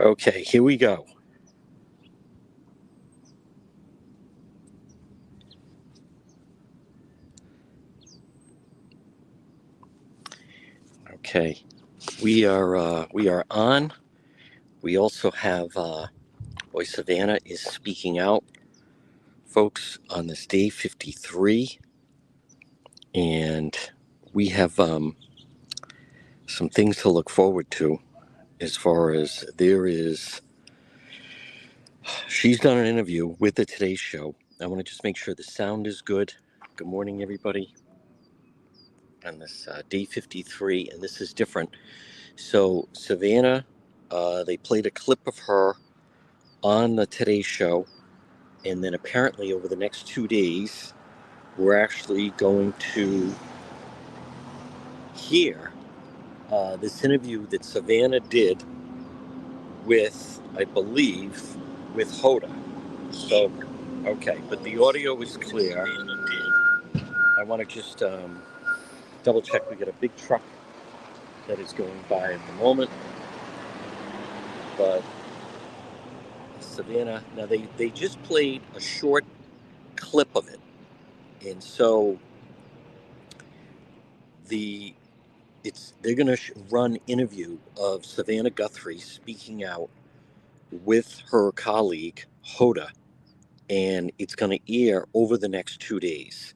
Okay, here we go. Okay, we are on. We also have boy Savannah is speaking out, folks, on this day 53, and we have some things to look forward to. As far as she's done an interview with the Today Show. I want to just make sure the sound is good. Good morning, everybody. On this day 53, and this is different. So Savannah, they played a clip of her on the Today Show, and then apparently over the next 2 days, we're actually going to hear this interview that Savannah did with, I believe, with Hoda. So, okay, but the audio is clear. I want to just double check. We got a big truck that is going by at the moment, but Savannah, now they just played a short clip of it, and so they're going to run interview of Savannah Guthrie speaking out with her colleague Hoda, and it's going to air over the next 2 days.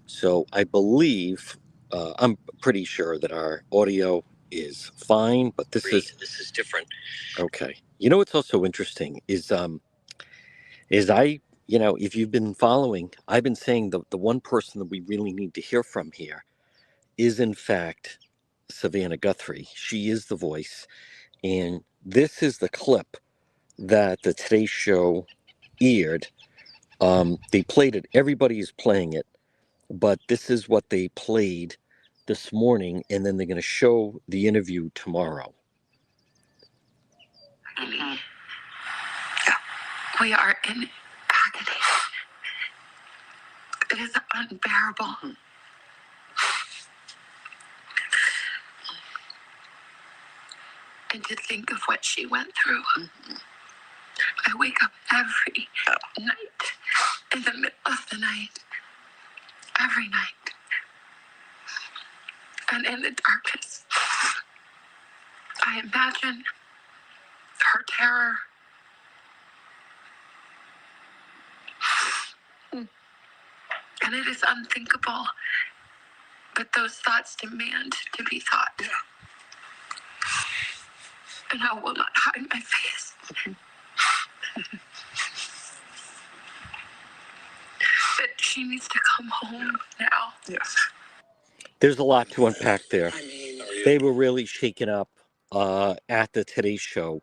So I believe, I'm pretty sure that our audio is fine, but this is different. Okay. You know what's also interesting is if you've been following, I've been saying the one person that we really need to hear from here is in fact Savannah Guthrie. She is the voice, and this is the clip that the Today Show aired. They played it. Everybody is playing it, but this is what they played this morning, and then they're going to show the interview tomorrow. Mm-hmm. Yeah. We are in agony. It is unbearable. And to think of what she went through. I wake up every night, in the middle of the night, every night. And in the darkness, I imagine her terror. And it is unthinkable, but those thoughts demand to be thought. Yeah. And I will not hide my face. But she needs to come home now. Yes. There's a lot to unpack there. They were really shaken up at the Today Show.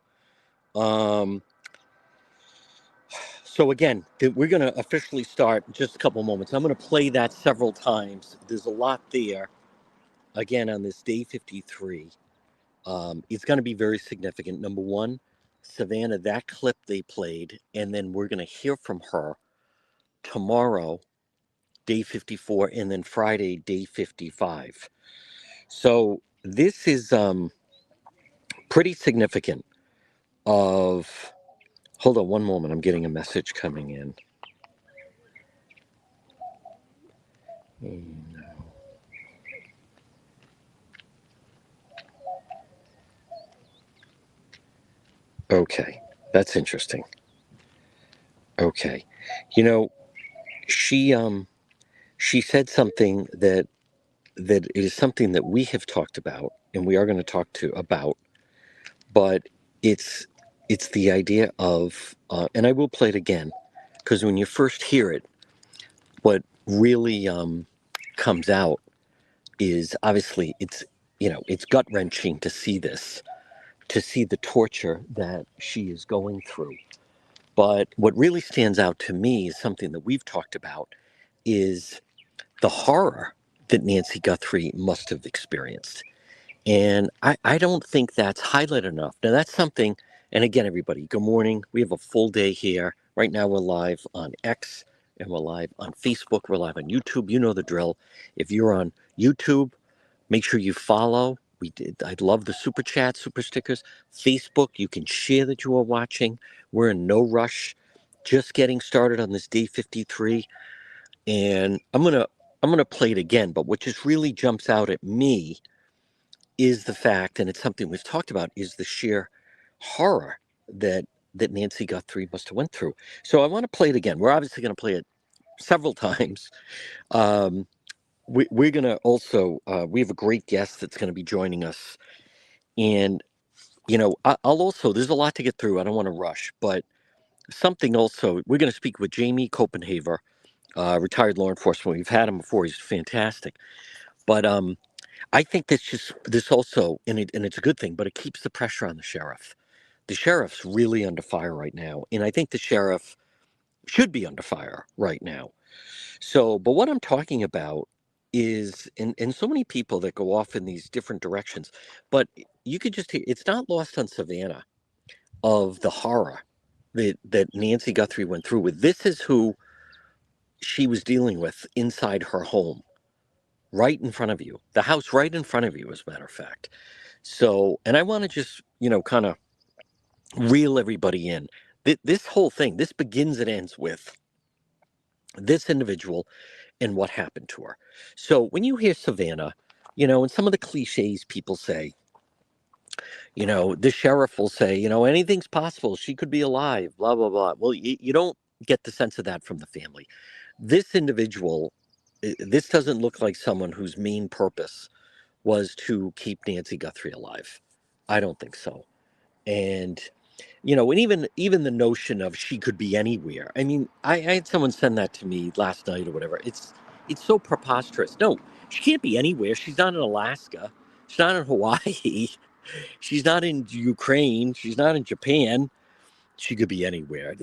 So again, we're going to officially start in just a couple moments. I'm going to play that several times. There's a lot there. Again, on this day 53, it's going to be very significant. Number one, Savannah, that clip they played, and then we're going to hear from her tomorrow, day 54, and then Friday, day 55. So this is pretty significant. Hold on one moment. I'm getting a message coming in. Okay, that's interesting. Okay, she said something that is something that we have talked about, and we are going to talk about, but it's the idea of, and I will play it again, because when you first hear it, what really comes out is obviously it's gut wrenching to see this, to see the torture that she is going through. But what really stands out to me is something that we've talked about, is the horror that Nancy Guthrie must have experienced. And I don't think that's highlighted enough. Now, that's something, and again, everybody, good morning. We have a full day here. Right now, we're live on X, and we're live on Facebook. We're live on YouTube. You know the drill. If you're on YouTube, make sure you follow. We did. I love the super chat, super stickers. Facebook, you can share that you are watching. We're in no rush, just getting started on this day 53, and I'm gonna play it again. But what just really jumps out at me is the fact, and it's something we've talked about, is the sheer horror that Nancy Guthrie must have went through. So I want to play it again. We're obviously going to play it several times. Um, we're going to also we have a great guest that's going to be joining us, and I'll also, there's a lot to get through. I don't want to rush, but something also, we're going to speak with Jamie Copenhaver, retired law enforcement. We've had him before. He's fantastic. But I think this also, and it's a good thing, but it keeps the pressure on the sheriff. The sheriff's really under fire right now, and I think the sheriff should be under fire right now. So, but what I'm talking about is, and so many people that go off in these different directions, but you could just hear, it's not lost on Savannah of the horror that Nancy Guthrie went through with. This is who she was dealing with inside her home, right in front of you, the house right in front of you, as a matter of fact. So, and I want to just, kind of reel everybody in. This whole thing, this begins and ends with this individual and what happened to her. So when you hear Savannah, and some of the cliches people say, the sheriff will say, anything's possible. She could be alive, blah, blah, blah. Well, you don't get the sense of that from the family. This individual, this doesn't look like someone whose main purpose was to keep Nancy Guthrie alive. I don't think so. And and even the notion of she could be anywhere. I mean, I had someone send that to me last night or whatever. It's so preposterous. No, she can't be anywhere. She's not in Alaska. She's not in Hawaii. She's not in Ukraine. She's not in Japan. She could be anywhere.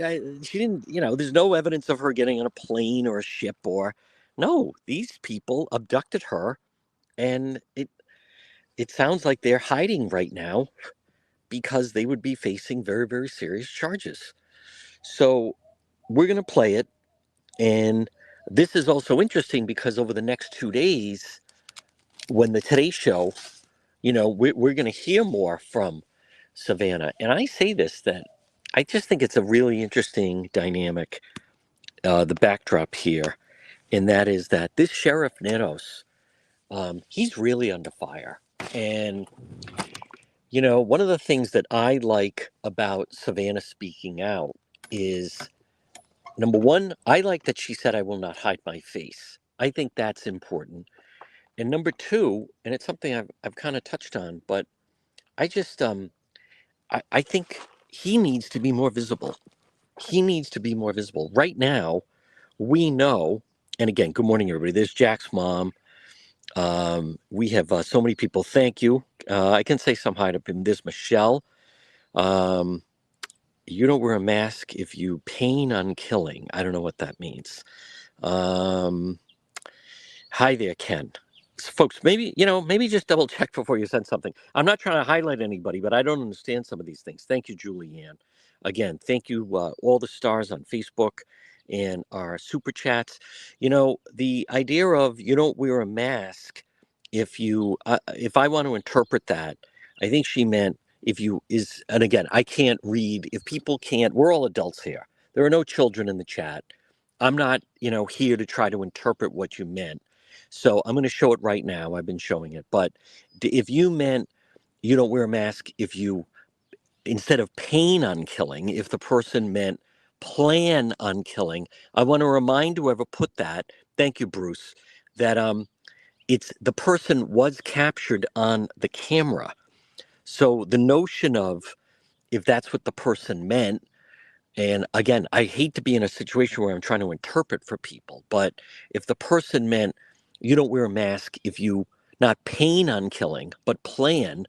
She didn't. There's no evidence of her getting on a plane or a ship or. No, these people abducted her, and it sounds like they're hiding right now because they would be facing very, very serious charges. So we're going to play it. And this is also interesting because over the next 2 days, when the Today Show, we're going to hear more from Savannah. And I say this, that I just think it's a really interesting dynamic, the backdrop here. And that is that this Sheriff Nanos, he's really under fire. And one of the things that I like about Savannah speaking out is, number one, I like that she said, I will not hide my face. I think that's important. And number two, and it's something I've kind of touched on, but I just, I think he needs to be more visible. He needs to be more visible. Right now, we know, and again, good morning, everybody. There's Jack's mom. We have so many people. Thank you. I can say some hi to him. There's Michelle. Um, you don't wear a mask if you pain on killing. I don't know what that means. Um, Hi there, Ken. Folks, maybe just double check before you send something. I'm not trying to highlight anybody, but I don't understand some of these things. Thank you, Julianne. Again, thank you, all the stars on Facebook and our super chats. The idea of you don't wear a mask if I want to interpret that, I think she meant if you is, and again, I can't read. If people can't, we're all adults here. There are no children in the chat. I'm not, here to try to interpret what you meant. So I'm going to show it right now. I've been showing it. But if you meant you don't wear a mask if you, instead of pain on killing, if the person meant plan on killing, I want to remind whoever put that, thank you, Bruce, that it's the person was captured on the camera. So the notion of if that's what the person meant, and again, I hate to be in a situation where I'm trying to interpret for people, but if the person meant you don't wear a mask if you not pain on killing, but plan,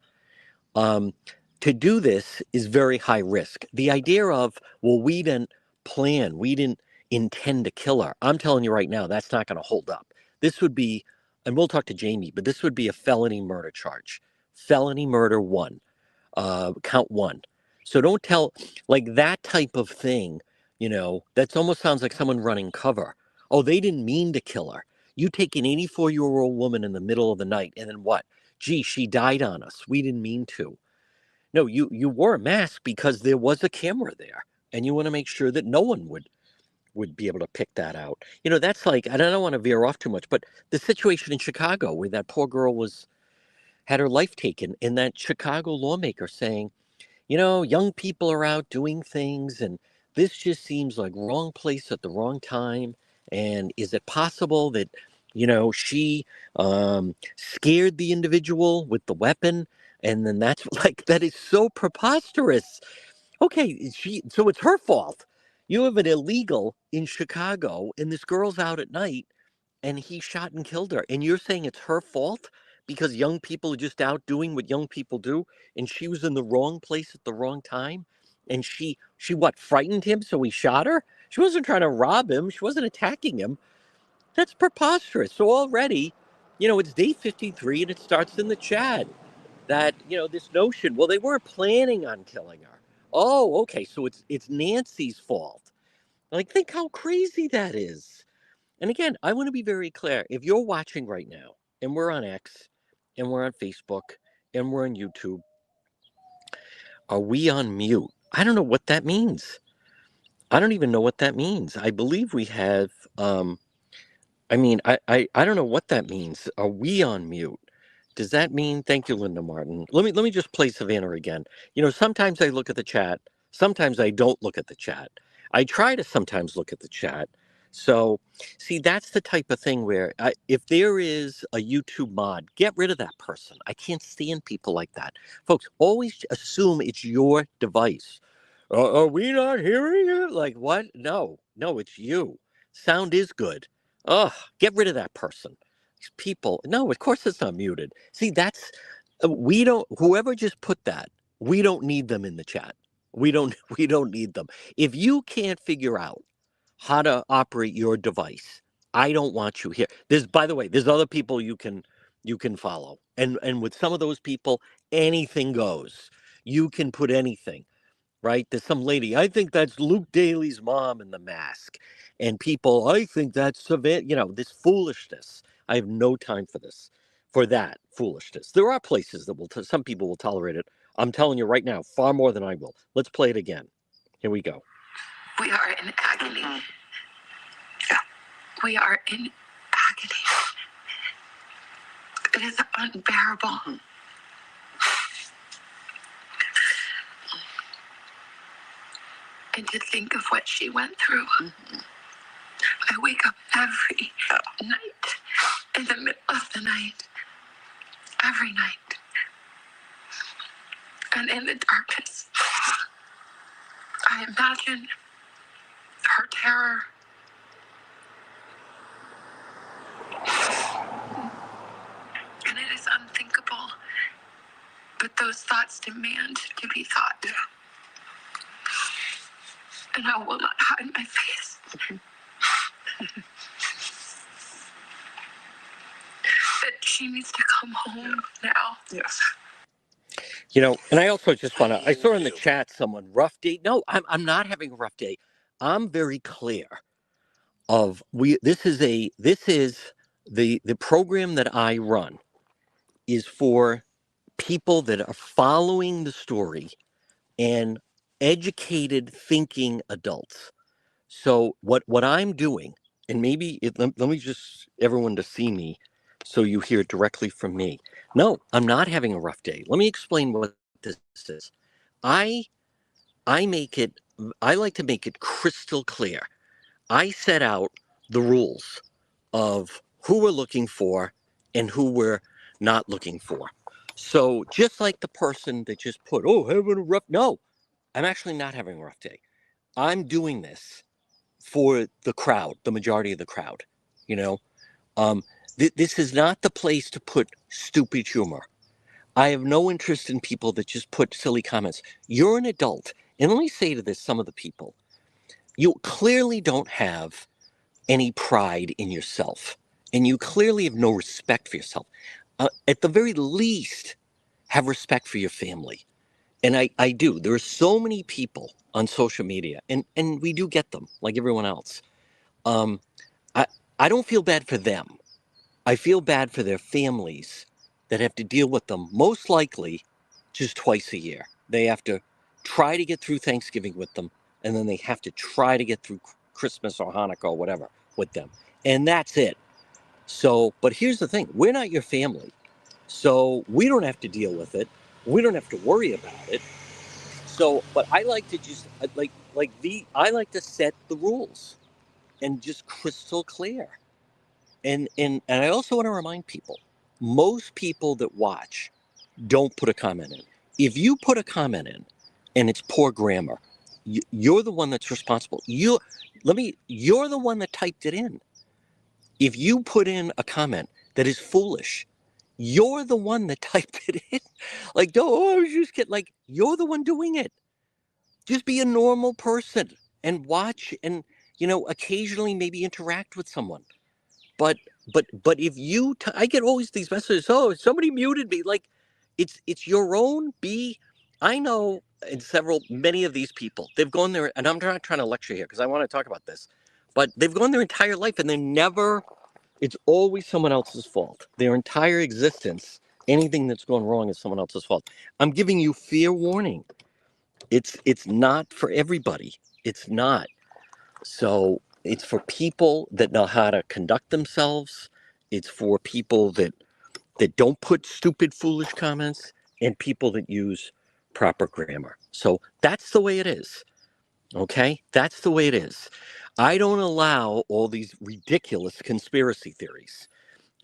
um, to do this is very high risk. The idea of, well, we didn't plan, we didn't intend to kill her. I'm telling you right now, that's not going to hold up. This would be, and we'll talk to Jamie, but this would be a felony murder charge. Felony murder one, count one. So don't tell, like that type of thing, that's almost sounds like someone running cover. Oh, they didn't mean to kill her. You take an 84-year-old woman in the middle of the night and then what? gee, she died on us. We didn't mean to. No, you wore a mask because there was a camera there, and you want to make sure that no one would be able to pick that out. That's like, and I don't want to veer off too much, but the situation in Chicago where that poor girl had her life taken, and that Chicago lawmaker saying, young people are out doing things, and this just seems like wrong place at the wrong time. And is it possible that, she scared the individual with the weapon? And then that's like, that is so preposterous. Okay, so it's her fault. You have an illegal in Chicago, and this girl's out at night, and he shot and killed her. And you're saying it's her fault because young people are just out doing what young people do, and she was in the wrong place at the wrong time, and she what, frightened him, so he shot her? She wasn't trying to rob him. She wasn't attacking him. That's preposterous. So already, it's day 53, and it starts in the chat that this notion, well, they weren't planning on killing her. Oh, okay, so it's Nancy's fault. Like, think how crazy that is. And again, I want to be very clear. If you're watching right now, and we're on X, and we're on Facebook, and we're on YouTube, are we on mute? I don't know what that means. I don't even know what that means. I believe we have I don't know what that means. Are we on mute? Does that mean, thank you, Linda Martin? Let me just play Savannah again. Sometimes I look at the chat, sometimes I don't look at the chat. I try to sometimes look at the chat. So, see, that's the type of thing where if there is a YouTube mod, get rid of that person. I can't stand people like that. Folks, always assume it's your device. Are we not hearing it? Like, what? No, it's you. Sound is good. Ugh, get rid of that person. These people, no, of course it's not muted. See, we don't, whoever just put that, we don't need them in the chat. We don't need them. If you can't figure out how to operate your device, I don't want you here. By the way, there's other people you can follow. And with some of those people, anything goes. You can put anything. Right? There's some lady, I think that's Luke Daly's mom in the mask. And people, I think that's Savannah, this foolishness. I have no time for that foolishness. There are places that some people will tolerate it. I'm telling you right now, far more than I will. Let's play it again. Here we go. We are in agony. Yeah. We are in agony. It is unbearable. And to think of what she went through. I wake up every night, in the middle of the night, every night. And in the darkness, I imagine her terror. And it is unthinkable. But those thoughts demand to be thought. And I will not hide my face. That she needs to come home now. Yes. And I also just I saw in the chat someone, rough day. No, I'm not having a rough day. I'm very clear this is the program that I run is for people that are following the story and educated thinking adults. So what I'm doing, and maybe let me just everyone to see me so you hear it directly from me. No, I'm not having a rough day. Let me explain what this is. I make it I like to make it crystal clear. I set out the rules of who we're looking for and who we're not looking for. So just like the person that just put, oh, having a rough, no, I'm actually not having a rough day. I'm doing this for the crowd, the majority of the crowd. You know, this is not the place to put stupid humor. I have no interest in people that just put silly comments. You're an adult. And let me say to some of the people, you clearly don't have any pride in yourself. And you clearly have no respect for yourself. At the very least, have respect for your family. And I do. There are so many people on social media, and we do get them like everyone else. I, I don't feel bad for them. I feel bad for their families that have to deal with them most likely just twice a year. They have to try to get through Thanksgiving with them, and then they have to try to get through Christmas or Hanukkah or whatever with them. And that's it. So, but here's the thing, we're not your family. So we don't have to deal with it. We don't have to worry about it. So, but I like to just I like to set the rules and just crystal clear. And I also want to remind people, most people that watch don't put a comment in. If you put a comment in and it's poor grammar, you're the one that's responsible. You're the one that typed it in. If you put in a comment that is foolish, you're the one that typed it in. Like, no, oh, I was just kidding. Like, you're the one doing it. Just be a normal person and watch and, occasionally maybe interact with someone. But if I get always these messages, oh, somebody muted me. Like, it's your own. I know many of these people, they've gone there, and I'm not trying to lecture here because I want to talk about this, but they've gone their entire life and it's always someone else's fault. Their entire existence, anything that's gone wrong is someone else's fault. I'm giving you fair warning. It's not for everybody. It's not. So it's for people that know how to conduct themselves. It's for people that don't put stupid, foolish comments, and people that use proper grammar. So that's the way it is. Okay? That's the way it is. I don't allow all these ridiculous conspiracy theories.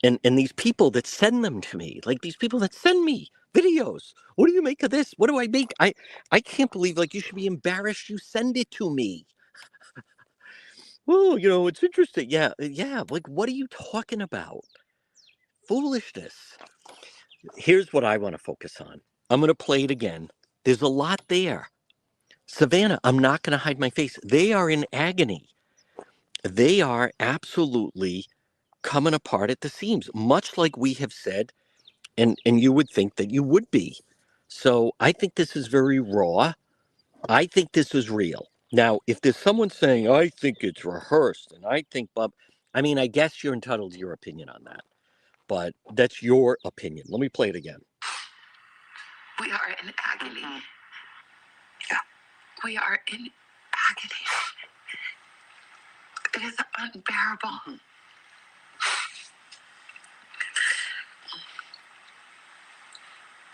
And these people that send them to me, like these people that send me videos. What do you make of this? What do I make? I can't believe, like, you should be embarrassed you send it to me. Well, it's interesting. Yeah, yeah. Like, what are you talking about? Foolishness. Here's what I want to focus on. I'm going to play it again. There's a lot there. Savannah, I'm not going to hide my face. They are in agony. They are absolutely coming apart at the seams, much like we have said, and you would think that you would be. So I think this is very raw. I think this is real. Now, if there's someone saying, I think it's rehearsed, and I think, Bob, I mean, I guess you're entitled to your opinion on that, but that's your opinion. Let me play it again. We are in agony. Yeah. We are in agony. It is unbearable.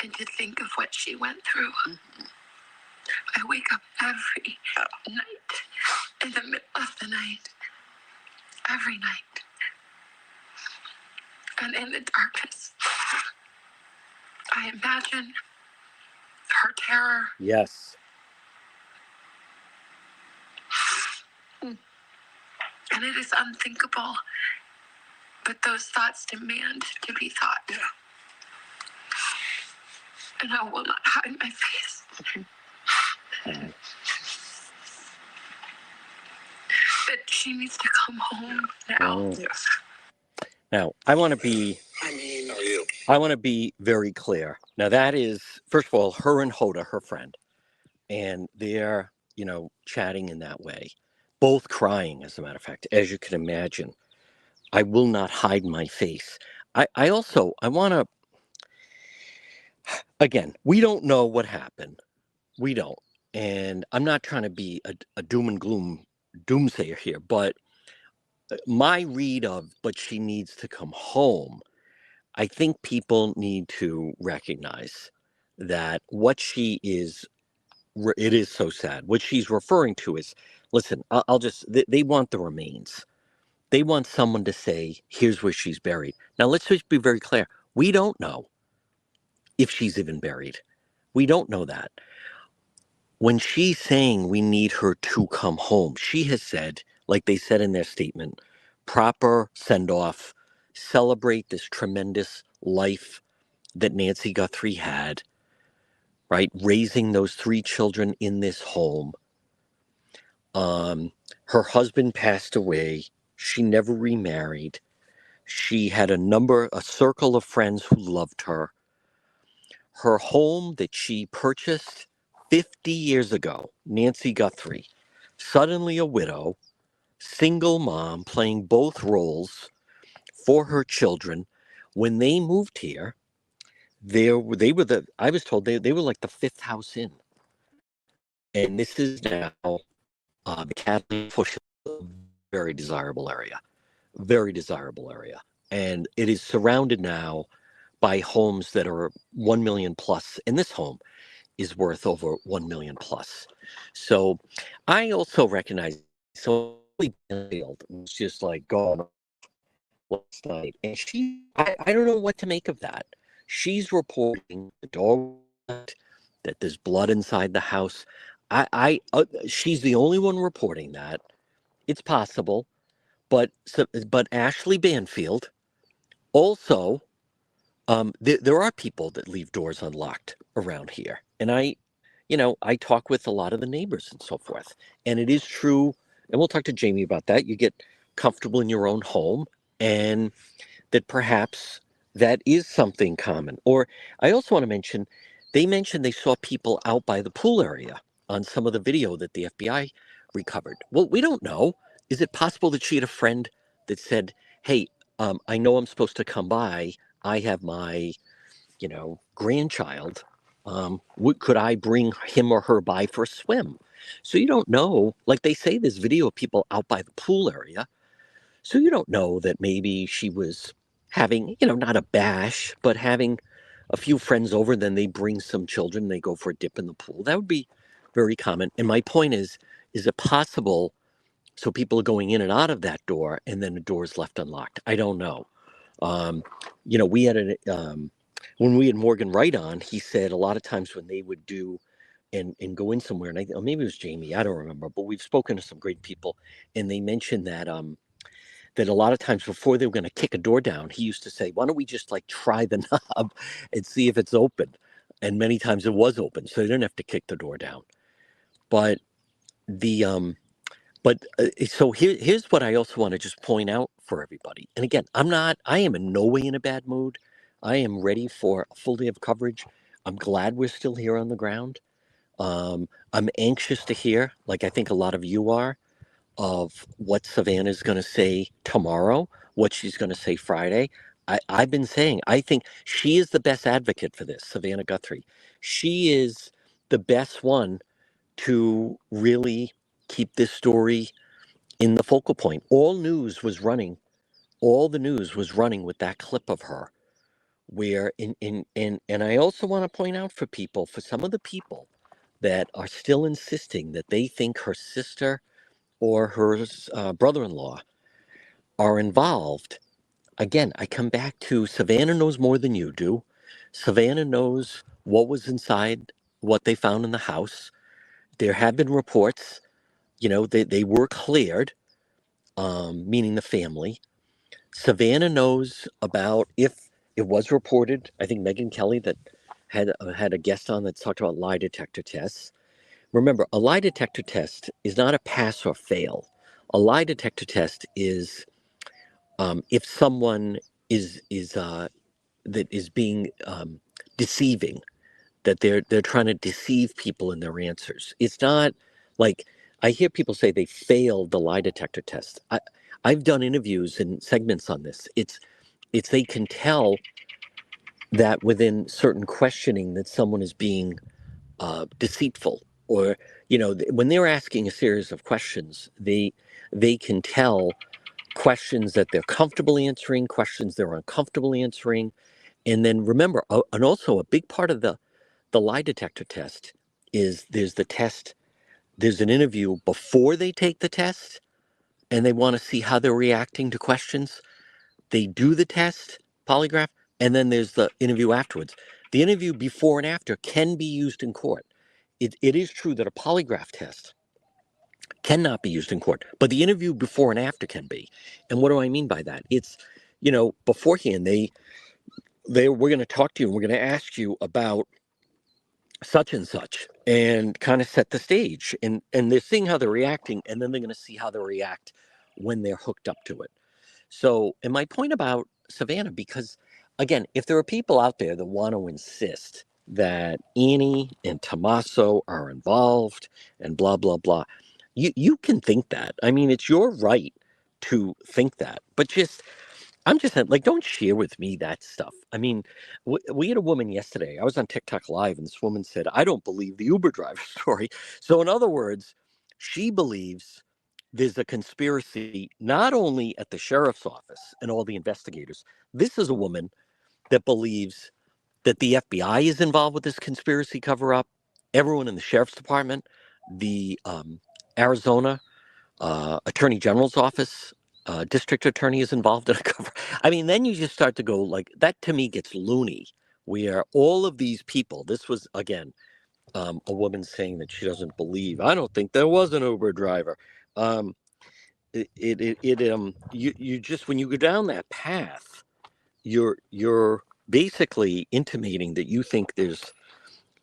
And to think of what she went through. I wake up every night, in the middle of the night, every night. And in the darkness, I imagine her terror. Yes. And it is unthinkable, but those thoughts demand to be thought. Yeah. And I will not hide my face. That she needs to come home now. Oh. Yes. Now, I want to be very clear. Now, that is, first of all, her and Hoda, her friend, and they're, chatting in that way, both crying, as a matter of fact, as you can imagine. I will not hide my face. I want to, again, we don't know what happened. We don't. And I'm not trying to be a doom and gloom doomsayer here, but my read of, but she needs to come home, I think people need to recognize that it is so sad. What she's referring to is, listen, they want the remains. They want someone to say, here's where she's buried. Now, let's just be very clear. We don't know if she's even buried. We don't know that. When she's saying we need her to come home, she has said, like they said in their statement, proper send off, celebrate this tremendous life that Nancy Guthrie had, right? Raising those 3 children in this home. Her husband passed away. She never remarried. She had a circle of friends who loved her. Her home that she purchased 50 years ago, Nancy Guthrie, suddenly a widow, single mom playing both roles for her children. When they moved here, they were I was told they were like the fifth house in, and this is now the Catalina push, very desirable area, very desirable area, and it is surrounded now by homes that are 1 million plus, and this home is worth over 1 million plus. So I also recognize, so Banfield was just like going last night, and I don't know what to make of that. She's reporting the door that there's blood inside the house. She's the only one reporting that. It's possible, but Ashley Banfield also, there are people that leave doors unlocked around here, and I talk with a lot of the neighbors and so forth, and it is true. And we'll talk to Jamie about that. You get comfortable in your own home, and that perhaps that is something common. Or I also want to mention, they mentioned they saw people out by the pool area on some of the video that the FBI recovered. Well, we don't know. Is it possible that she had a friend that said, "Hey, I know I'm supposed to come by. I have my, grandchild. Could I bring him or her by for a swim?" So you don't know. Like they say, there's video of people out by the pool area, so you don't know that maybe she was having, not a bash, but having a few friends over, then they bring some children, they go for a dip in the pool. That would be very common. And my point is it possible so people are going in and out of that door and then the door is left unlocked? I don't know. We had when we had Morgan Wright on, he said a lot of times when they would do and go in somewhere, and or maybe it was Jamie, I don't remember, but we've spoken to some great people, and they mentioned that a lot of times before they were going to kick a door down, he used to say, "Why don't we just like try the knob and see if it's open?" And many times it was open, so they didn't have to kick the door down. But the so here's what I also want to just point out for everybody. And again, I am in no way in a bad mood. I am ready for a full day of coverage. I'm glad we're still here on the ground. I'm anxious to hear, like I think a lot of you are, of what Savannah's going to say tomorrow, what she's going to say Friday. I've been saying, I think she is the best advocate for this, Savannah Guthrie. She is the best one to really keep this story in the focal point. All the news was running with that clip of her. Where and I also want to point out for some of the people that are still insisting that they think her sister or her brother-in-law are involved. Again, I come back to Savannah knows more than you do. Savannah knows what was inside, what they found in the house. There have been reports, they were cleared, meaning the family. Savannah knows about, if it was reported, I think Megan Kelly that had a guest on that talked about lie detector tests. Remember, a lie detector test is not a pass or fail. A lie detector test is if someone is that is being deceiving, that they're trying to deceive people in their answers. It's not like I hear people say they failed the lie detector test. I've done interviews and segments on this. It's they can tell that within certain questioning that someone is being deceitful, or when they're asking a series of questions, they can tell questions that they're comfortable answering, questions they're uncomfortable answering. And then remember, and also a big part of the lie detector test is there's an interview before they take the test, and they want to see how they're reacting to questions. They do the test, polygraph, and then there's the interview afterwards. The interview before and after can be used in court. It is true that a polygraph test cannot be used in court, but the interview before and after can be. And what do I mean by that? It's, beforehand, we're going to talk to you and we're going to ask you about such and such and kind of set the stage. And they're seeing how they're reacting, and then they're going to see how they react when they're hooked up to it. So, and my point about Savannah, because again, if there are people out there that want to insist that Annie and Tommaso are involved and blah, blah, blah, you can think that. I mean, it's your right to think that. But just I'm just saying, like, don't share with me that stuff. I mean, we had a woman yesterday. I was on TikTok Live, and this woman said, "I don't believe the Uber driver story." So, in other words, she believes there's a conspiracy not only at the sheriff's office and all the investigators. This is a woman that believes that the FBI is involved with this conspiracy cover up. Everyone in the sheriff's department, the Arizona attorney general's office, district attorney is involved in a cover. I mean, then you just start to go like that. To me, gets loony. Where all of these people, this was again a woman saying that she doesn't believe. I don't think there was an Uber driver. Um, you just when you go down that path, you're basically intimating that you think there's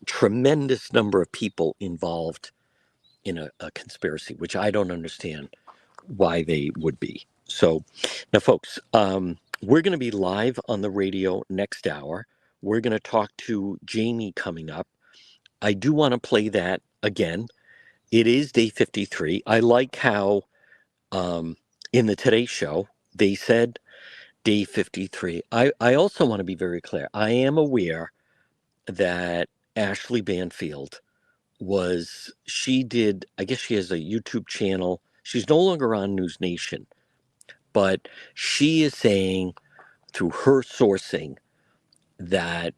tremendous number of people involved in a conspiracy, which I don't understand why they would be. So now, folks, we're going to be live on the radio next hour. We're going to talk to Jamie coming up. I do want to play that again. It is day 53. I like how in the Today Show they said day 53. I also want to be very clear. I am aware that Ashley Banfield she did, I guess she has a YouTube channel. She's no longer on News Nation, but she is saying through her sourcing that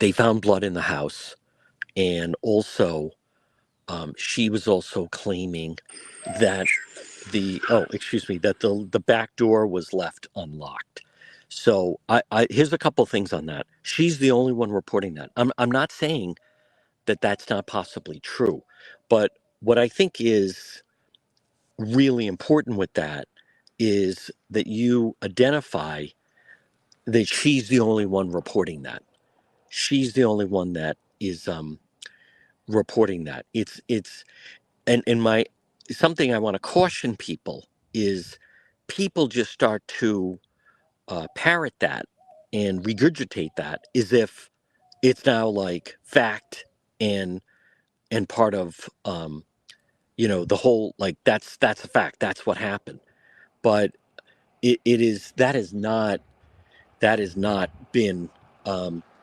they found blood in the house. And also, she was also claiming that the back door was left unlocked. So here's a couple things on that. She's the only one reporting that. I'm not saying that that's not possibly true, but what I think is really important with that is that you identify that she's the only one reporting that. She's the only one that is reporting that. It's and my something I want to caution people is people just start to parrot that and regurgitate that as if it's now like fact and part of the whole like that's a fact, that's what happened. But it is that has not been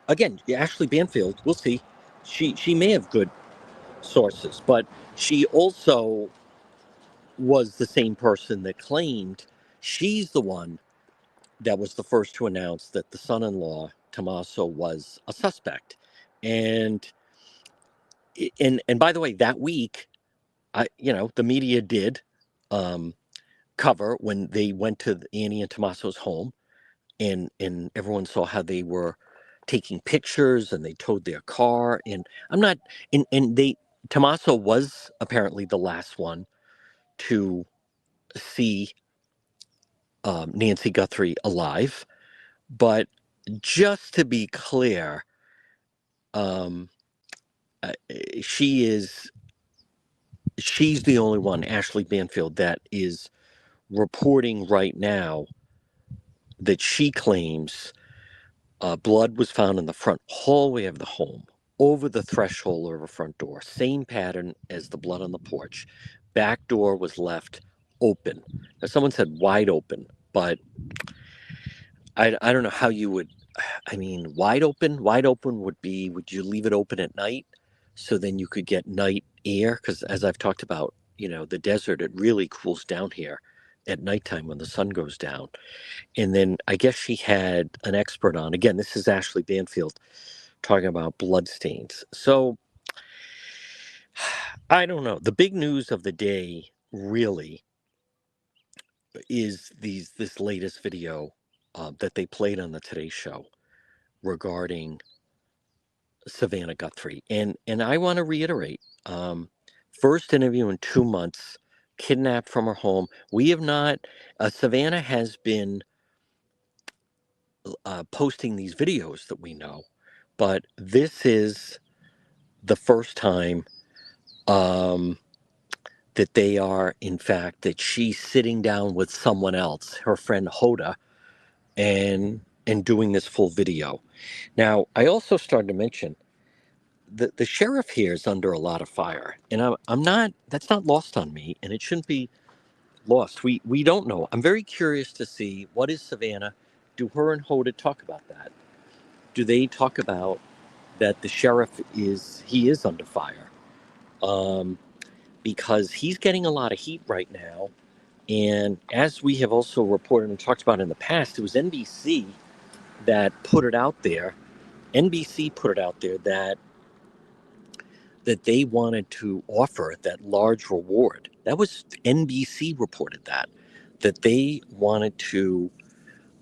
again, Ashley Banfield, we'll see. She may have good sources, but she also was the same person that claimed she's the one that was the first to announce that the son-in-law Tommaso was a suspect. And and by the way, that week, the media did um, cover when they went to Annie and Tommaso's home, and everyone saw how they were taking pictures and they towed their car. And I'm not, and they Tommaso was apparently the last one to see Nancy Guthrie alive. But just to be clear, um, uh, she is she's the only one, Ashley Banfield, that is reporting right now that she claims blood was found in the front hallway of the home, over the threshold of her front door. Same pattern as the blood on the porch. Back door was left open. Now, someone said wide open, but I don't know how you would. I mean, wide open. Wide open would be. Would you leave it open at night so then you could get night air? Because as I've talked about, the desert, it really cools down here at nighttime when the sun goes down. And then I guess she had an expert on. Again, this is Ashley Banfield talking about blood stains. So I don't know. The big news of the day really is this latest video that they played on the Today Show regarding Savannah Guthrie. And I want to reiterate, first interview in 2 months, kidnapped from her home. We have not, Savannah has been posting these videos that we know, but this is the first time um, that they are, in fact, that she's sitting down with someone else, her friend Hoda, and doing this full video. Now, I also started to mention the sheriff here is under a lot of fire, and I'm not. That's not lost on me, and it shouldn't be lost. We don't know. I'm very curious to see what is Savannah. Do her and Hoda talk about that? Do they talk about that the sheriff is under fire? Um, because he's getting a lot of heat right now. And as we have also reported and talked about in the past, it was NBC that put it out there. NBC put it out there that they wanted to offer that large reward. That was NBC reported that they wanted to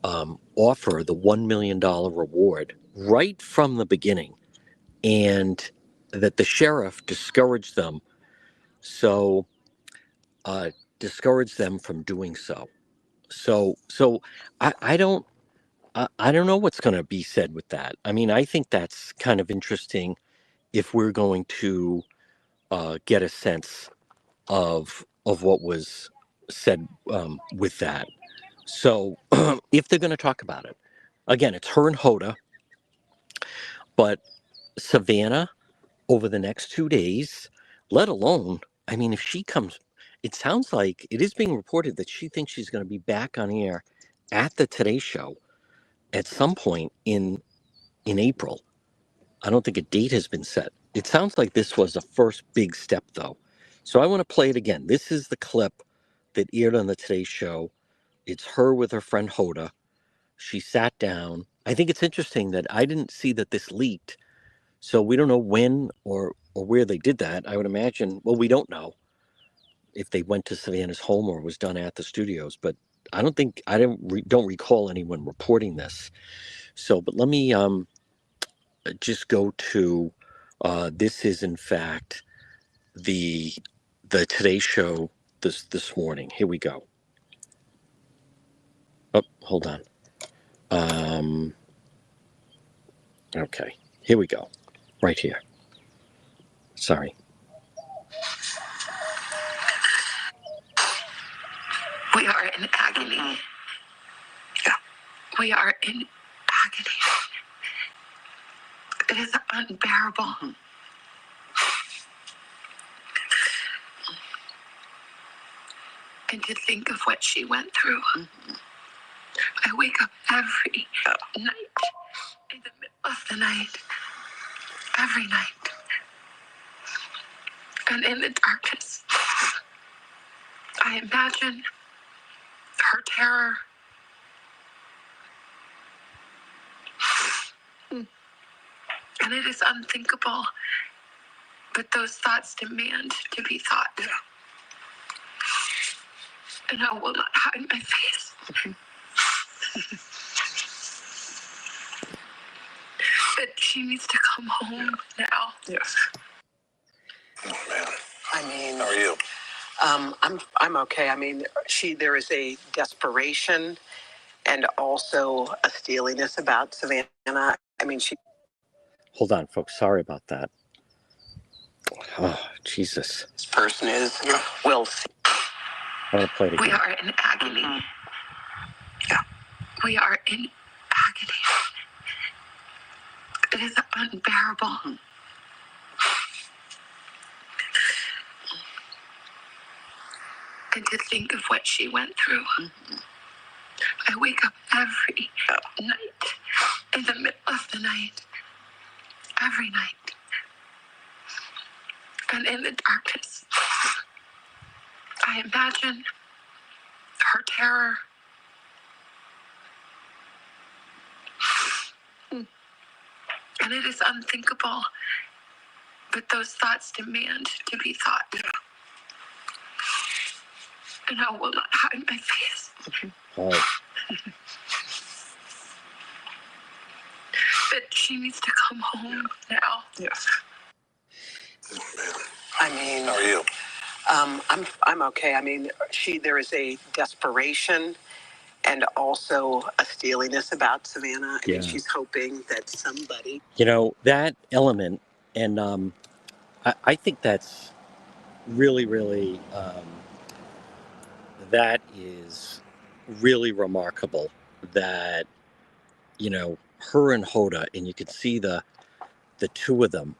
offer the $1 million reward right from the beginning, and that the sheriff discouraged them. So uh, discouraged them from doing so. So I don't. I don't know what's going to be said with that. I mean, I think that's kind of interesting if we're going to get a sense of what was said with that. So if they're going to talk about it, again, it's her and Hoda, but Savannah over the next 2 days, let alone, I mean, if she comes, it sounds like it is being reported that she thinks she's going to be back on air at the Today Show at some point in April. I don't think a date has been set. It sounds like this was a first big step, though. So I want to play it again. This is the clip that aired on the Today Show. It's her with her friend Hoda. She sat down. I think it's interesting that I didn't see that this leaked. So we don't know when or where they did that. I would imagine, well, we don't know if they went to Savannah's home or was done at the studios, but I don't recall anyone reporting this. So, but let me just go to this is in fact the Today Show this morning. Here we go. Oh, hold on. Okay, here we go. Right here. Sorry. We are in agony. Yeah. We are in agony. It is unbearable. And to think of what she went through. I wake up every night, in the middle of the night, every night. And in the darkness, I imagine her terror. And it is unthinkable, but those thoughts demand to be thought. And I will not hide my face. But she needs to come home now. Yes. Oh man. I mean, how are you? I'm okay. I mean, there is a desperation and also a steeliness about Savannah. I mean, she. Hold on, folks. Sorry about that. Oh, Jesus. This person is. We'll see. I'm gonna play it again. We are in agony. Yeah. We are in agony. It is unbearable. And to think of what she went through. I wake up every night, in the middle of the night, every night. And in the darkness, I imagine her terror. And it is unthinkable, but those thoughts demand to be thought. And I will not hide my face. Oh. But she needs to come home now. Yes. I mean, how are you? I'm okay. I mean, there is a desperation and also a steeliness about Savannah. I mean, she's hoping that somebody. That element, and I think that's really, really, that is really remarkable that, her and Hoda, and you could see the two of them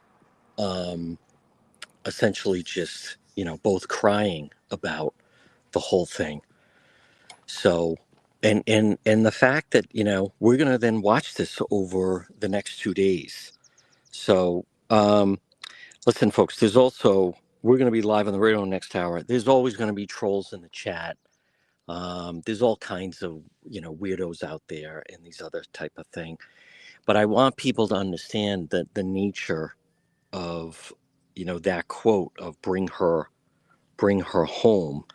essentially just, both crying about the whole thing. So, and the fact that we're gonna then watch this over the next 2 days. So, listen, folks. There's also we're gonna be live on the radio next hour. There's always gonna be trolls in the chat. There's all kinds of weirdos out there and these other type of thing. But I want people to understand that the nature of that quote of bring her home.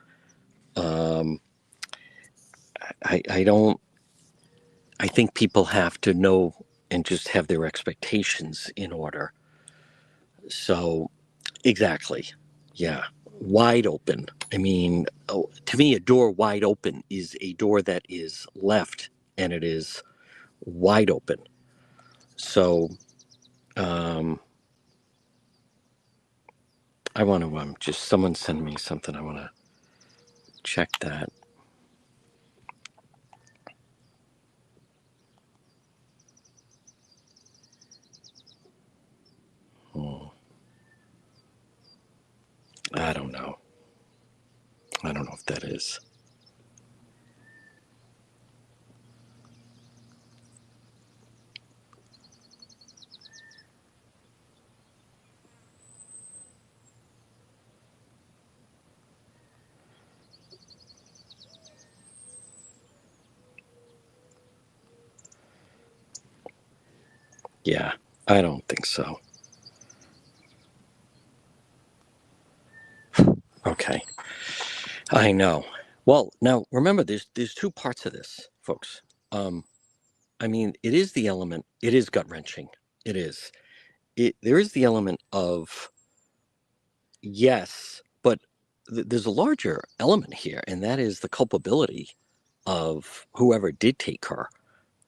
Um, I don't. I think people have to know and just have their expectations in order. So exactly, yeah, wide open. I mean, to me, a door wide open is a door that is left and it is wide open. So um, I want to just someone send me something. I want to check that. Hmm. I don't know. I don't know if that is. Yeah, I don't think so. Okay, I know. Well, now remember, there's two parts of this, folks. Um, I mean, it is the element. It is gut wrenching. It is. There is the element of yes, but there's a larger element here, and that is the culpability of whoever did take her,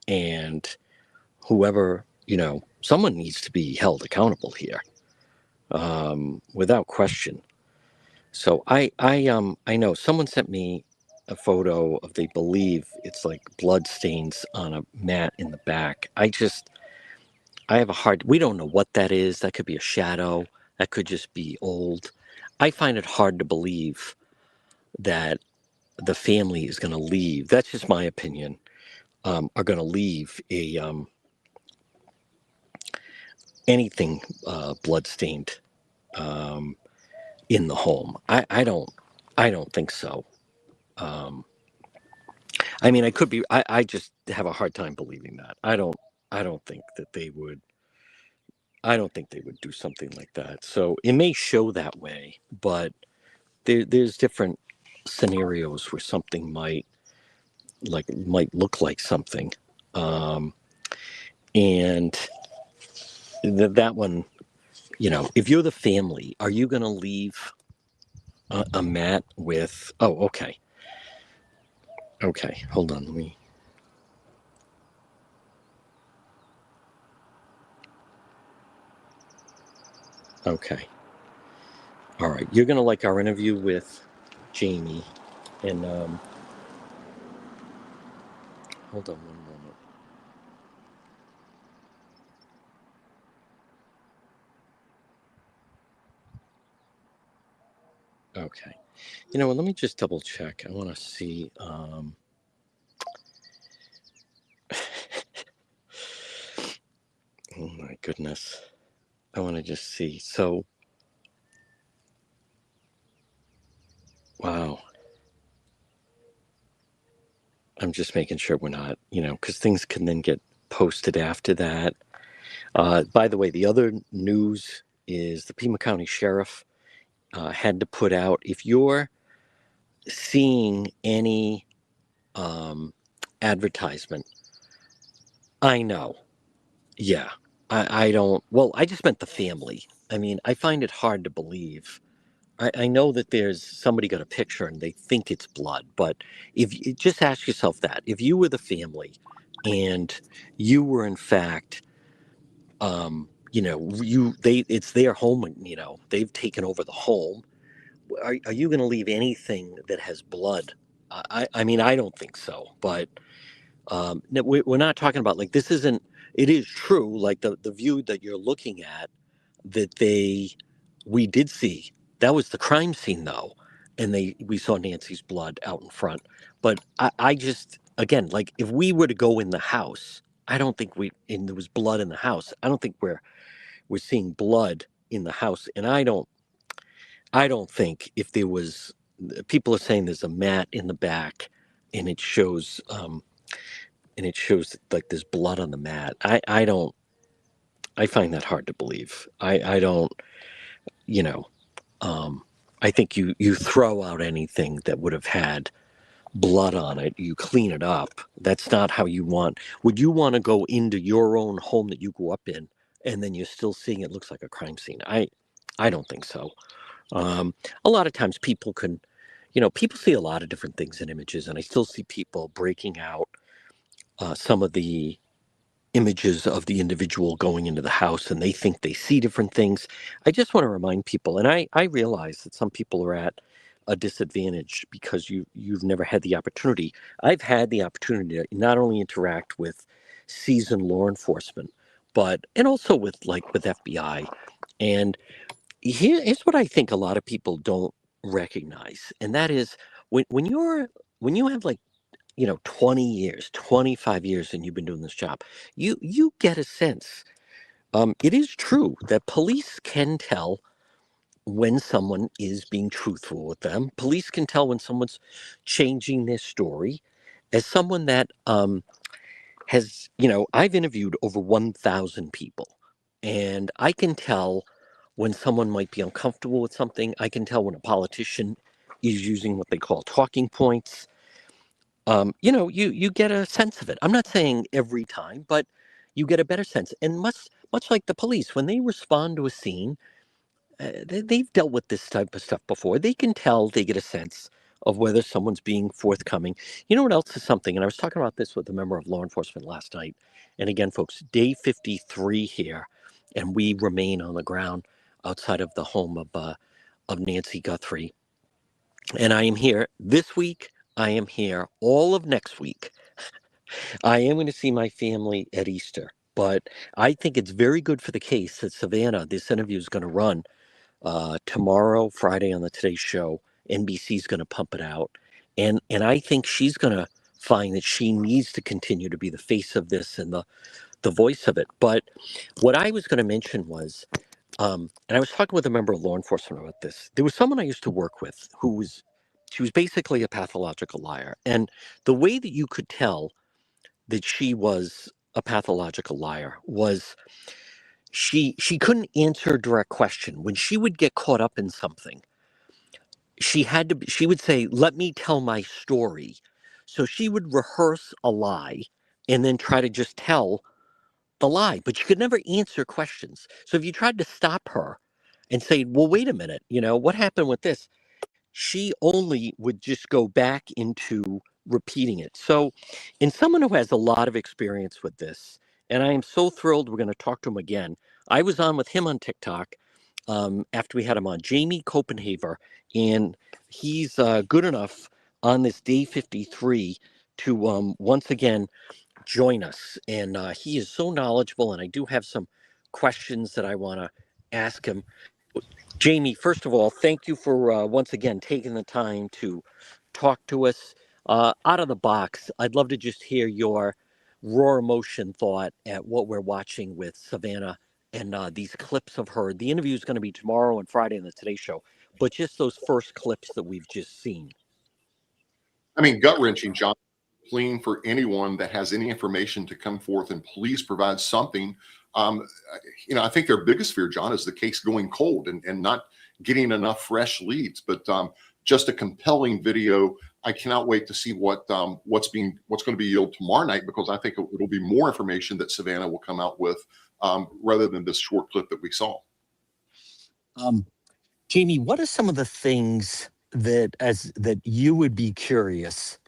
and whoever someone needs to be held accountable here, without question. So I know someone sent me a photo of they believe it's like blood stains on a mat in the back. I have a hard we don't know what that is. That could be a shadow. That could just be old. I find it hard to believe that the family is going to leave. That's just my opinion. Are going to leave a anything bloodstained um, in the home. I don't think so. Um, I mean, I could be. I just have a hard time believing that. I don't think that they would. I don't think they would do something like that. So it may show that way, but there's different scenarios where something might look like something, um, and that one. If you're the family, are you going to leave a mat with? Oh, okay, okay. Hold on, let me. Okay. All right, you're gonna like our interview with Jamie, and hold on one moment. Okay, you know what? Let me just double check. I want to see. Oh my goodness, I want to just see. So, wow, I'm just making sure we're not, because things can then get posted after that. By the way, the other news is the Pima County Sheriff had to put out if you're seeing any advertisement. I know. Yeah. I don't. Well, I just meant the family. I mean, I find it hard to believe. I know that there's somebody got a picture and they think it's blood, but if you just ask yourself that, if you were the family and you were in fact, it's their home and, they've taken over the home, are you going to leave anything that has blood? I mean, I don't think so, but no, we're not talking about like this isn't. It is true, like the view that you're looking at, that we did see that was the crime scene though, and we saw Nancy's blood out in front. But I just, again, like if we were to go in the house, I don't think and there was blood in the house. I don't think we're seeing blood in the house, and I don't think if there was, people are saying there's a mat in the back, and it shows like there's blood on the mat. I don't. I find that hard to believe. I don't. You know. Um, I think you throw out anything that would have had blood on it. You clean it up. That's not how you want. Would you want to go into your own home that you grew up in, and then you're still seeing it looks like a crime scene? I don't think so. A lot of times people can, people see a lot of different things in images, and I still see people breaking out some of the images of the individual going into the house, and they think they see different things. I just want to remind people, and I realize that some people are at a disadvantage because you've never had the opportunity. I've had the opportunity to not only interact with seasoned law enforcement, and also with FBI. And here's what I think a lot of people don't recognize, and that is when you have 20 years, 25 years, and you've been doing this job, you get a sense. It is true that police can tell when someone is being truthful with them. Police can tell when someone's changing their story. As someone that I've interviewed over 1,000 people, and I can tell when someone might be uncomfortable with something. I can tell when a politician is using what they call talking points. You get a sense of it. I'm not saying every time, but you get a better sense. And much like the police, when they respond to a scene, they've dealt with this type of stuff before. They can tell, they get a sense of whether someone's being forthcoming. You know what else is something? And I was talking about this with a member of law enforcement last night. And again, folks, day 53 here, and we remain on the ground outside of the home of Nancy Guthrie. And I am here this week. I am here all of next week. I am going to see my family at Easter, but I think it's very good for the case that Savannah, this interview is going to run tomorrow, Friday on the Today Show. NBC's going to pump it out, and I think she's going to find that she needs to continue to be the face of this and the voice of it. But what I was going to mention was, and I was talking with a member of law enforcement about this. There was someone I used to work with she was basically a pathological liar, and the way that you could tell that she was a pathological liar was she couldn't answer a direct question. When she would get caught up in something, she would say, "Let me tell my story." So she would rehearse a lie and then try to just tell the lie, but she could never answer questions. So if you tried to stop her and say, "Well, wait a minute, what happened with this?" She only would just go back into repeating it. So, in someone who has a lot of experience with this, and I am so thrilled we're going to talk to him again. I was on with him on TikTok after we had him on, Jamie Copenhaver, and he's good enough on this day 53 to once again join us. And he is so knowledgeable, and I do have some questions that I want to ask him. Jamie, first of all, thank you for once again taking the time to talk to us. Out of the box, I'd love to just hear your raw emotion thought at what we're watching with Savannah and these clips of her. The interview is going to be tomorrow and Friday on the Today Show, but just those first clips that we've just seen. I mean, gut wrenching, John. Pleading for anyone that has any information to come forth and please provide something. Um, I think their biggest fear, John, is the case going cold and not getting enough fresh leads. But just a compelling video. I cannot wait to see what's going to be yielded tomorrow night, because I think it'll be more information that Savannah will come out with rather than this short clip that we saw. Jamie, what are some of the things that you would be curious?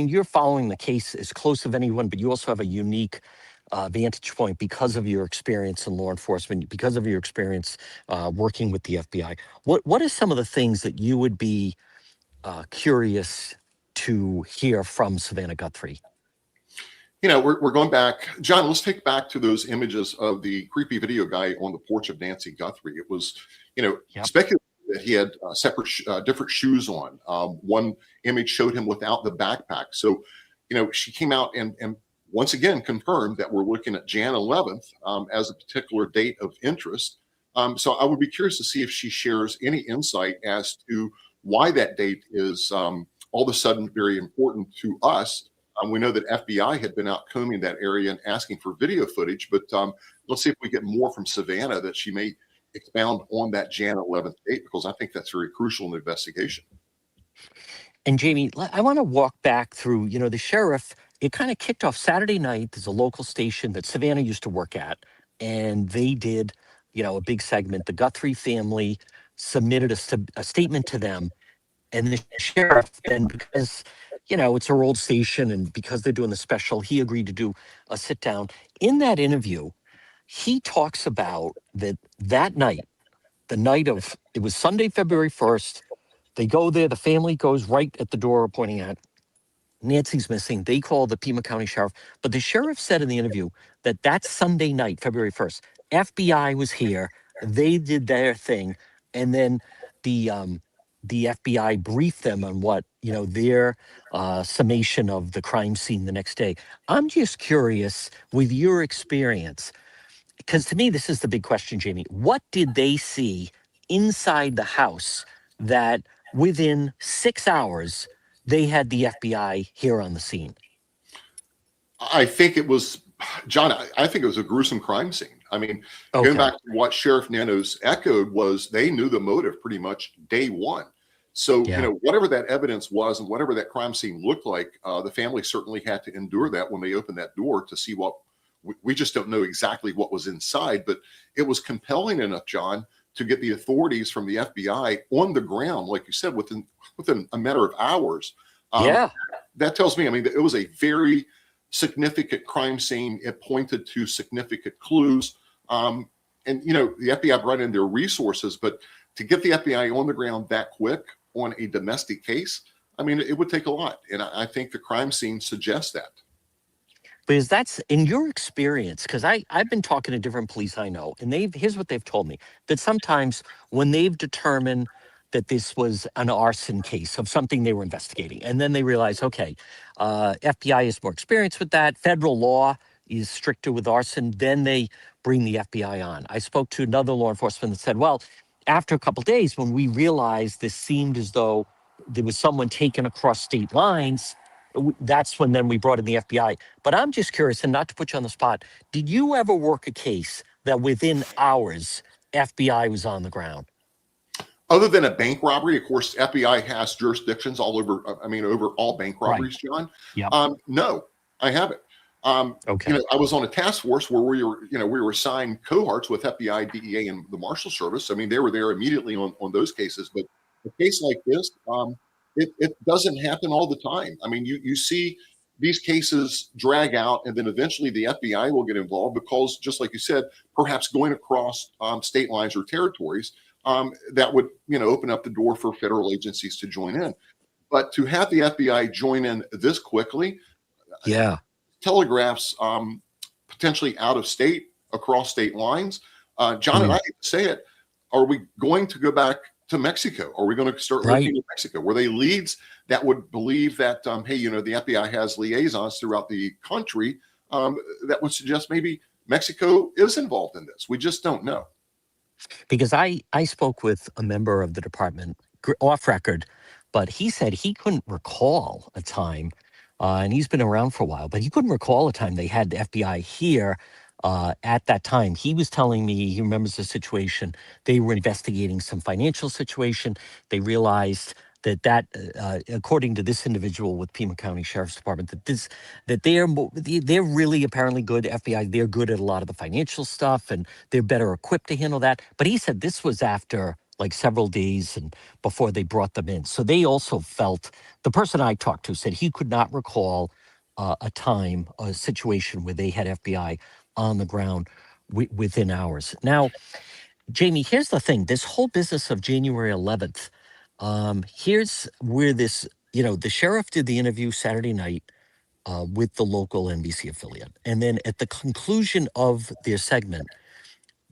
You're following the case as close of anyone, but you also have a unique vantage point because of your experience in law enforcement, because of your experience working with the FBI. What are some of the things that you would be curious to hear from Savannah Guthrie? We're going back, John. Let's take back to those images of the creepy video guy on the porch of Nancy Guthrie. It was, Yep. speculated that he had separate, different shoes on. One image showed him without the backpack. So, she came out and once again confirmed that we're looking at Jan 11th as a particular date of interest. So I would be curious to see if she shares any insight as to why that date is all of a sudden very important to us. We know that FBI had been out combing that area and asking for video footage, but let's see if we get more from Savannah that she may expound on that Jan 11th date, because I think that's very crucial in the investigation. And Jamie, I want to walk back through, the sheriff, it kind of kicked off Saturday night. There's a local station that Savannah used to work at, and they did, a big segment. The Guthrie family submitted a statement to them, and the sheriff then, because, it's a old station and because they're doing the special, he agreed to do a sit down. In that interview, he talks about that night, the night of, it was Sunday, February 1st. They go there, the family goes right at the door pointing at Nancy's missing. They call the Pima County Sheriff. But the sheriff said in the interview that Sunday night, February 1st, FBI was here. They did their thing. And then the FBI briefed them on what, their summation of the crime scene the next day. I'm just curious, with your experience, because to me, this is the big question, Jamie. What did they see inside the house that within 6 hours, they had the FBI here on the scene? I think it was, John, I think it was a gruesome crime scene. I mean, going back to what Sheriff Nanos echoed was they knew the motive pretty much day one. So, whatever that evidence was and whatever that crime scene looked like, the family certainly had to endure that when they opened that door to see what we just don't know exactly what was inside, but it was compelling enough, John, to get the authorities from the FBI on the ground, like you said, within a matter of hours. That tells me, I mean, it was a very significant crime scene. It pointed to significant clues. And, the FBI brought in their resources, but to get the FBI on the ground that quick on a domestic case, I mean, it would take a lot. And I think the crime scene suggests that. Because that's in your experience, because I've been talking to different police I know, and here's what they've told me, that sometimes when they've determined that this was an arson case of something they were investigating, and then they realize, okay, FBI has more experience with that, federal law is stricter with arson, then they bring the FBI on. I spoke to another law enforcement that said, well, after a couple of days, when we realized this seemed as though there was someone taken across state lines, that's when then we brought in the FBI. But I'm just curious, and not to put you on the spot, did you ever work a case that within hours FBI was on the ground? Other than a bank robbery, of course, FBI has jurisdictions all over, over all bank robberies, John. No, I haven't. Okay. I was on a task force where we were assigned cohorts with FBI, DEA, and the Marshal Service. I mean, they were there immediately on those cases. But a case like this, it doesn't happen all the time. I mean, you see these cases drag out, and then eventually the FBI will get involved because, just like you said, perhaps going across state lines or territories, that would open up the door for federal agencies to join in. But to have the FBI join in this quickly, telegraphs potentially out of state, across state lines. John and I hate to say it, are we going to go back to Mexico? Are we going to start looking at Mexico? Were they leads that would believe that, hey, the FBI has liaisons throughout the country that would suggest maybe Mexico is involved in this? We just don't know. Because I spoke with a member of the department off record, but he said he couldn't recall a time, and he's been around for a while, but he couldn't recall a time they had the FBI here at that time. He was telling me he remembers the situation. They were investigating some financial situation. They realized that according to this individual with Pima County Sheriff's Department, that they're really apparently good. FBI, they're good at a lot of the financial stuff, and they're better equipped to handle that. But he said this was after like several days and before they brought them in. So they also felt, the person I talked to said he could not recall a situation where they had FBI on the ground within hours. Now, Jamie, here's the thing. This whole business of January 11th, here's where this, the sheriff did the interview Saturday night with the local NBC affiliate. And then at the conclusion of their segment,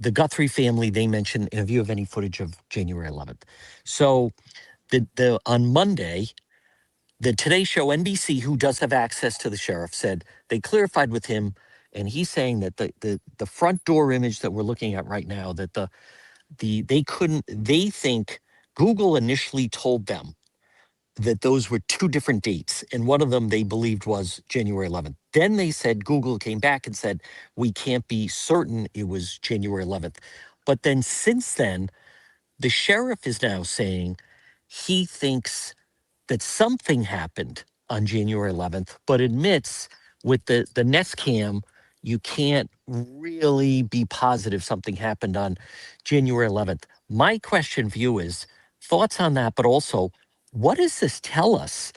the Guthrie family, they mentioned, have you have any footage of January 11th? So the on Monday, the Today Show NBC, who does have access to the sheriff, said they clarified with him, and he's saying that the front door image that we're looking at right now, that they think Google initially told them that those were two different dates, and one of them they believed was January 11th. Then they said Google came back and said we can't be certain it was January 11th. But then since then, the sheriff is now saying he thinks that something happened on January 11th, but admits with the Nest Cam, you can't really be positive something happened on January 11th. My question for you is thoughts on that, but also, what does this tell us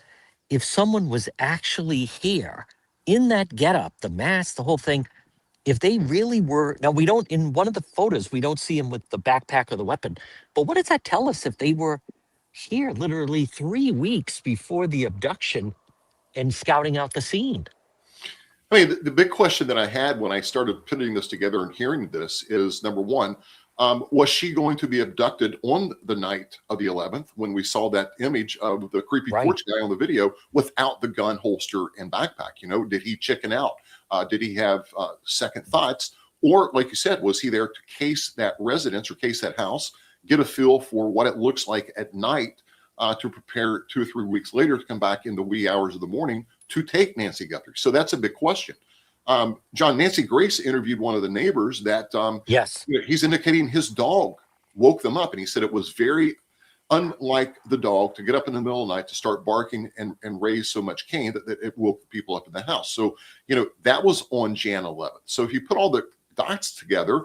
if someone was actually here in that getup, the mask, the whole thing? If they really were, now we don't, in one of the photos, we don't see him with the backpack or the weapon, but what does that tell us if they were here literally 3 weeks before the abduction and scouting out the scene? I mean, the big question that I had when I started putting this together and hearing this is, number one, was she going to be abducted on the night of the 11th when we saw that image of the creepy Right. porch guy on the video without the gun, holster, and backpack? You know, did he chicken out? Did he have second thoughts? Or, like you said, was he there to case that residence or case that house, get a feel for what it looks like at night to prepare 2 or 3 weeks later to come back in the wee hours of the morning to take Nancy Guthrie? So that's a big question. John, Nancy Grace interviewed one of the neighbors that Yes. he's indicating his dog woke them up. And he said it was very unlike the dog to get up in the middle of the night to start barking and raise so much cane that it woke the people up in the house. So, that was on Jan 11th. So if you put all the dots together,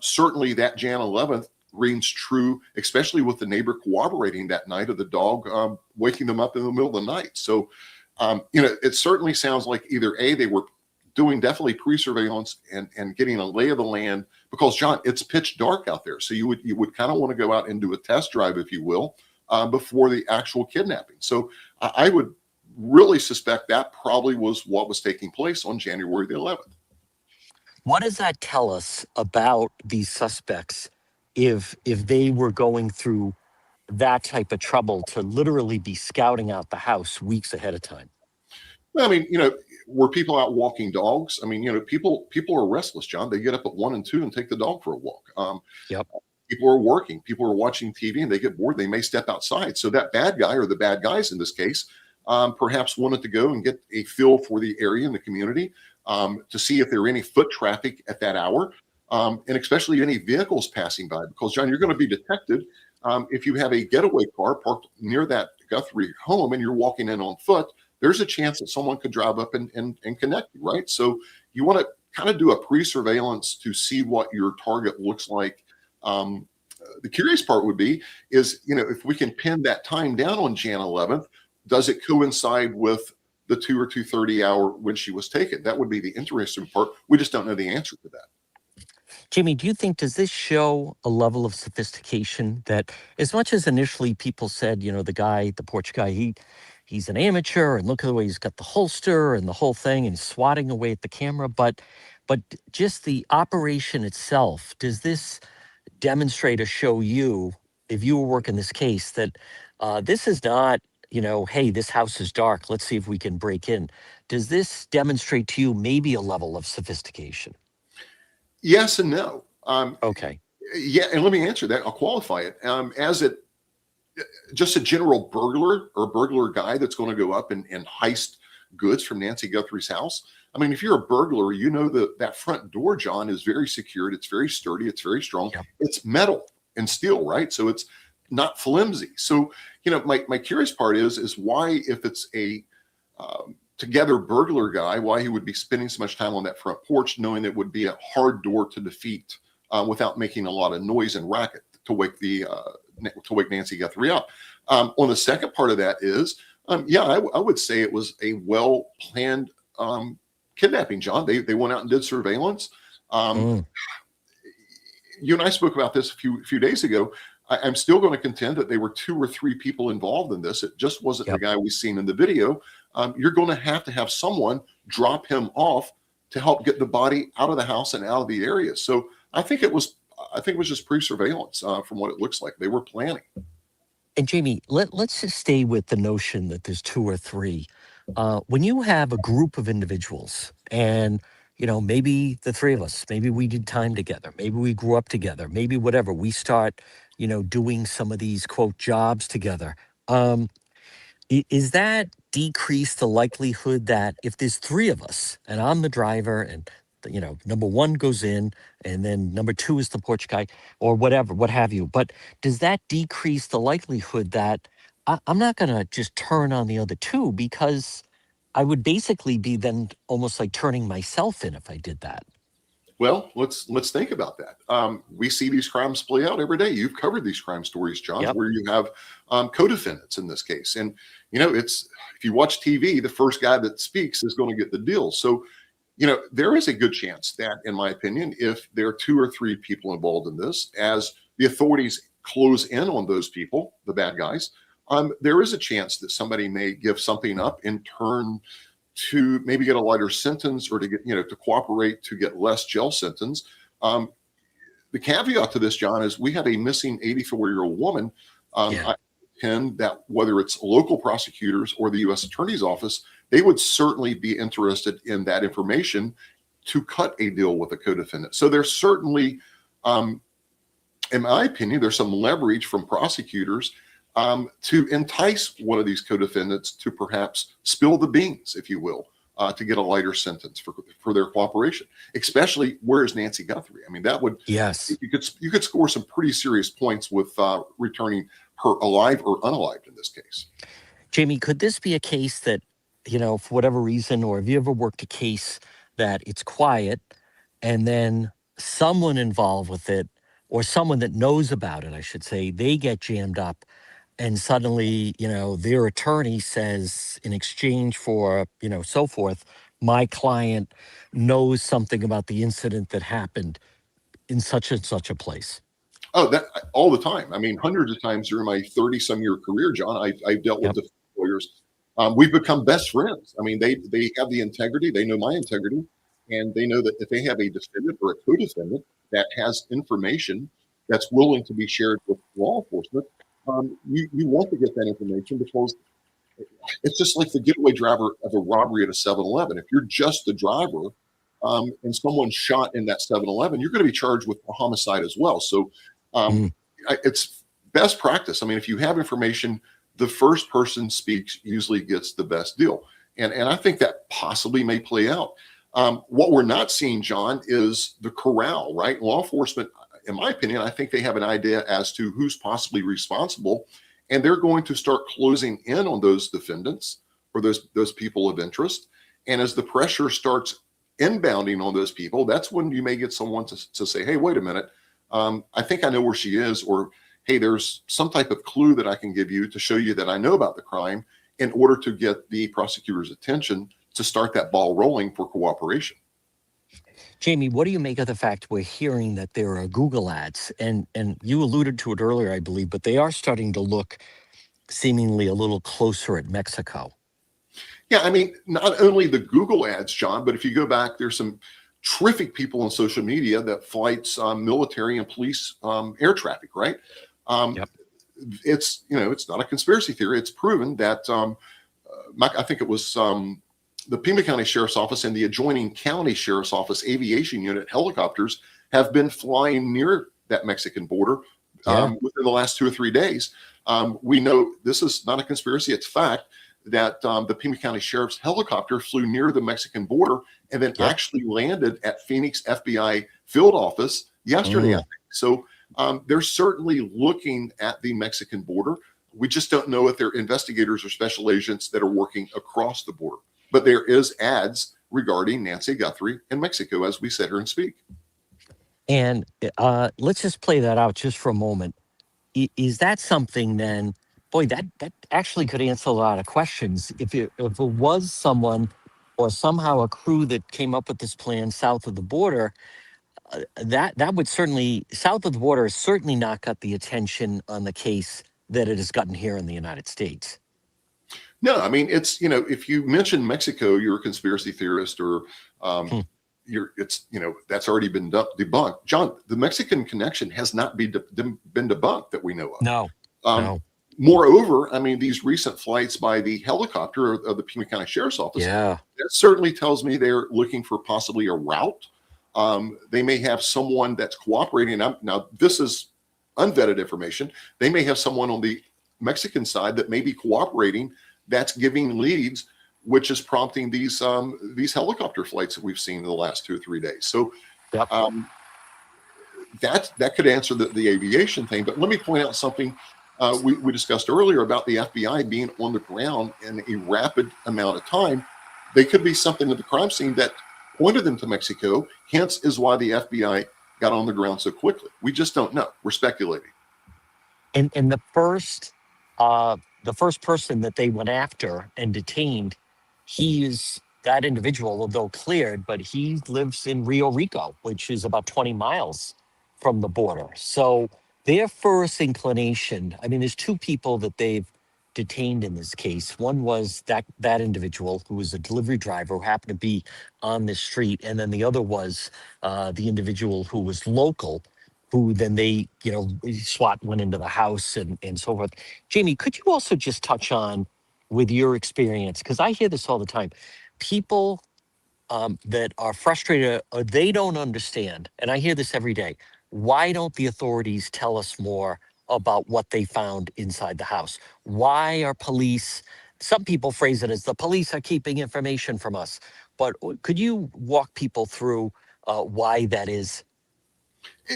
certainly that Jan 11th rings true, especially with the neighbor corroborating that night of the dog waking them up in the middle of the night. So, it certainly sounds like either A, they were doing definitely pre-surveillance and getting a lay of the land, because John, it's pitch dark out there. So you would kind of want to go out and do a test drive, if you will, before the actual kidnapping. So I would really suspect that probably was what was taking place on January the 11th. What does that tell us about these suspects if they were going through that type of trouble to literally be scouting out the house weeks ahead of time? Well, I mean, were people out walking dogs? I mean, people are restless, John. They get up at 1 and 2 and take the dog for a walk. Yep. People are working. People are watching TV, and they get bored. They may step outside. So that bad guy, or the bad guys in this case, perhaps wanted to go and get a feel for the area and the community, to see if there were any foot traffic at that hour, and especially any vehicles passing by. Because, John, you're going to be detected if you have a getaway car parked near that Guthrie home and you're walking in on foot. There's a chance that someone could drive up and connect you, right? So you want to kind of do a pre-surveillance to see what your target looks like. The curious part would be is, if we can pin that time down on Jan 11th, does it coincide with the 2 or 2:30 hour when she was taken? That would be the interesting part. We just don't know the answer to that. Jamie, do you think, does this show a level of sophistication that, as much as initially people said, the porch guy, he's an amateur, and look at the way he's got the holster and the whole thing, and he's swatting away at the camera, but just the operation itself, does this demonstrate or show you, if you were working this case, that this is not, hey, this house is dark, let's see if we can break in? Does this demonstrate to you maybe a level of sophistication? Yes and no. Okay. Yeah, and let me answer that. I'll qualify it. As just a general burglar or burglar guy that's going to go up and heist goods from Nancy Guthrie's house. I mean, if you're a burglar, that front door, John, is very secured. It's very sturdy. It's very strong. Yep. It's metal and steel, right? So it's not flimsy. So, my curious part is why, if it's a together burglar guy, why he would be spending so much time on that front porch, knowing it would be a hard door to defeat without making a lot of noise and racket to wake Nancy Guthrie up. On the second part of that is, I would say it was a well-planned kidnapping, John. They went out and did surveillance. You and I spoke about this a few days ago. I'm still going to contend that they were 2 or 3 people involved in this. It just wasn't the guy we've seen in the video. You're going to have someone drop him off to help get the body out of the house and out of the area. So I think it was I think it was just pre-surveillance from what it looks like. They were planning. And Jamie, let's just stay with the notion that there's two or three. When you have a group of individuals and, maybe the three of us, maybe we did time together, maybe we grew up together, maybe whatever, we start, doing some of these quote jobs together. Um, is that decrease the likelihood that if there's three of us and I'm the driver and number one goes in and then number two is the porch guy or whatever, what have you, but does that decrease the likelihood that I'm not going to just turn on the other two, because I would basically be then almost like turning myself in if I did that? Well, let's think about that. We see these crimes play out every day. You've covered these crime stories, John, Yep. where you have co-defendants in this case, and it's, if you watch TV, the first guy that speaks is going to get the deal. So, there is a good chance that, in my opinion, if there are two or three people involved in this, as the authorities close in on those people, the bad guys, there is a chance that somebody may give something up in turn to maybe get a lighter sentence, or to get, to cooperate to get less jail sentence. The caveat to this, John, is we have a missing 84-year-old woman. Yeah. I contend that whether it's local prosecutors or the U.S. Attorney's Office, they would certainly be interested in that information to cut a deal with a co-defendant. So there's certainly, in my opinion, there's some leverage from prosecutors to entice one of these co-defendants to perhaps spill the beans, if you will, to get a lighter sentence for their cooperation. Especially, where's Nancy Guthrie? I mean, that would, Yes. you could score some pretty serious points with returning her alive or unalived in this case. Jamie, could this be a case that, for whatever reason, or have you ever worked a case that it's quiet and then someone involved with it, or someone that knows about it, I should say, they get jammed up and suddenly, their attorney says, in exchange for, so forth, my client knows something about the incident that happened in such and such a place? Oh, that all the time. I mean, hundreds of times during my 30-some-year career, John, I've dealt with Yep. defense lawyers. We've become best friends. I mean, they have the integrity. They know my integrity, and they know that if they have a defendant or a co-defendant that has information that's willing to be shared with law enforcement, you want to get that information, because it's just like the getaway driver of a robbery at a 7-Eleven. If you're just the driver, and someone's shot in that 7-Eleven, you're going to be charged with a homicide as well. So it's best practice. I mean, if you have information, the first person speaks usually gets the best deal. And I think that possibly may play out. What we're not seeing, John, is the corral, right? Law enforcement, in my opinion, I think they have an idea as to who's possibly responsible, and they're going to start closing in on those defendants or those people of interest. And as the pressure starts inbounding on those people, that's when you may get someone to say, hey, wait a minute, I think I know where she is, or hey, there's some type of clue that I can give you to show you that I know about the crime, in order to get the prosecutor's attention to start that ball rolling for cooperation. Jamie, what do you make of the fact we're hearing that there are Google ads, and you alluded to it earlier, I believe, but they are starting to look seemingly a little closer at Mexico? Yeah, I mean, not only the Google ads, John, but if you go back, there's some terrific people on social media that fights military and police air traffic, right? Yep. It's not a conspiracy theory. It's proven that I think it was the Pima County Sheriff's Office and the adjoining county Sheriff's Office aviation unit helicopters have been flying near that Mexican border within the last 2 or 3 days. We know this is not a conspiracy. It's fact that the Pima County Sheriff's helicopter flew near the Mexican border and then actually landed at Phoenix FBI field office yesterday, I think. So they're certainly looking at the Mexican border. We just don't know if they're investigators or special agents that are working across the border. But there is ads regarding Nancy Guthrie in Mexico as we sit here and speak. And let's just play that out just for a moment. Is that something then, boy, that actually could answer a lot of questions. If it was someone or somehow a crew that came up with this plan south of the border, that would certainly, south of the border has certainly not got the attention on the case that it has gotten here in the United States. No, I mean, it's, if you mention Mexico, you're a conspiracy theorist, or it's, that's already been debunked. John, the Mexican connection has not been debunked that we know of. No. No. Moreover, I mean, these recent flights by the helicopter of the Pima County Sheriff's Office, that certainly tells me they're looking for possibly a route. They may have someone that's cooperating. Now, this is unvetted information. They may have someone on the Mexican side that may be cooperating, that's giving leads, which is prompting these helicopter flights that we've seen in the last 2 or 3 days. So that could answer the aviation thing. But let me point out something we discussed earlier about the FBI being on the ground in a rapid amount of time. They could be something at the crime scene that pointed them to Mexico, hence is why the FBI got on the ground so quickly. We just don't know. We're speculating. And the first person that they went after and detained, that individual, although cleared, but he lives in Rio Rico, which is about 20 miles from the border. So their first inclination, I mean, there's 2 people that they've detained in this case. One was that individual who was a delivery driver who happened to be on this street. And then the other was the individual who was local, who then they, SWAT went into the house and so forth. Jamie, could you also just touch on, with your experience, because I hear this all the time, people that are frustrated or they don't understand, and I hear this every day, why don't the authorities tell us more about what they found inside the house? Why are police, some people phrase it as the police are keeping information from us, but could you walk people through why that is?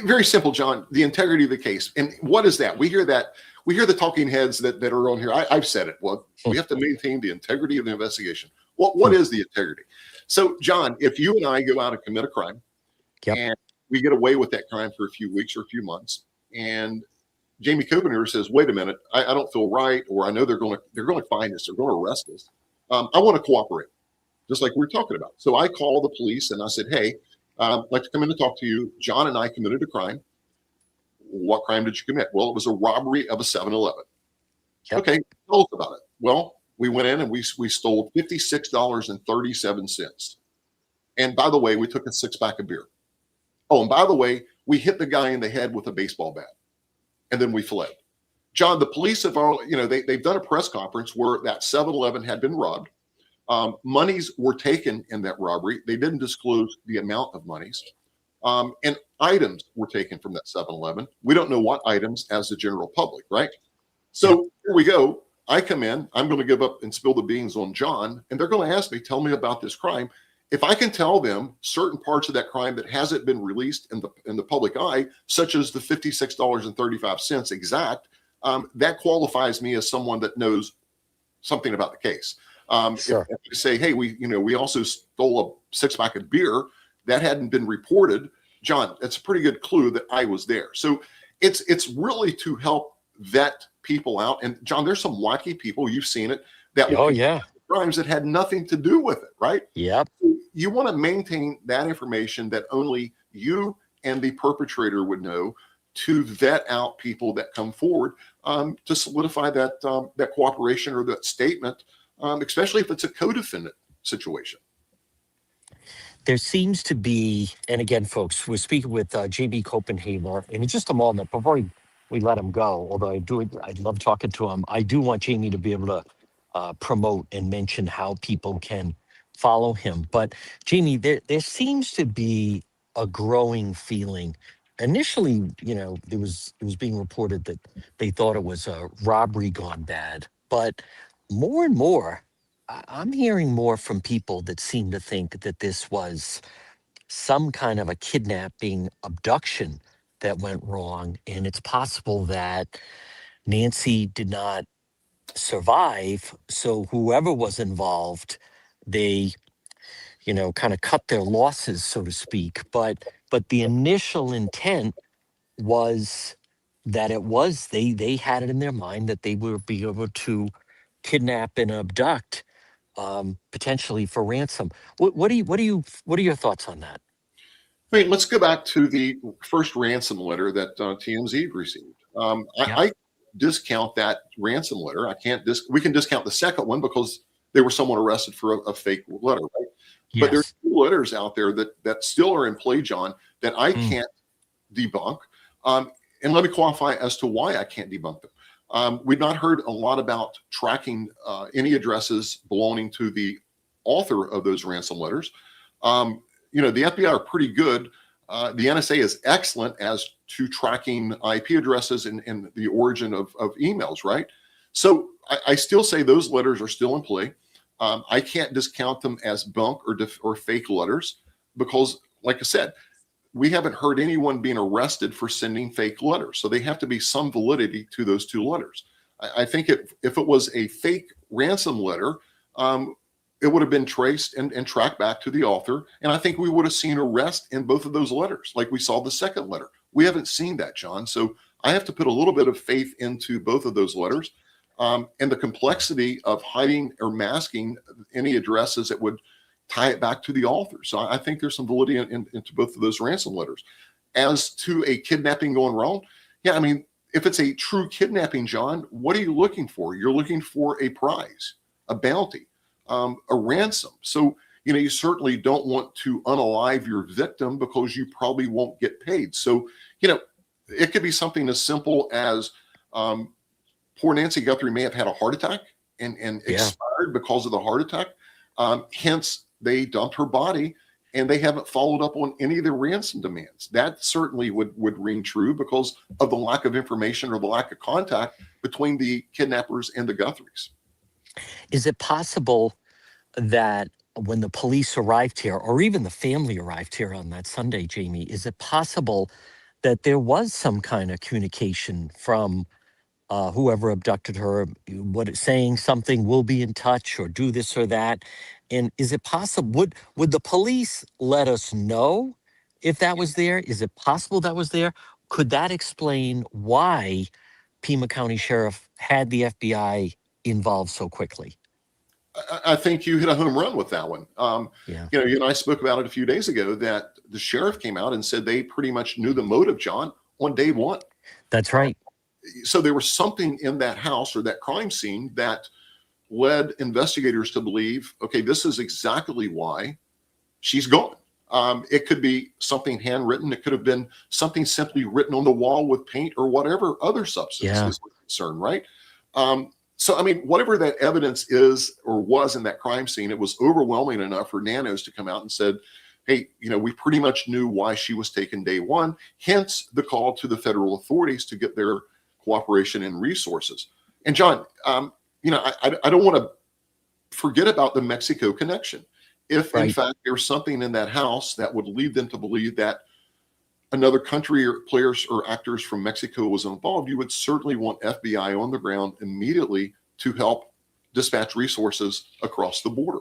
Very simple, John. The integrity of the case. And what is that? We hear the talking heads that are on here. I've said it. Well, we have to maintain the integrity of the investigation. What is the integrity? So, John, if you and I go out and commit a crime, and we get away with that crime for a few weeks or a few months, and Jamie Copenhaver says, "Wait a minute, I don't feel right," or "I know they're going to find us, they're going to arrest us. I want to cooperate," just like we were talking about. So I call the police and I said, "Hey, I'd like to come in and talk to you. John and I committed a crime. What crime did you commit?" "Well, it was a robbery of a 7-Eleven. "Okay, tell us about it." "Well, we went in and we stole $56.37. And by the way, we took a 6-pack of beer. Oh, and by the way, we hit the guy in the head with a baseball bat. And then we fled." John, the police have they've done a press conference where that 7-Eleven had been robbed. Monies were taken in that robbery. They didn't disclose the amount of monies. And items were taken from that 7-Eleven. We don't know what items as the general public, right? So here we go. I come in, I'm going to give up and spill the beans on John, and they're going to ask me, "Tell me about this crime." If I can tell them certain parts of that crime that hasn't been released in the public eye, such as the $56.35 exact, that qualifies me as someone that knows something about the case. If you say, "Hey, we also stole a 6-pack of beer," that hadn't been reported, John, that's a pretty good clue that I was there. So it's really to help vet people out. And John, there's some wacky people, you've seen it, that crimes that had nothing to do with it, right? Yep. You want to maintain that information that only you and the perpetrator would know, to vet out people that come forward, to solidify that cooperation or that statement, especially if it's a co-defendant situation. There seems to be, and again, folks, we're speaking with Jamie Copenhaver, and in just a moment, before we let him go, although I'd love talking to him, I do want Jamie to be able to promote and mention how people can follow him. But Jamie, there seems to be a growing feeling. Initially, it was being reported that they thought it was a robbery gone bad, but more and more, I'm hearing more from people that seem to think that this was some kind of a kidnapping, abduction that went wrong. And it's possible that Nancy did not survive. So whoever was involved, they, kind of cut their losses, so to speak. But the initial intent was that they had it in their mind that they would be able to kidnap and abduct, potentially for ransom. What are your thoughts on that? I mean, let's go back to the first ransom letter that TMZ received. I discount that ransom letter. We can discount the second one because there was someone arrested for a fake letter, right? But there's Yes. letters out there that still are in play, John, that I Mm. can't debunk. And let me qualify as to why I can't debunk them. We've not heard a lot about tracking any addresses belonging to the author of those ransom letters. The FBI are pretty good. The NSA is excellent as to tracking IP addresses and the origin of emails, right? So I still say those letters are still in play. I can't discount them as bunk or fake letters because, like I said, we haven't heard anyone being arrested for sending fake letters. So they have to be some validity to those two letters. I think if it was a fake ransom letter, it would have been traced and tracked back to the author. And I think we would have seen arrest in both of those letters, like we saw the second letter. We haven't seen that, John. So I have to put a little bit of faith into both of those letters. And the complexity of hiding or masking any addresses that would tie it back to the author. So I think there's some validity into both of those ransom letters. As to a kidnapping going wrong, yeah, I mean, if it's a true kidnapping, John, what are you looking for? You're looking for a prize, a bounty, a ransom. So, you certainly don't want to unalive your victim because you probably won't get paid. So, it could be something as simple as poor Nancy Guthrie may have had a heart attack and expired because of the heart attack. Hence, they dumped her body and they haven't followed up on any of the ransom demands. That certainly would ring true because of the lack of information or the lack of contact between the kidnappers and the Guthries. Is it possible that when the police arrived here, or even the family arrived here on that Sunday, Jamie, is it possible that there was some kind of communication from whoever abducted her, saying something, "We'll be in touch," or "Do this or that"? And is it possible? Would the police let us know if that was there? Is it possible that was there? Could that explain why Pima County Sheriff had the FBI involved so quickly? I think you hit a home run with that one. Yeah, You and I spoke about it a few days ago that the sheriff came out and said they pretty much knew the motive, John, on day one. that's right. So there was something in that house or that crime scene that led investigators to believe, okay, this is exactly why she's gone. It could be something handwritten. It could have been something simply written on the wall with paint or whatever other substance Yeah. is concerned, right? So, I mean, whatever that evidence is or was in that crime scene, it was overwhelming enough for Nanos to come out and said, hey, we pretty much knew why she was taken day one, hence the call to the federal authorities to get their cooperation and resources. And John, I don't want to forget about the Mexico connection. If in Right. fact there's something in that house that would lead them to believe that another country or players or actors from Mexico was involved, you would certainly want FBI on the ground immediately to help dispatch resources across the border.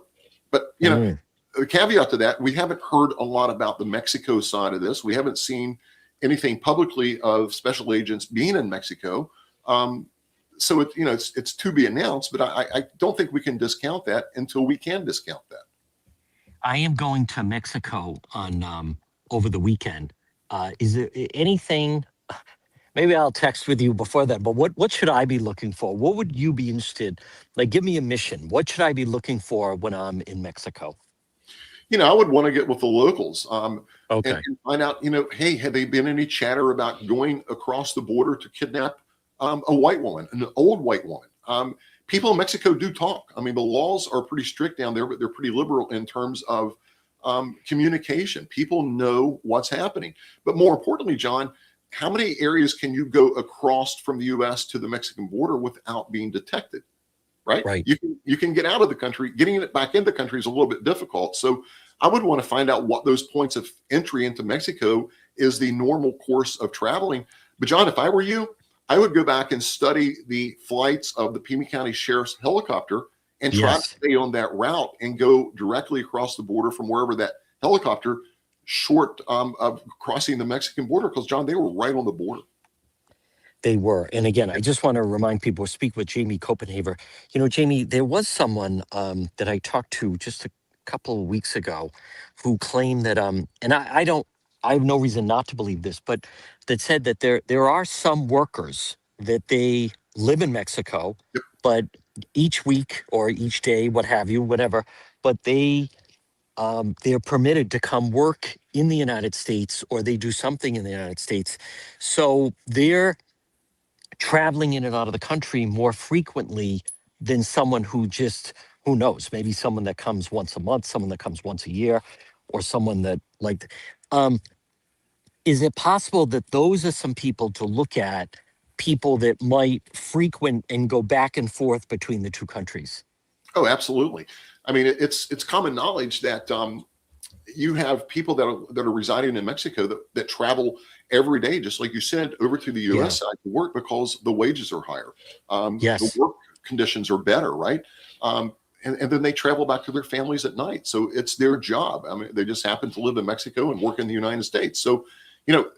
But, Mm. the caveat to that, we haven't heard a lot about the Mexico side of this. We haven't seen anything publicly of special agents being in Mexico. So it's to be announced, but I don't think we can discount that until we can discount that. I am going to Mexico on over the weekend. Is there anything? Maybe I'll text with you before that. But what should I be looking for? What would you be interested? Like, give me a mission. What should I be looking for when I'm in Mexico? I would want to get with the locals and Okay. find out, hey, have they been any chatter about going across the border to kidnap a white woman, an old white woman? People in Mexico do talk. I mean, the laws are pretty strict down there, but they're pretty liberal in terms of communication. People know what's happening. But more importantly, John, how many areas can you go across from the U.S. to the Mexican border without being detected? Right? Right. You can get out of the country. Getting it back into the country is a little bit difficult. So I would want to find out what those points of entry into Mexico is the normal course of traveling. But John, if I were you, I would go back and study the flights of the Pima County Sheriff's helicopter and try Yes. to stay on that route and go directly across the border from wherever that helicopter short of crossing the Mexican border. Because John, they were right on the border. They were. And again, I just want to remind people, speak with Jamie Copenhaver. Jamie, there was someone that I talked to just a couple of weeks ago who claimed that, and I have no reason not to believe this, but that said that there are some workers that they live in Mexico, but each week or each day, what have you, whatever, but they they're permitted to come work in the United States, or they do something in the United States. So they're traveling in and out of the country more frequently than someone who knows, maybe someone that comes once a month, someone that comes once a year, or someone that like, um, is it possible that those are some people to look at, people that might frequent and go back and forth between the two countries? Oh, absolutely. I mean, it's common knowledge that you have people that are residing in Mexico that travel every day, just like you said, over to the Yeah. U.S. side to work because the wages are higher, the Yes. work conditions are better, right? And then they travel back to their families at night, so it's their job. I mean, they just happen to live in Mexico and work in the United States. So, you know,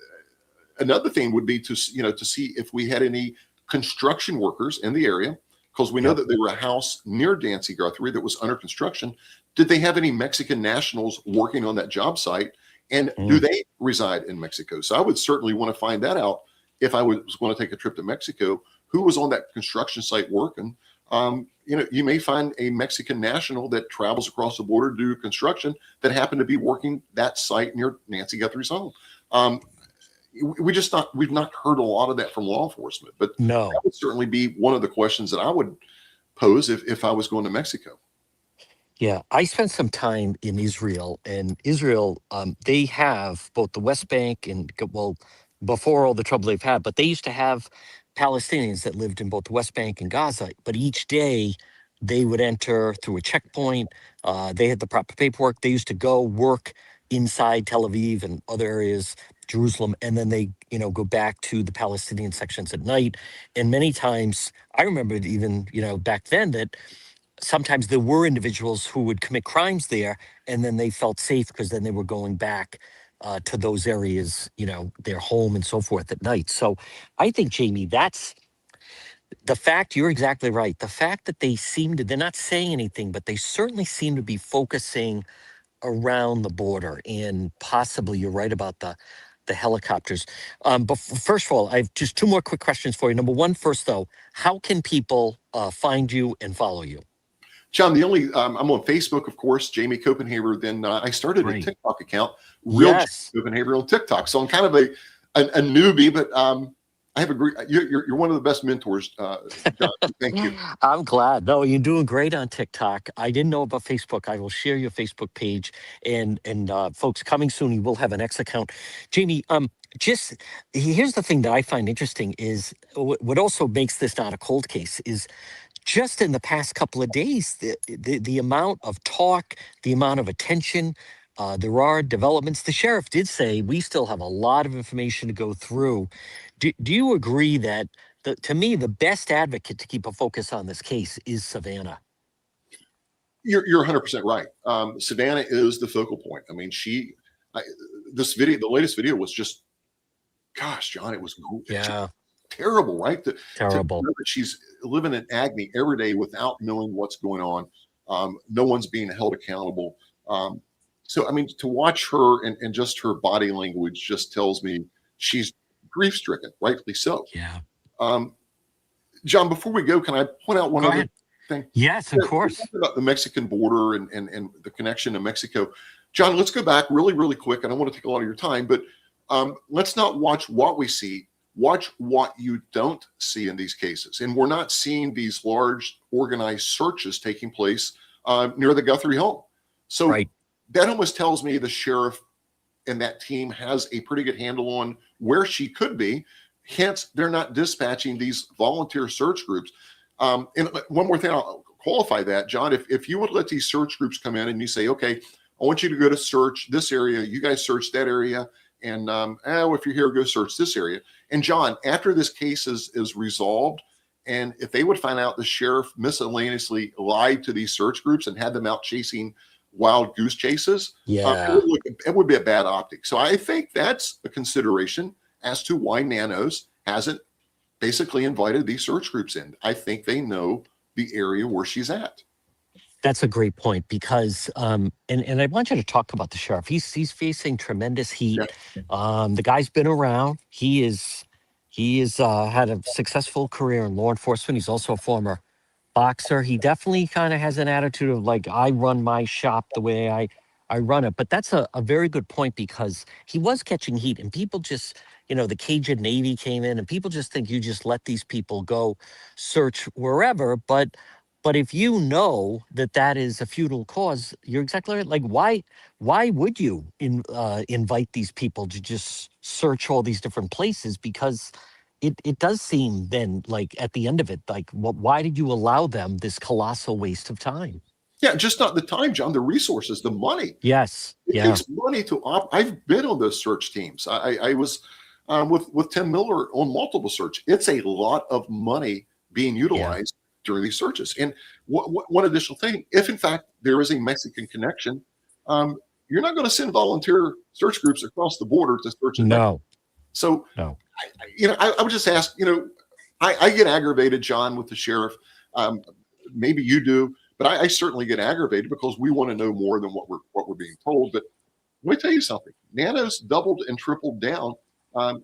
another thing would be to to see if we had any construction workers in the area, because we know Yep. that there were a house near Dancy Guthrie that was under construction. Did they have any Mexican nationals working on that job site? And do Mm. they reside in Mexico? So I would certainly want to find that out if I was going to take a trip to Mexico. Who was on that construction site working? You may find a Mexican national that travels across the border to do construction that happened to be working that site near Nancy Guthrie's home. Um, we've not heard a lot of that from law enforcement, but No. that would certainly be one of the questions that I would pose if I was going to Mexico. Yeah, I spent some time in Israel, and Israel, they have both the West Bank and, well, before all the trouble they've had, but they used to have Palestinians that lived in both the West Bank and Gaza. But each day they would enter through a checkpoint. They had the proper paperwork. They used to go work inside Tel Aviv and other areas, Jerusalem, and then they, go back to the Palestinian sections at night. And many times, I remember even, back then that sometimes there were individuals who would commit crimes there, and then they felt safe because then they were going back to those areas, their home and so forth at night. So I think, Jamie, that's the fact. You're exactly right. The fact that they're not saying anything, but they certainly seem to be focusing around the border, and possibly you're right about the helicopters. But first of all, I have just two more quick questions for you. Number one, first though, how can people find you and follow you? John, the only I'm on Facebook, of course, Jamie Copenhaver. Then I started a Great. TikTok account, real Yes. Jamie Copenhaver on TikTok. So I'm kind of a newbie, but I have a great. You're one of the best mentors, John. Thank you. I'm glad. No, you're doing great on TikTok. I didn't know about Facebook. I will share your Facebook page, and folks, coming soon, you will have an X account. Jamie, just here's the thing that I find interesting is what also makes this not a cold case is just in the past couple of days, the amount of talk, the amount of attention. There are developments. The sheriff did say we still have a lot of information to go through. Do you agree that to me, the best advocate to keep a focus on this case is Savannah? You're 100% right. Savannah is the focal point. I mean, this video, the latest video was just, gosh, John, it was just Yeah, terrible, right? To terrible. know that she's living in agony every day without knowing what's going on. No one's being held accountable. So, I mean, to watch her and just her body language just tells me she's grief stricken, rightly so. Yeah. Um, John, before we go, can I point out one Go other ahead. thing? Yes, of course. About the Mexican border and the connection to Mexico. John, let's go back really, really quick. I don't want to take a lot of your time, but let's not watch what we see. Watch what you don't see in these cases. And we're not seeing these large organized searches taking place near the Guthrie home. So Right. that almost tells me the sheriff and that team has a pretty good handle on where she could be. Hence, they're not dispatching these volunteer search groups. And one more thing, I'll qualify that, John. If you would let these search groups come in and you say, okay, I want you to go to search this area, you guys search that area, and if you're here, go search this area. And John, after this case is resolved, and if they would find out the sheriff miscellaneously lied to these search groups and had them out chasing wild goose chases, Yeah. it would be a bad optic. So I think that's a consideration as to why Nanos hasn't basically invited these search groups in. I think they know the area where she's at. That's a great point because, and I want you to talk about the sheriff. He's facing tremendous heat. The guy's been around. He is had a successful career in law enforcement. He's also a former boxer. He definitely kind of has an attitude of like, I run my shop the way I run it. But that's a very good point because he was catching heat and people just, the Cajun Navy came in and people just think you just let these people go search wherever. But if you know that that is a futile cause, you're exactly right. Like, why would you invite these people to just search all these different places? Because it does seem then like at the end of it, like, why did you allow them this colossal waste of time? Yeah, just not the time, John, the resources, the money. Yes. It Yeah. takes money to I've been on those search teams. I was with Tim Miller on multiple search. It's a lot of money being Yeah. utilized during these searches. And one additional thing, if in fact there is a Mexican connection, um, you're not going to send volunteer search groups across the border to search in Mexico. No. So, No. I would just ask, I get aggravated, John, with the sheriff. Maybe you do, but I certainly get aggravated because we want to know more than what we're being told. But let me tell you something. Nano's doubled and tripled down.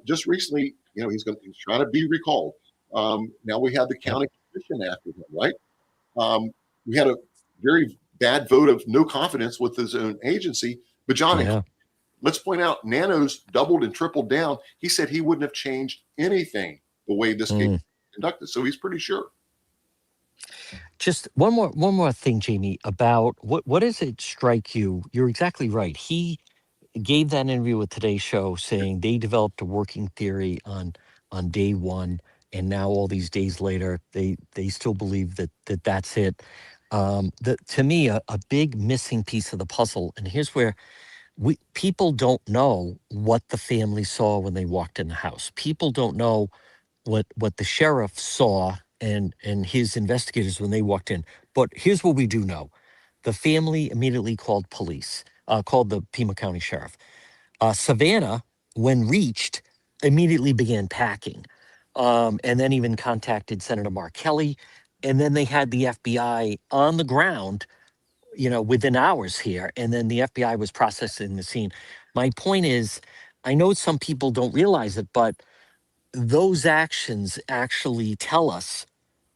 Just recently, he's trying to be recalled. Now we have the Yep. county commission after him, right? We had a very bad vote of no confidence with his own agency. But John, Yeah. let's point out, Nano's doubled and tripled down. He said he wouldn't have changed anything the way this case was conducted. So he's pretty sure. Just one more thing, Jamie, about what does it strike you? You're exactly right. He gave that interview with Today's Show saying they developed a working theory on day one, and now all these days later, they still believe that that's it. To me, a big missing piece of the puzzle, and here's where people don't know what the family saw when they walked in the house. People don't know what the sheriff saw and his investigators when they walked in. But here's what we do know: the family immediately called police, called the Pima County Sheriff. Savannah, when reached, immediately began packing, and then even contacted Senator Mark Kelly. And then they had the FBI on the ground, within hours here. And then the FBI was processing the scene. My point is, I know some people don't realize it, but those actions actually tell us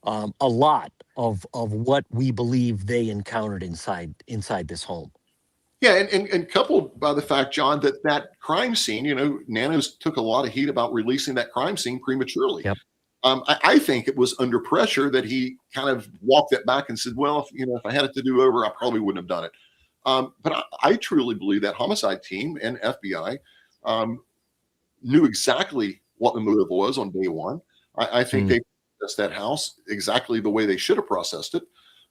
a lot of what we believe they encountered inside this home. Yeah, and coupled by the fact, John, that crime scene, Nanos took a lot of heat about releasing that crime scene prematurely. Yep. I think it was under pressure that he kind of walked it back and said, well, if I had it to do over, I probably wouldn't have done it. But I truly believe that homicide team and FBI knew exactly what the motive was on day one. I think they processed that house exactly the way they should have processed it,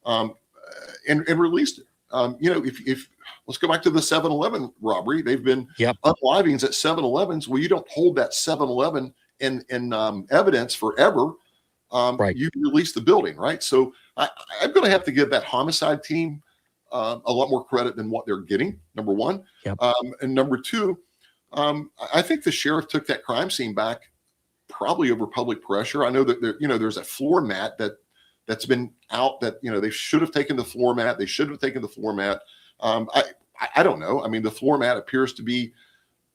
and released it. If let's go back to the 7-Eleven robbery. They've been Yep. unlivings at 7-Elevens. Well, you don't hold that 7-Eleven in evidence forever. Right. You release the building, right? So I'm going to have to give that homicide team a lot more credit than what they're getting. Number one, Yep. And number two, I think the sheriff took that crime scene back probably over public pressure. I know that there's a floor mat that's been out that they should have taken the floor mat. They should have taken the floor mat. I don't know. I mean, the floor mat appears to be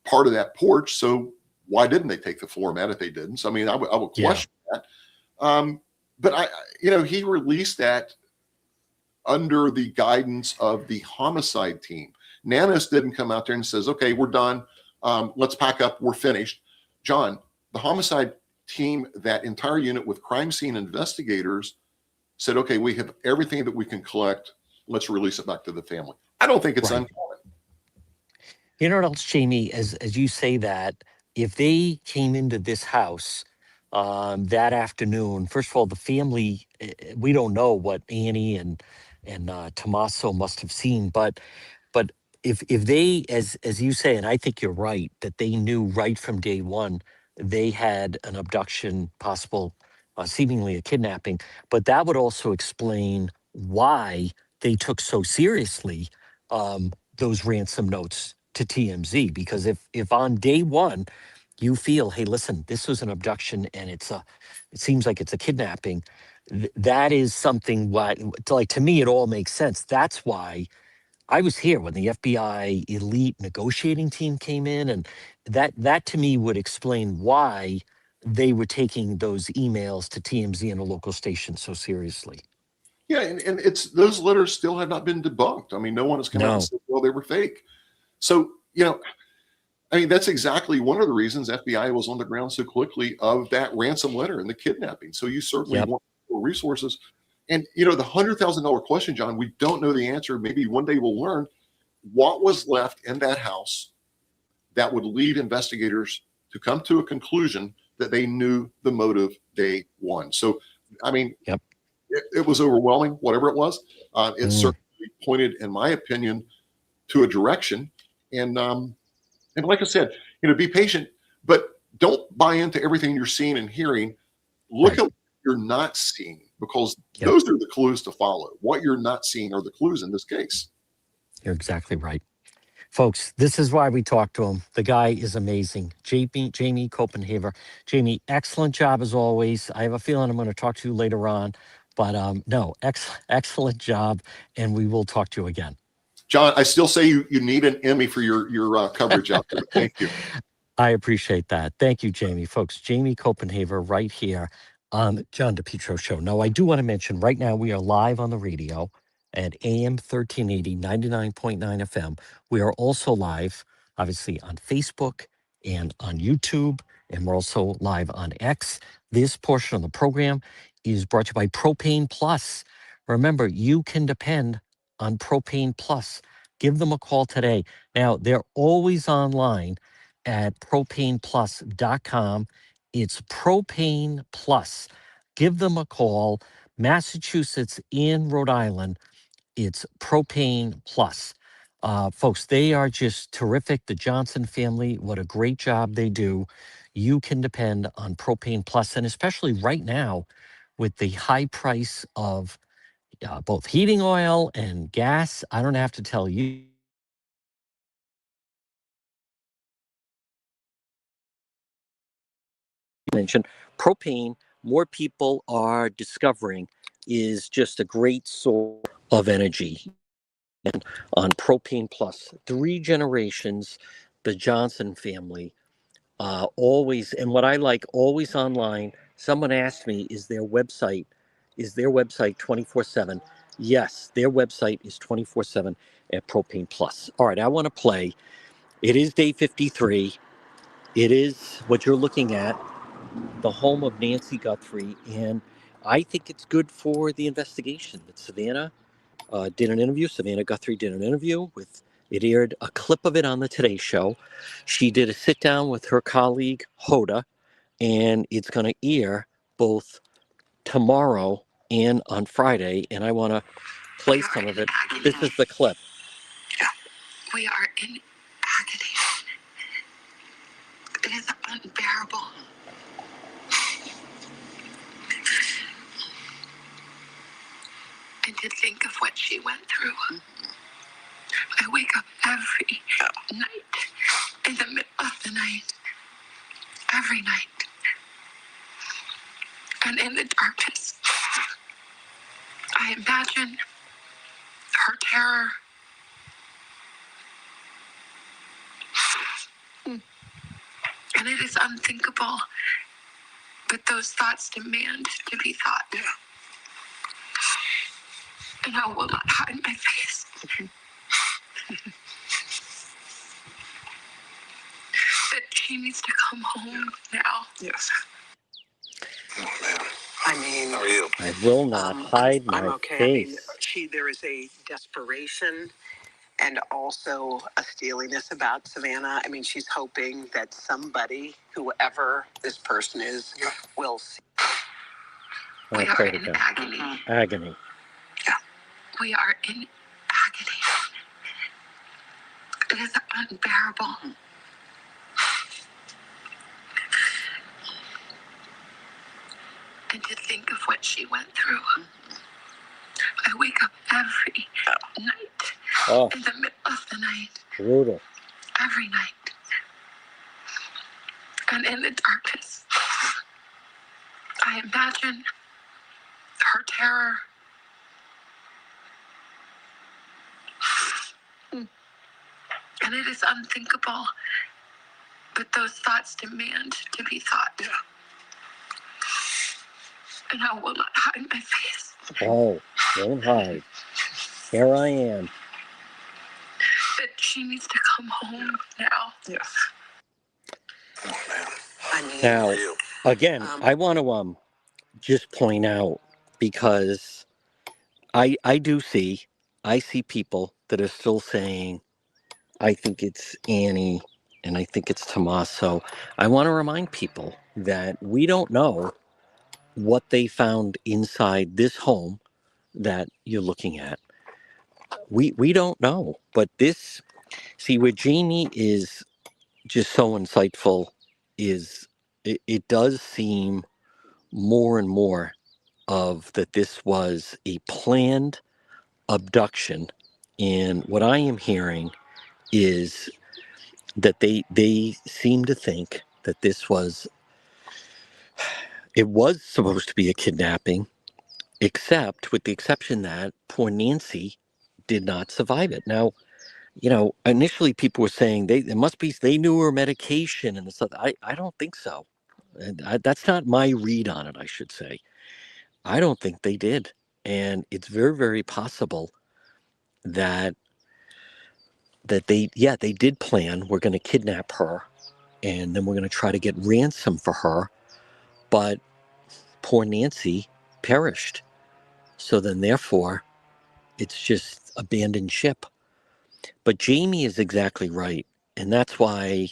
part of that porch. So why didn't they take the floor mat if they didn't? So I mean, I would question that. But he released that under the guidance of the homicide team. Nanos didn't come out there and says, okay, we're done. Let's pack up. We're finished. John, the homicide team, that entire unit with crime scene investigators said, okay, we have everything that we can collect. Let's release it back to the family. I don't think it's Right. uncommon. You know what else, Jamie? As you say that, if they came into this house that afternoon, first of all, the family, we don't know what Annie and Tommaso must have seen, but if they, as you say, and I think you're right, that they knew right from day one they had an abduction, possible, seemingly a kidnapping, but that would also explain why they took so seriously those ransom notes to TMZ. Because if on day one you feel, hey, listen, this was an abduction and it seems like it's a kidnapping, that is something what, like, to me, it all makes sense. That's why I was here when the FBI elite negotiating team came in, and that to me would explain why they were taking those emails to TMZ and a local station so seriously. Yeah, and it's those letters still have not been debunked. I mean, no one has come out and said, well, they were fake. So, I mean, that's exactly one of the reasons FBI was on the ground so quickly of that ransom letter and the kidnapping. So you certainly want more resources. And, the $100,000 question, John, we don't know the answer. Maybe one day we'll learn what was left in that house that would lead investigators to come to a conclusion that they knew the motive day one. So, I mean, it was overwhelming, whatever it was. It certainly pointed, in my opinion, to a direction. And like I said, be patient, but don't buy into everything you're seeing and hearing. Look at what you're not seeing, because those are the clues to follow. What you're not seeing are the clues in this case. You're exactly right. Folks, this is why we talk to him. The guy is amazing. Jamie Copenhaver. Jamie, excellent job as always. I have a feeling I'm going to talk to you later on. But no, excellent job. And we will talk to you again. John, I still say you need an Emmy for your coverage out there. Thank you. I appreciate that. Thank you, Jamie. Folks, Jamie Copenhaver right here on the John DePietro Show. Now, I do want to mention right now we are live on the radio at AM 1380, 99.9 FM. We are also live, obviously, on Facebook and on YouTube, and we're also live on X. This portion of the program is brought to you by Propane Plus. Remember, you can depend on Propane Plus. Give them a call today. Now, they're always online at propaneplus.com. It's Propane Plus. Give them a call. Massachusetts and Rhode Island, it's Propane Plus. Folks, they are just terrific. The Johnson family, what a great job they do. You can depend on Propane Plus, and especially right now with the high price of both heating oil and gas, I don't have to tell you. Mention propane, more people are discovering, is just a great source of energy. And on Propane Plus, 3 generations, the Johnson family, always, and what I like, always online. Someone asked me, is their website 24/7? Yes, their website is 24/7 at Propane Plus. All right, I want to play. It is day 53. It is what you're looking at, the home of Nancy Guthrie, and I think it's good for the investigation that Savannah did an interview. Savannah Guthrie did an interview with. It aired a clip of it on the Today Show. She did a sit down with her colleague Hoda, and it's going to air both tomorrow and on Friday. And I want to play some of it. This is the clip. We are in agony. It is unbearable. And to think of what she went through. I wake up every night, in the middle of the night, every night. And in the darkness, I imagine her terror. And it is unthinkable, but those thoughts demand to be thought. And I will not hide my face. That she needs to come home now. Yes. Oh, man. I mean, How are you? I will not hide my I'm okay. face. I mean, there is a desperation and also a steeliness about Savannah. I mean, she's hoping that somebody, whoever this person is, will see. We are in agony. Agony. Yeah. We are in agony. It is unbearable. And to think of what she went through. I wake up every night, in the middle of the night. Brutal. Every night. And in the darkness, I imagine her terror. And it is unthinkable, but those thoughts demand to be thought. And I will not hide my face. Oh. Don't hide. Here I am. That she needs to come home now. Yes. Oh, man. I mean, Now, again, I want to just point out, because I do see, I see people that are still saying, I think it's Annie and I think it's Tommaso. I want to remind people that we don't know what they found inside this home that you're looking at. We don't know. But this, see, where Jamie is just so insightful is it does seem more and more of that this was a planned abduction. And what I am hearing is that they seem to think that this was, it was supposed to be a kidnapping, except with the exception that poor Nancy did not survive it. Now, initially people were saying it must be they knew her medication and stuff. I don't think so. And that's not my read on it, I should say. I don't think they did. And it's very, very possible that they did plan, we're going to kidnap her and then we're going to try to get ransom for her. But poor Nancy perished. So then, therefore, it's just abandoned ship. But Jamie is exactly right. And that's why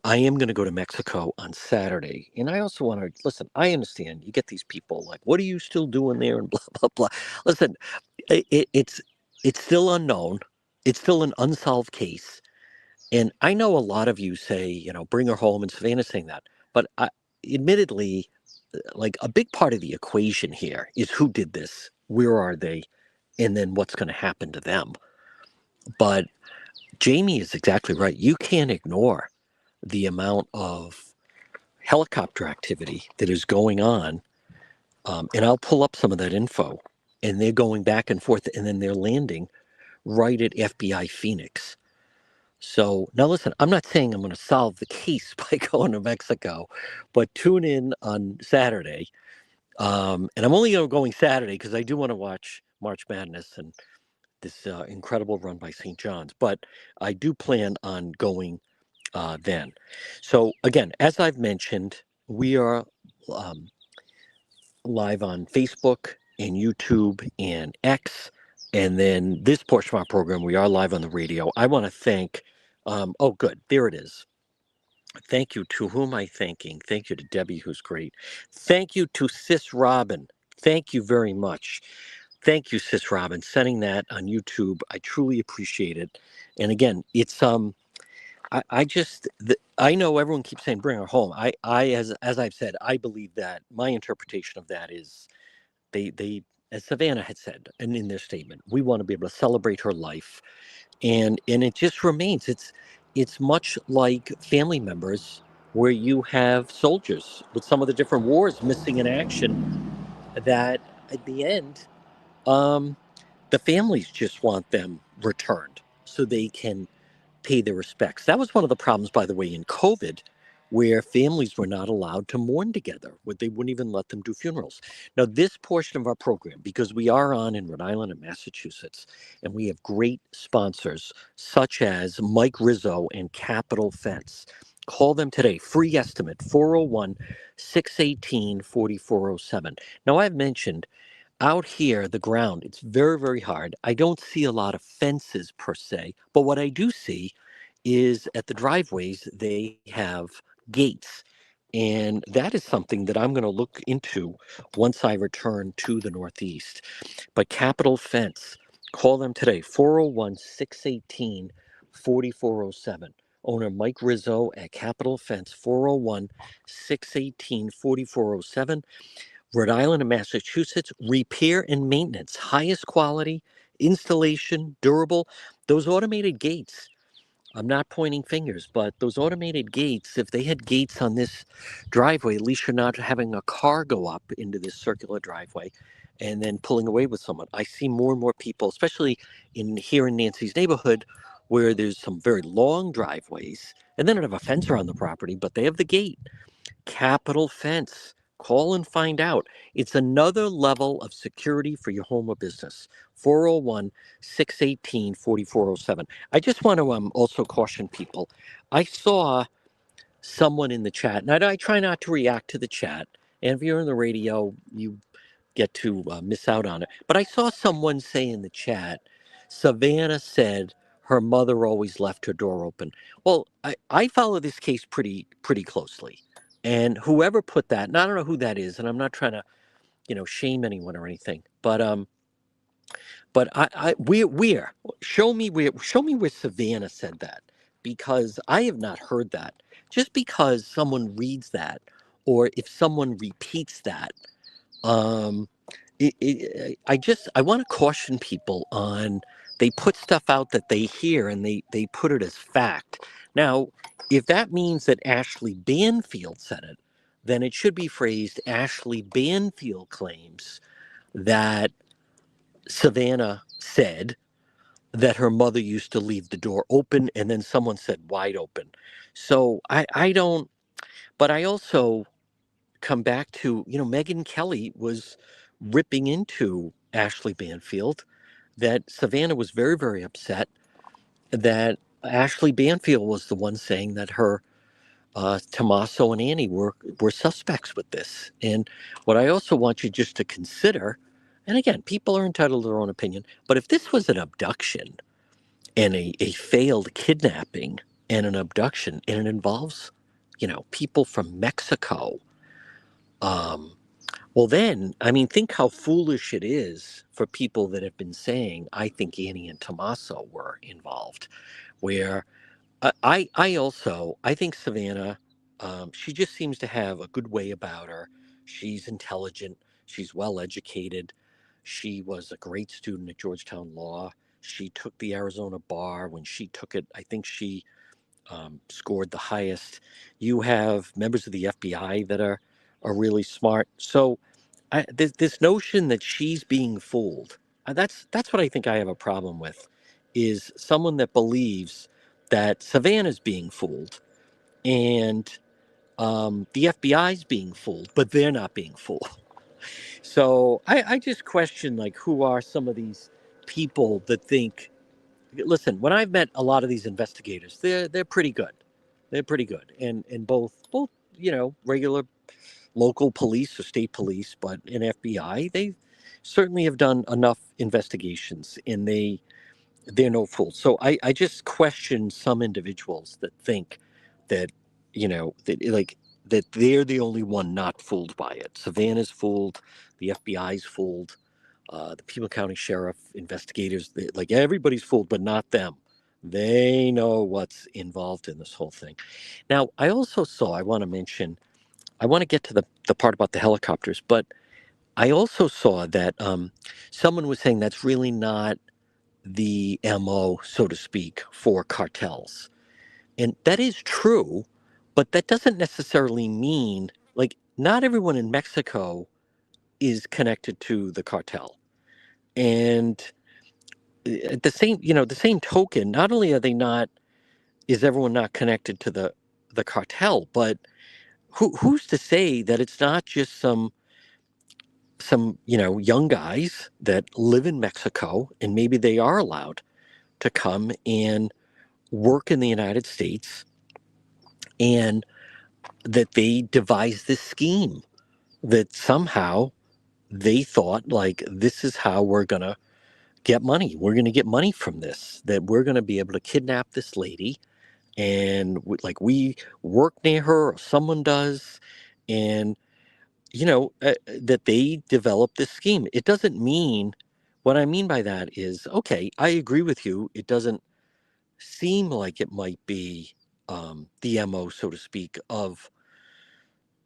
I am going to go to Mexico on Saturday. And I also want to listen. I understand you get these people like, what are you still doing there? And blah, blah, blah. Listen, it's still unknown. It's still an unsolved case. And I know a lot of you say, bring her home, and Savannah's saying that. But admittedly, like a big part of the equation here is who did this, where are they, and then what's going to happen to them. But Jamie is exactly right. You can't ignore the amount of helicopter activity that is going on. And I'll pull up some of that info. And they're going back and forth, and then they're landing right at FBI Phoenix. So now listen, I'm not saying I'm going to solve the case by going to Mexico, but tune in on Saturday. And I'm only going Saturday because I do want to watch March Madness and this incredible run by St. John's. But I do plan on going then. So again, as I've mentioned, we are um, live on Facebook and YouTube and X. And then this portion of our program, we are live on the radio. I want to thank, oh, good, there it is. Thank you to whom am I thanking? Thank you to Debbie, who's great. Thank you to Sis Robin. Thank you very much. Thank you, Sis Robin, sending that on YouTube. I truly appreciate it. And again, it's I know everyone keeps saying bring her home. As I've said, I believe that my interpretation of that is they as Savannah had said, and in their statement, we want to be able to celebrate her life, and it just remains. It's much like family members where you have soldiers with some of the different wars missing in action. That at the end, um, the families just want them returned so they can pay their respects. That was one of the problems, by the way, in COVID, where families were not allowed to mourn together, where they wouldn't even let them do funerals. Now, this portion of our program, because we are on in Rhode Island and Massachusetts, and we have great sponsors such as Mike Rizzo and Capital Fence. Call them today. Free estimate 401 618 4407. Now, I've mentioned out here, the ground, it's very, very hard. I don't see a lot of fences per se, but what I do see is at the driveways, they have gates. And that is something that I'm going to look into once I return to the Northeast. But Capital Fence, call them today, 401 618 4407. Owner Mike Rizzo at Capital Fence, 401 618 4407. Rhode Island and Massachusetts, repair and maintenance, highest quality, installation, durable. Those automated gates, I'm not pointing fingers, but those automated gates, if they had gates on this driveway, at least you're not having a car go up into this circular driveway and then pulling away with someone. I see more and more people, especially here in Nancy's neighborhood, where there's some very long driveways and they don't have a fence around the property, but they have the gate. Capital Fence. Call and find out. It's another level of security for your home or business. 401-618-4407. I just want to also caution people. I saw someone in the chat, and I try not to react to the chat. And if you're on the radio, you get to miss out on it. But I saw someone say in the chat, Savannah said her mother always left her door open. Well, I follow this case pretty closely. And whoever put that, and I don't know who that is, and I'm not trying to, shame anyone or anything, but where show me where Savannah said that, because I have not heard that. Just because someone reads that, or if someone repeats that, um, I want to caution people on, they put stuff out that they hear and they put it as fact. Now, if that means that Ashley Banfield said it, then it should be phrased Ashley Banfield claims that Savannah said that her mother used to leave the door open and then someone said wide open. So I don't, but I also come back to, Megyn Kelly was ripping into Ashley Banfield, that Savannah was very, very upset that Ashley Banfield was the one saying that her Tommaso and Annie were suspects with this. And what I also want you just to consider, and again, people are entitled to their own opinion, but if this was an abduction and a failed kidnapping and an abduction, and it involves, people from Mexico, um, well, then, I mean, think how foolish it is for people that have been saying, I think Annie and Tommaso were involved. Where I think Savannah, she just seems to have a good way about her. She's intelligent, she's well educated. She was a great student at Georgetown Law. She took the Arizona bar. When she took it, I think she scored the highest. You have members of the FBI that are really smart. So this notion that she's being fooled, that's what I think I have a problem with, is someone that believes that Savannah's being fooled and the FBI's being fooled, but they're not being fooled. So I just question, like, who are some of these people that think, listen, when I've met a lot of these investigators, they're pretty good. They're pretty good. And both, regular local police or state police, but in FBI, they certainly have done enough investigations, and they're no fools. So I just question some individuals that think that, that they're the only one not fooled by it. Savannah's fooled, the FBI's fooled, the Pima County Sheriff, investigators, like, everybody's fooled, but not them. They know what's involved in this whole thing. Now, I also saw, I want to mention, I want to get to the part about the helicopters, but I also saw that someone was saying that's really not the MO, so to speak, for cartels. And that is true, but that doesn't necessarily mean, like, not everyone in Mexico is connected to the cartel. And at the same token, not only are they not, is everyone not connected to the cartel, but who's to say that it's not just some young guys that live in Mexico, and maybe they are allowed to come and work in the United States, and that they devised this scheme, that somehow they thought, like, this is how we're going to get money. We're going to get money from this, that we're going to be able to kidnap this lady, and we work near her, or someone does, and that they developed this scheme. It doesn't mean, what I mean by that is, okay, I agree with you. It doesn't seem like it might be the MO, so to speak, of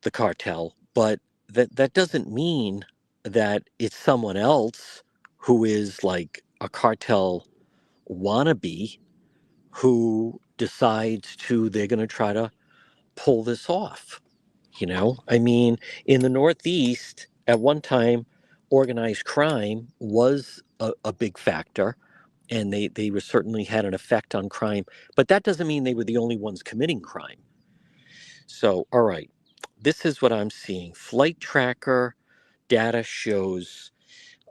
the cartel, but that doesn't mean that it's someone else who is like a cartel wannabe, who decides they're going to try to pull this off. I mean, in the Northeast, at one time, organized crime was a big factor, and they were certainly had an effect on crime. But that doesn't mean they were the only ones committing crime. So, all right. this is what I'm seeing. Flight tracker data shows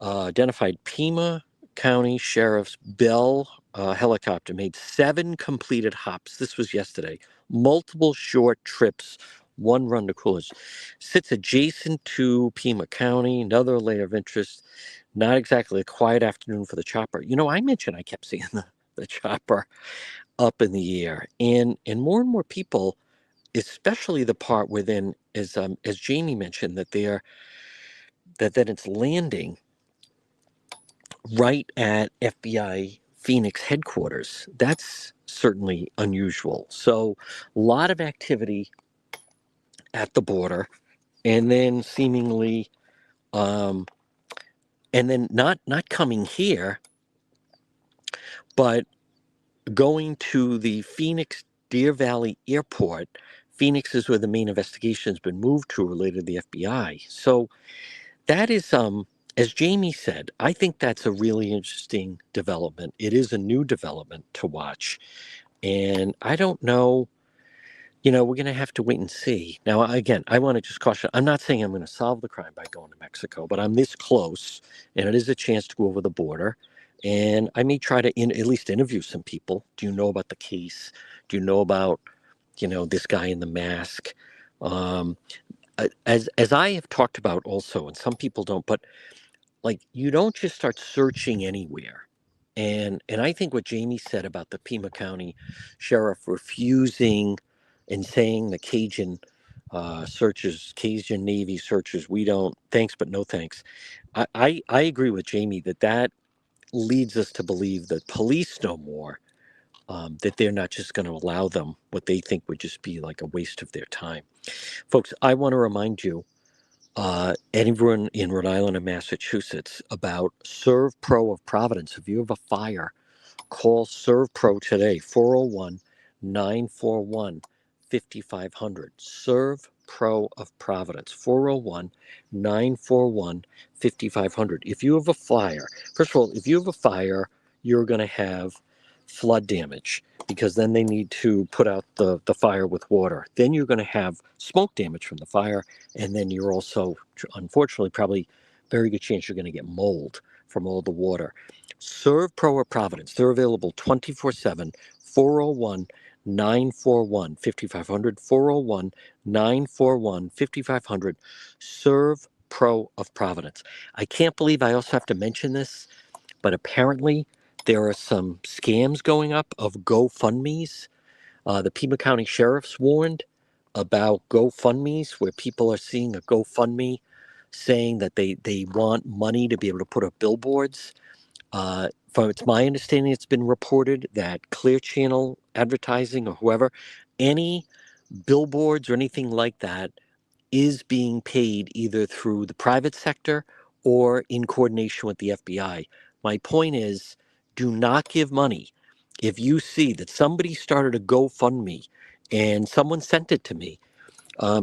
identified Pima County Sheriff's Bell helicopter made 7 completed hops. This was yesterday. Multiple short trips, one run to Coolidge. Sits adjacent to Pima County. Another layer of interest. Not exactly a quiet afternoon for the chopper. You know, I mentioned I kept seeing the chopper up in the air, and more people, especially the part where then, as Jamie mentioned, that it's landing right at FBI Phoenix headquarters. That's certainly unusual. So, a lot of activity at the border, and then seemingly, um, and then not coming here, but going to the Phoenix Deer Valley Airport. Phoenix is where the main investigation has been moved to related to the FBI. So that is, as Jamie said, I think that's a really interesting development. It is a new development to watch. And I don't know, we're going to have to wait and see. Now, again, I want to just caution, I'm not saying I'm going to solve the crime by going to Mexico, but I'm this close, and it is a chance to go over the border. And I may try to at least interview some people. Do you know about the case? Do you know about, this guy in the mask? Um, as I have talked about also, and some people don't, but like you don't just start searching anywhere. And I think what Jamie said about the Pima County sheriff refusing and saying the Cajun searches, Cajun Navy searches, we don't, thanks but no thanks. I agree with Jamie that leads us to believe that police know more, that they're not just going to allow them what they think would just be like a waste of their time. Folks, I want to remind you, anyone in Rhode Island and Massachusetts, about Serve Pro of Providence. If you have a fire, call Serve Pro today, 401 941 5500. Serve Pro of Providence, 401 941 5500. If you have a fire, first of all, if you have a fire, you're going to have flood damage because then they need to put out the fire with water. Then you're going to have smoke damage from the fire. And then you're also, unfortunately, probably very good chance you're going to get mold from all the water. Serve Pro or Providence. They're available 24/7, 401 941 5500, 401 941 5500. Serve Pro of Providence. I can't believe I also have to mention this, but apparently there are some scams going up of GoFundMes. The Pima County Sheriff's warned about GoFundMes, where people are seeing a GoFundMe saying that they want money to be able to put up billboards. From it's my understanding, it's been reported that Clear Channel Advertising or whoever, any billboards or anything like that is being paid either through the private sector or in coordination with the FBI. My point is, do not give money. If you see that somebody started a GoFundMe and someone sent it to me,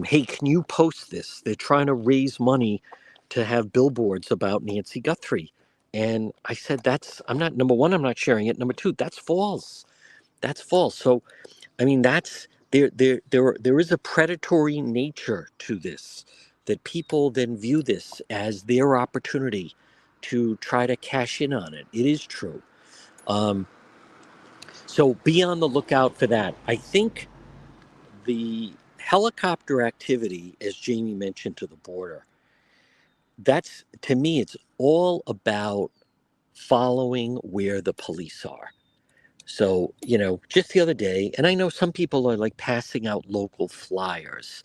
hey, can you post this? They're trying to raise money to have billboards about Nancy Guthrie. And I said, I'm not, number one, I'm not sharing it. Number two, that's false. That's false. So, I mean, there is a predatory nature to this, that people then view this as their opportunity to try to cash in on it. It is true. Um, so be on the lookout for that. I think the helicopter activity, as Jamie mentioned, to the border, that's, to me, it's all about following where the police are. So, just the other day, and I know some people are like passing out local flyers.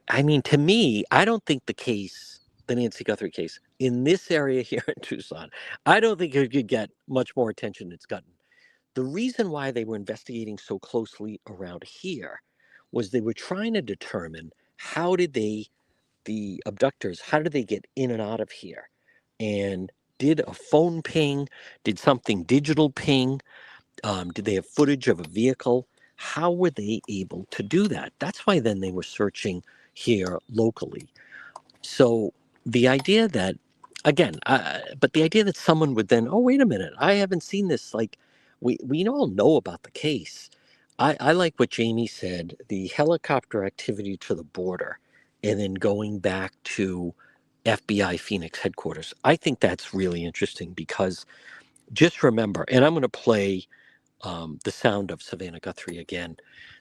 I mean, to me, I don't think the Nancy Guthrie case in this area here in Tucson, I don't think it could get much more attention than it's gotten. The reason why they were investigating so closely around here was they were trying to determine the abductors, how did they get in and out of here? And did a phone ping? Did something digital ping? Did they have footage of a vehicle? How were they able to do that? That's why then they were searching here locally. So the idea that, again, but the idea that someone would then, oh, wait a minute, I haven't seen this. Like, we all know about the case. I like what Jamie said, the helicopter activity to the border and then going back to FBI Phoenix headquarters. I think that's really interesting because just remember, and I'm going to play the sound of Savannah Guthrie again,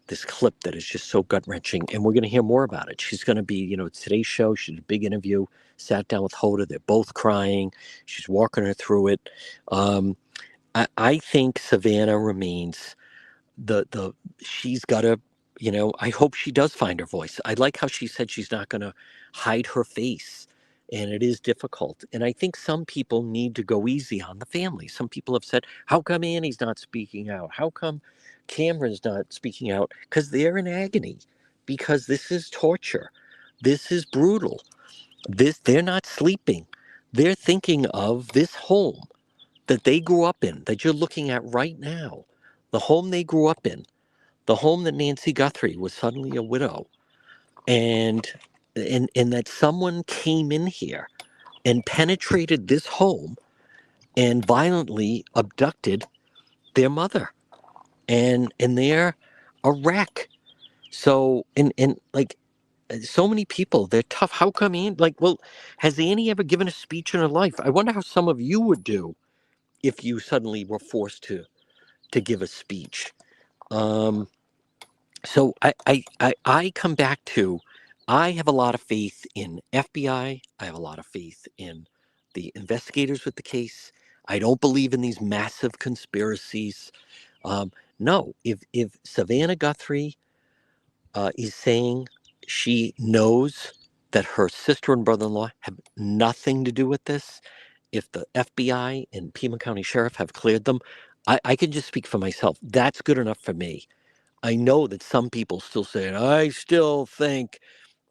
this clip that is just so gut wrenching, and we're going to hear more about it. She's going to be, today's show. She did a big interview, sat down with Hoda. They're both crying. She's walking her through it. I think Savannah remains the she's got to, I hope she does find her voice. I like how she said she's not going to hide her face, and it is difficult, and I think some people need to go easy on the family. Some people have said, how come Annie's not speaking out, how come Cameron's not speaking out? Because they're in agony, because this is torture, this is brutal, this, they're not sleeping, they're thinking of this home that they grew up in, that you're looking at right now, the home they grew up in, the home that Nancy Guthrie was suddenly a widow, and and that someone came in here and penetrated this home and violently abducted their mother, and they're a wreck. So and like so many people, they're tough. How come Annie, like, well, has Annie ever given a speech in her life? I wonder how some of you would do if you suddenly were forced to give a speech. Um, so I come back to, I have a lot of faith in FBI. I have a lot of faith in the investigators with the case. I don't believe in these massive conspiracies. No, if Savannah Guthrie is saying she knows that her sister and brother-in-law have nothing to do with this, if the FBI and Pima County Sheriff have cleared them, I can just speak for myself. That's good enough for me. I know that some people still say, I still think,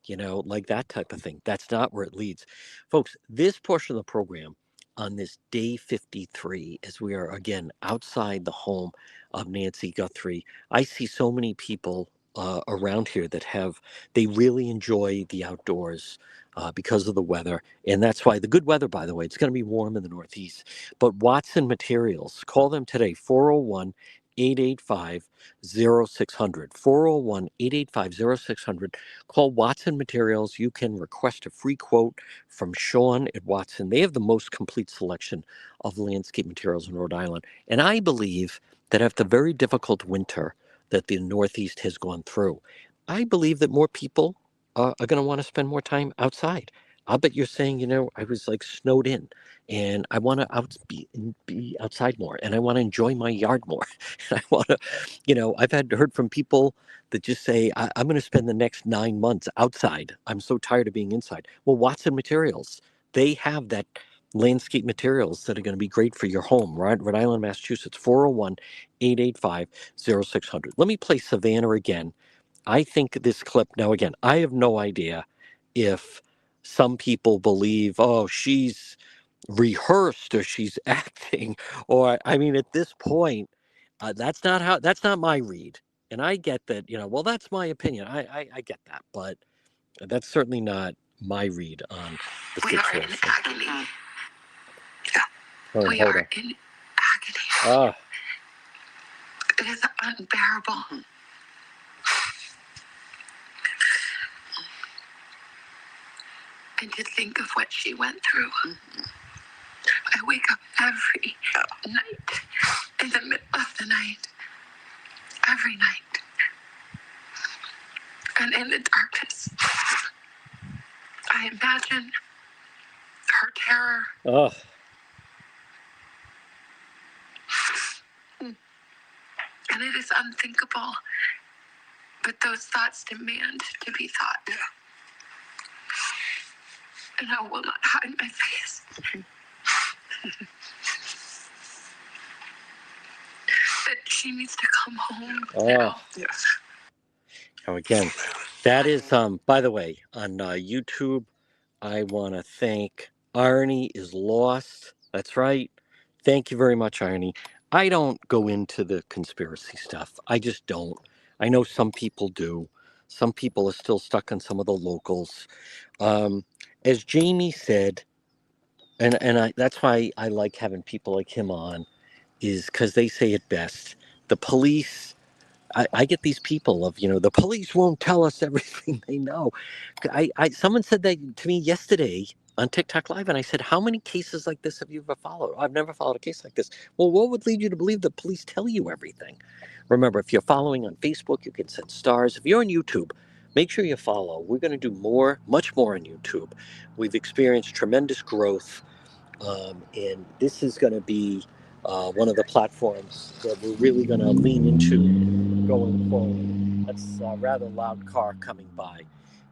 like that type of thing. That's not where it leads. Folks, this portion of the program on this day 53, as we are again outside the home of Nancy Guthrie, I see so many people around here that they really enjoy the outdoors. Because of the weather. And that's why the good weather, by the way, it's going to be warm in the Northeast. But Watson Materials, call them today, 401 885 0600. 401 885 0600. Call Watson Materials. You can request a free quote from Sean at Watson. They have the most complete selection of landscape materials in Rhode Island. And I believe that after the very difficult winter that the Northeast has gone through, I believe that more people are going to want to spend more time outside. I'll bet you're saying, I was like snowed in and I want to be outside more and I want to enjoy my yard more. And I want to, I've heard from people that just say, I'm going to spend the next 9 months outside. I'm so tired of being inside. Well, Watson Materials, they have that landscape materials that are going to be great for your home, right? Rhode Island, Massachusetts, 401 885 0600. Let me play Savannah again. I think this clip, now again, I have no idea if some people believe, oh, she's rehearsed or she's acting, or I mean, at this point, that's not my read. And I get that, well, that's my opinion. I get that, but that's certainly not my read on the We are in situation. agony. Yeah. Oh, We hold are on. in agony. Ah, It is unbearable. And to think of what she went through. I wake up every night, in the middle of the night, every night. And in the darkness, I imagine her terror. oh, And it is unthinkable. But those thoughts demand to be thought. Yeah. And I will not hide my face. That she needs to come home now. Yes. now again, that is, by the way, on YouTube, I want to thank Irony is Lost. That's right. Thank you very much, Irony. I don't go into the conspiracy stuff. I just don't. I know some people do. Some people are still stuck on some of the locals. As Jamie said, and that's why I like having people like him on, is because they say it best. The police I get these people of, the police won't tell us everything they know. Someone said that to me yesterday on TikTok Live, and I said, how many cases like this have you ever followed? I've never followed a case like this. Well, what would lead you to believe the police tell you everything? Remember, if you're following on Facebook, you can set stars. If you're on YouTube, make sure you follow. We're going to do more, much more on YouTube. We've experienced tremendous growth, and this is going to be one of the platforms that we're really going to lean into going forward. That's a rather loud car coming by.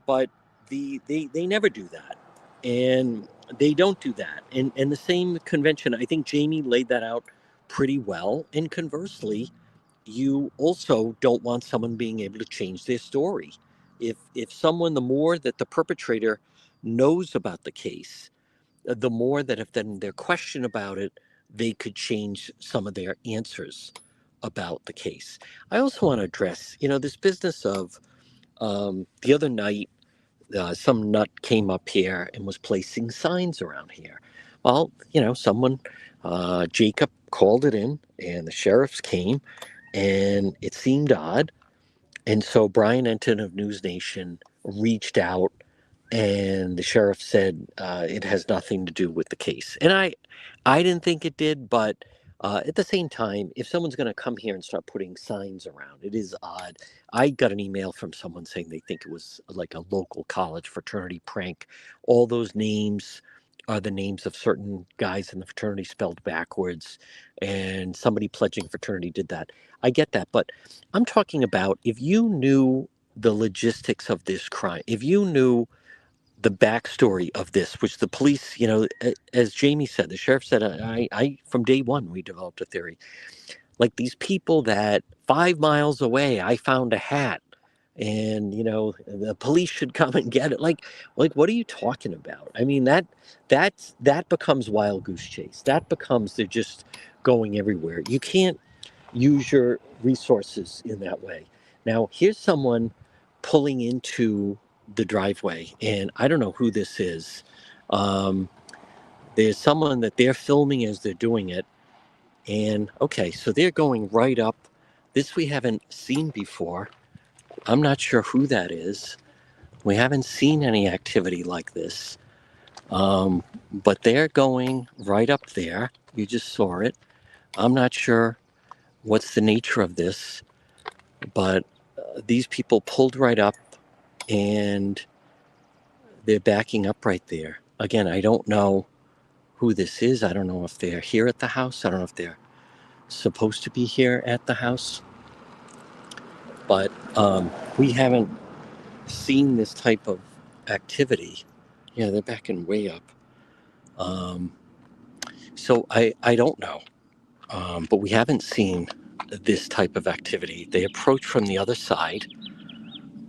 But they never do that. And they don't do that. And the same convention, I think Jamie laid that out pretty well. And conversely, you also don't want someone being able to change their story. If someone, the more that the perpetrator knows about the case, the more that if then they're questioned about it, they could change some of their answers about the case. I also want to address, this business of the other night, some nut came up here and was placing signs around here. Well, someone, Jacob called it in, and the sheriffs came, and it seemed odd. And so Brian Enton of News Nation reached out, and the sheriff said it has nothing to do with the case. And I didn't think it did, but at the same time, if someone's going to come here and start putting signs around, it is odd. I got an email from someone saying they think it was like a local college fraternity prank. All those names are the names of certain guys in the fraternity spelled backwards, and somebody pledging fraternity did that. I get that, but I'm talking about if you knew the logistics of this crime, if you knew the backstory of this, which the police, as Jamie said, the sheriff said, I from day one, we developed a theory. Like these people that 5 miles away, I found a hat, and the police should come and get it. Like what are you talking about? I mean, that becomes wild goose chase. That becomes they're just going everywhere. You can't use your resources in that way. Now, here's someone pulling into the driveway, and I don't know who this is. Um, there's someone that they're filming as they're doing it, and okay, so they're going right up. This we haven't seen before. I'm not sure who that is. We haven't seen any activity like this, but they're going right up there. You just saw it. I'm not sure what's the nature of this, but these people pulled right up, and they're backing up right there. Again, I don't know who this is. I don't know if they're here at the house. I don't know if they're supposed to be here at the house. But we haven't seen this type of activity. Yeah, they're backing way up. Um, so I don't know. But we haven't seen this type of activity. They approach from the other side.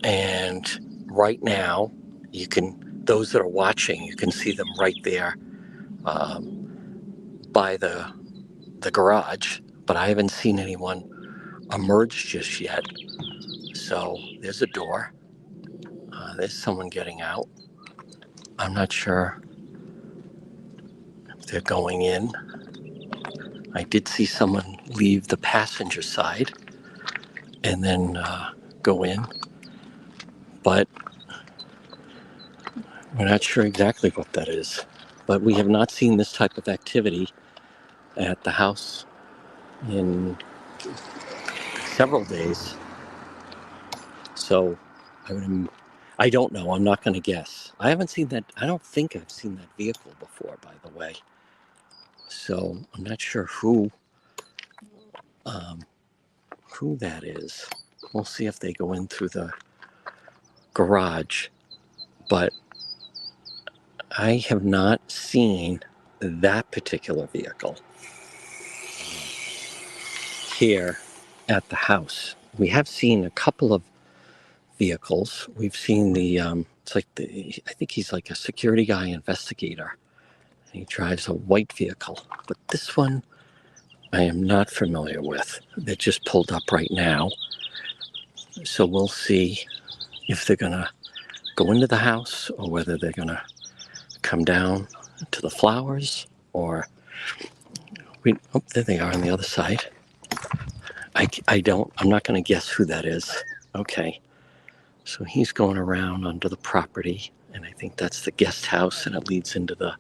And right now, those that are watching, you can see them right there by the garage, but I haven't seen anyone emerge just yet. So there's a door. There's someone getting out. I'm not sure if they're going in. I did see someone leave the passenger side and then go in, but we're not sure exactly what that is. But we have not seen this type of activity at the house in several days. So I don't know. I'm not going to guess. I haven't seen that. I don't think I've seen that vehicle before, by the way. So I'm not sure who that is. We'll see if they go in through the garage. But I have not seen that particular vehicle here at the house. We have seen a couple of vehicles. We've seen I think he's like a security guy investigator. He drives a white vehicle. But this one, I am not familiar with. They just pulled up right now. So we'll see if they're going to go into the house or whether they're going to come down to the flowers or... there they are on the other side. I'm not going to guess who that is. Okay. So he's going around under the property, and I think that's the guest house, and it leads into the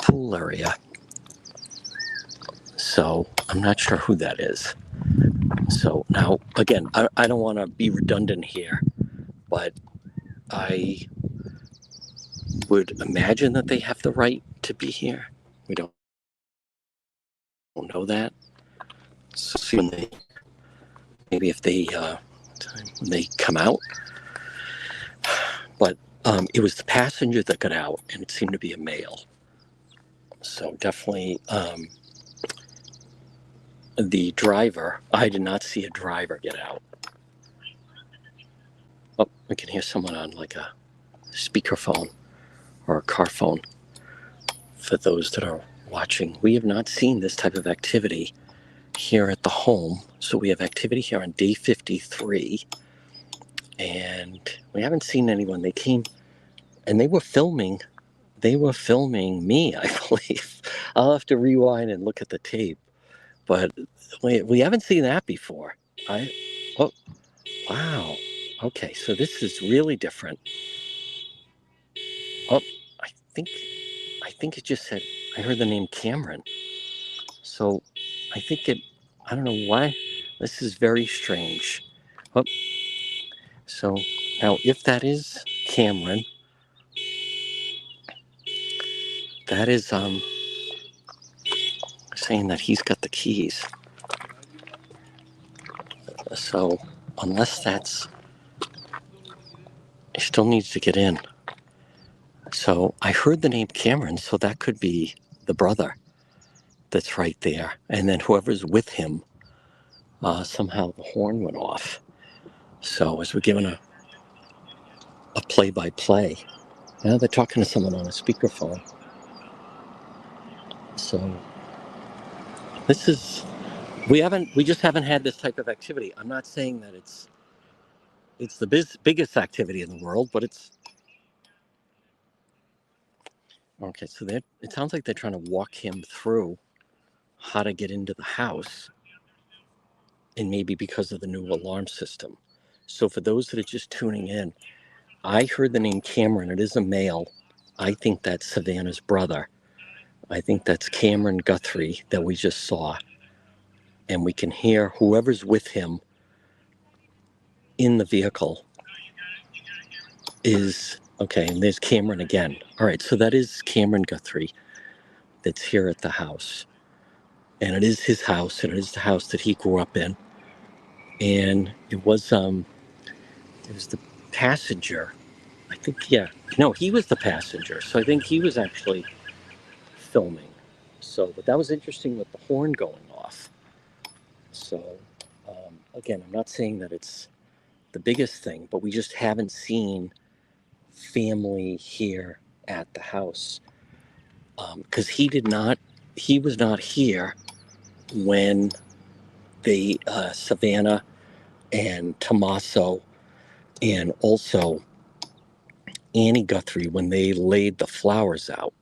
pool area. So I'm not sure who that is. So now, again, I don't want to be redundant here, but I would imagine that they have the right to be here. We don't know that. So see when they, maybe if they, when they come out. But it was the passenger that got out, and it seemed to be a male. So definitely the driver, I did not see a driver get out. Oh, we can hear someone on like a speakerphone or a car phone. For those that are watching, we have not seen this type of activity here at the home. So we have activity here on day 53, and we haven't seen anyone. They came and they were filming me, I believe. I'll have to rewind and look at the tape, but we haven't seen that before. Oh, wow. Okay, so this is really different. Oh, I think it just said, I heard the name Cameron. So I don't know why. This is very strange. Oh, so now if that is Cameron, that is saying that he's got the keys. So unless that's, he still needs to get in. So I heard the name Cameron, so that could be the brother that's right there. And then whoever's with him, somehow the horn went off. So as we're given a play-by-play, now they're talking to someone on a speakerphone. So this is, we just haven't had this type of activity. I'm not saying that it's the biggest activity in the world, but it's, okay, so it sounds like they're trying to walk him through how to get into the house, and maybe because of the new alarm system. So for those that are just tuning in, I heard the name Cameron. It is a male. I think that's Savannah's brother. I think that's Cameron Guthrie that we just saw. And we can hear whoever's with him in the vehicle is, okay, and there's Cameron again. All right, so that is Cameron Guthrie that's here at the house. And it is his house, and it is the house that he grew up in. And it was the passenger. I think, yeah. No, he was the passenger. So I think he was actually filming. So, but that was interesting with the horn going off. So, again, I'm not saying that it's the biggest thing, but we just haven't seen family here at the house. Because he was not here when they, Savannah and Tommaso and also Annie Guthrie, when they laid the flowers out.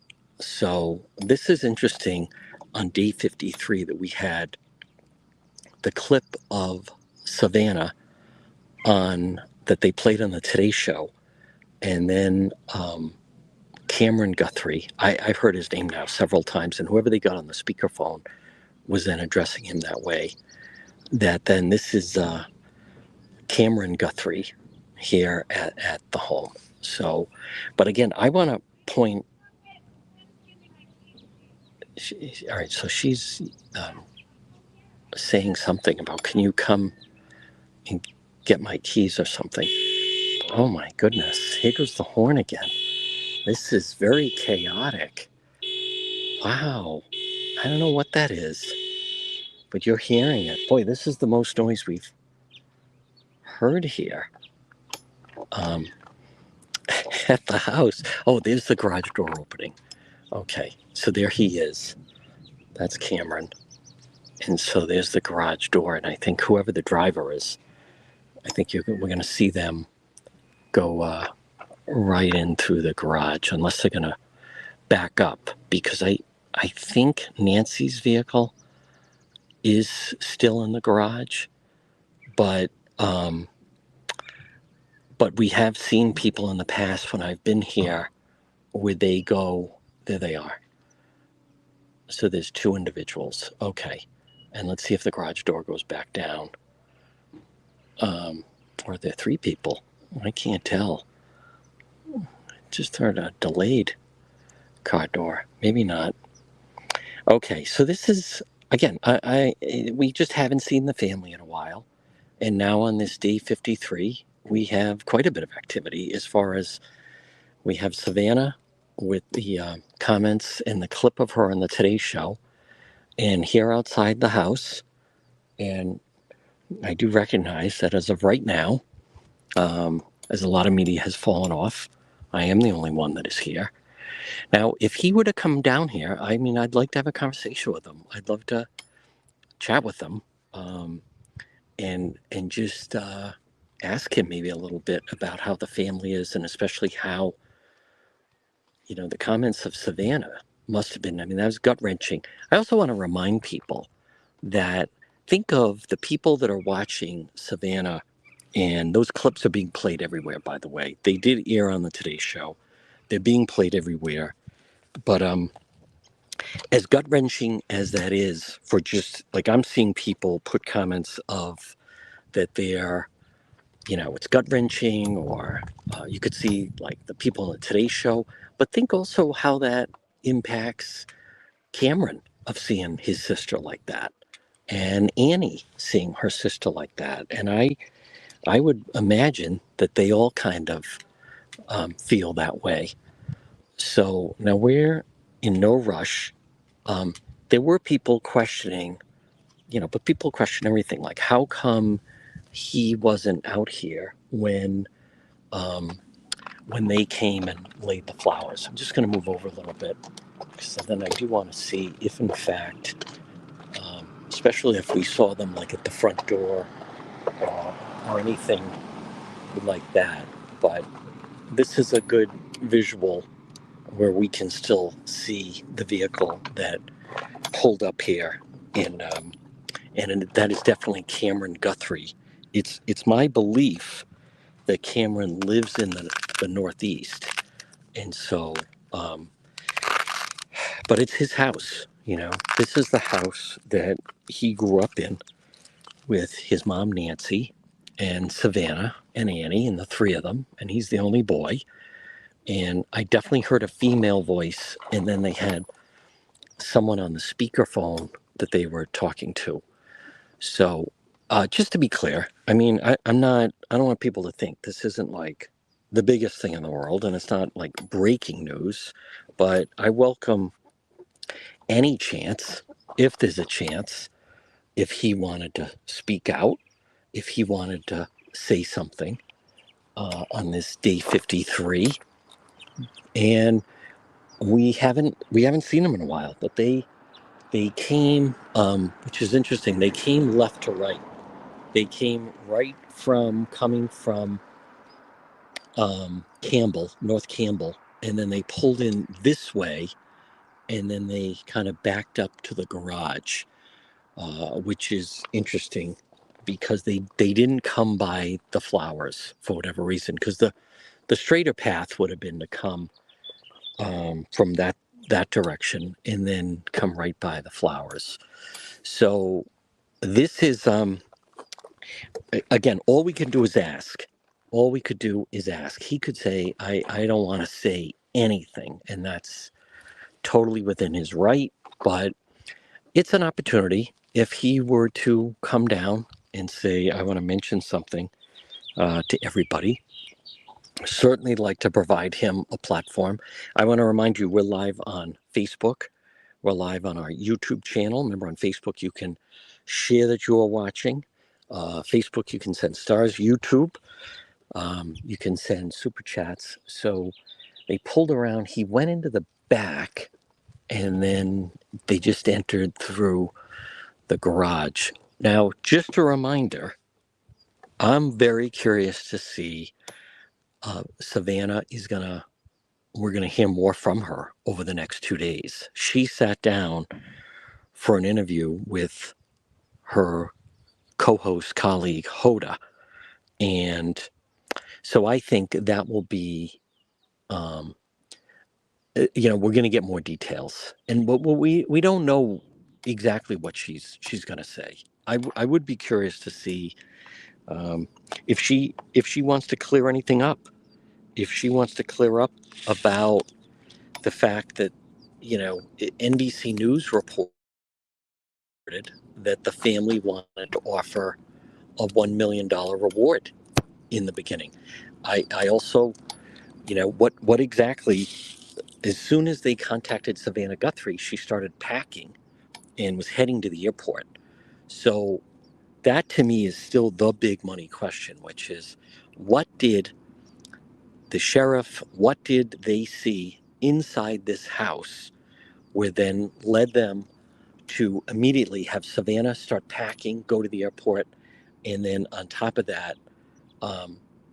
So this is interesting on day 53 that we had the clip of Savannah that they played on the Today Show. And then Cameron Guthrie, I've heard his name now several times, and whoever they got on the speakerphone was then addressing him that way. That then this is Cameron Guthrie here at the home. So, but again, I want to point. All right, so she's saying something about, can you come and get my keys or something? Oh my goodness, here goes the horn again. This is very chaotic. Wow, I don't know what that is, but you're hearing it. Boy, this is the most noise we've heard here at the house. Oh, there's the garage door opening. Okay, so there he is. That's Cameron. And so there's the garage door, and I think whoever the driver is, I think we're going to see them go right in through the garage, unless they're going to back up, because I think Nancy's vehicle is still in the garage, but we have seen people in the past when I've been here where they go, there they are. So there's two individuals. Okay. And let's see if the garage door goes back down. Or there are three people. I can't tell. Just heard a delayed car door. Maybe not. Okay, so this is, again, we just haven't seen the family in a while. And now on this day 53, we have quite a bit of activity as far as we have Savannah with the comments and the clip of her on the Today Show, and here outside the house. And I do recognize that as of right now, as a lot of media has fallen off, I am the only one that is here. Now, if he were to come down here, I mean, I'd like to have a conversation with him. I'd love to chat with him, and just ask him maybe a little bit about how the family is, and especially how, the comments of Savannah must have been. I mean, that was gut wrenching. I also want to remind people that think of the people that are watching Savannah, and those clips are being played everywhere. By the way, they did air on the Today Show. They're being played everywhere, but as gut wrenching as that is, for just like I'm seeing people put comments of that they're, it's gut wrenching, or you could see like the people on the Today Show, but think also how that impacts Cameron of seeing his sister like that, and Annie seeing her sister like that, and I would imagine that they all kind of feel that way. So now we're in no rush. There were people questioning, but people question everything. Like, how come he wasn't out here when they came and laid the flowers? I'm just going to move over a little bit, because then I do want to see if, in fact, especially if we saw them like at the front door or anything like that. But this is a good visual where we can still see the vehicle that pulled up here, and that is definitely Cameron Guthrie. It's my belief that Cameron lives in the Northeast, and so, but it's his house. This is the house that he grew up in with his mom Nancy and Savannah and Annie and the three of them, and he's the only boy. And I definitely heard a female voice, and then they had someone on the speakerphone that they were talking to. So, just to be clear, I mean, I don't want people to think this isn't like the biggest thing in the world, and it's not like breaking news, but I welcome any chance, if there's a chance, if he wanted to speak out, if he wanted to say something on this day 53. And we haven't seen him in a while, but they came, which is interesting. They came left to right. They came right from coming from Campbell, North Campbell, and then they pulled in this way, and then they kind of backed up to the garage, which is interesting because they didn't come by the flowers for whatever reason, because the straighter path would have been to come from that direction and then come right by the flowers. So this is, again, all we can do is ask. All we could do is ask. He could say, I don't want to say anything, and that's totally within his right, but it's an opportunity. If he were to come down and say, I want to mention something to everybody, certainly like to provide him a platform. I want to remind you, we're live on Facebook. We're live on our YouTube channel. Remember, on Facebook, you can share that you are watching. Facebook, you can send stars. YouTube, you can send super chats. So they pulled around. He went into the back, and then they just entered through the garage. Now, just a reminder, I'm very curious to see Savannah we're going to hear more from her over the next 2 days. She sat down for an interview with her co-host colleague Hoda. And so I think that will be, we're going to get more details, and but we don't know exactly what she's going to say. I would be curious to see if she wants to clear anything up, if she wants to clear up about the fact that NBC News reported that the family wanted to offer a $1 million reward in the beginning. I also, what exactly, as soon as they contacted Savannah Guthrie, she started packing and was heading to the airport. So that to me is still the big money question, which is what did the sheriff, what did they see inside this house where then led them to immediately have Savannah start packing, go to the airport, and then on top of that,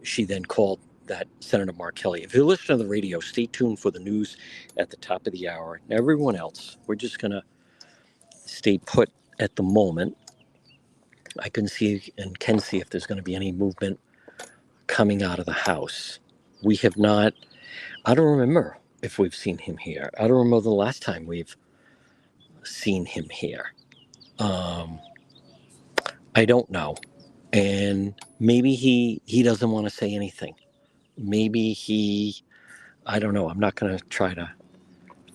she then called that Senator Mark Kelly. If you listen to the radio, stay tuned for the news at the top of the hour. And everyone else, we're just going to stay put at the moment. I can see and can see if there's going to be any movement coming out of the house. We have not, I don't remember if we've seen him here. I don't remember the last time we've seen him here. I don't know. And maybe he doesn't want to say anything. Maybe I don't know. I'm not going to try to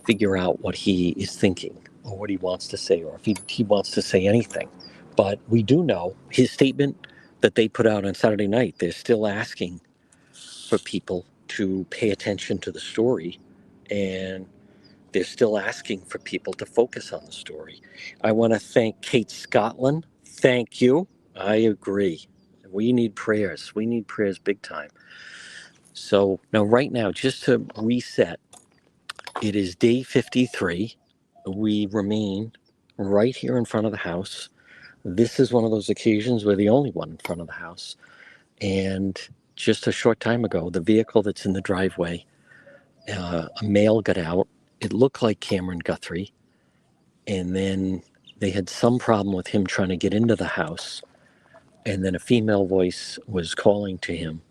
figure out what he is thinking or what he wants to say or if he wants to say anything. But we do know his statement that they put out on Saturday night. They're still asking for people to pay attention to the story, and they're still asking for people to focus on the story. I want to thank Kate Scotland. Thank you. I agree. We need prayers. We need prayers big time. So now, right now, just to reset, it is day 53. We remain right here in front of the house. This is one of those occasions we're the only one in front of the house. And just a short time ago, the vehicle that's in the driveway, a male got out. It looked like Cameron Guthrie. And then they had some problem with him trying to get into the house. And then a female voice was calling to him.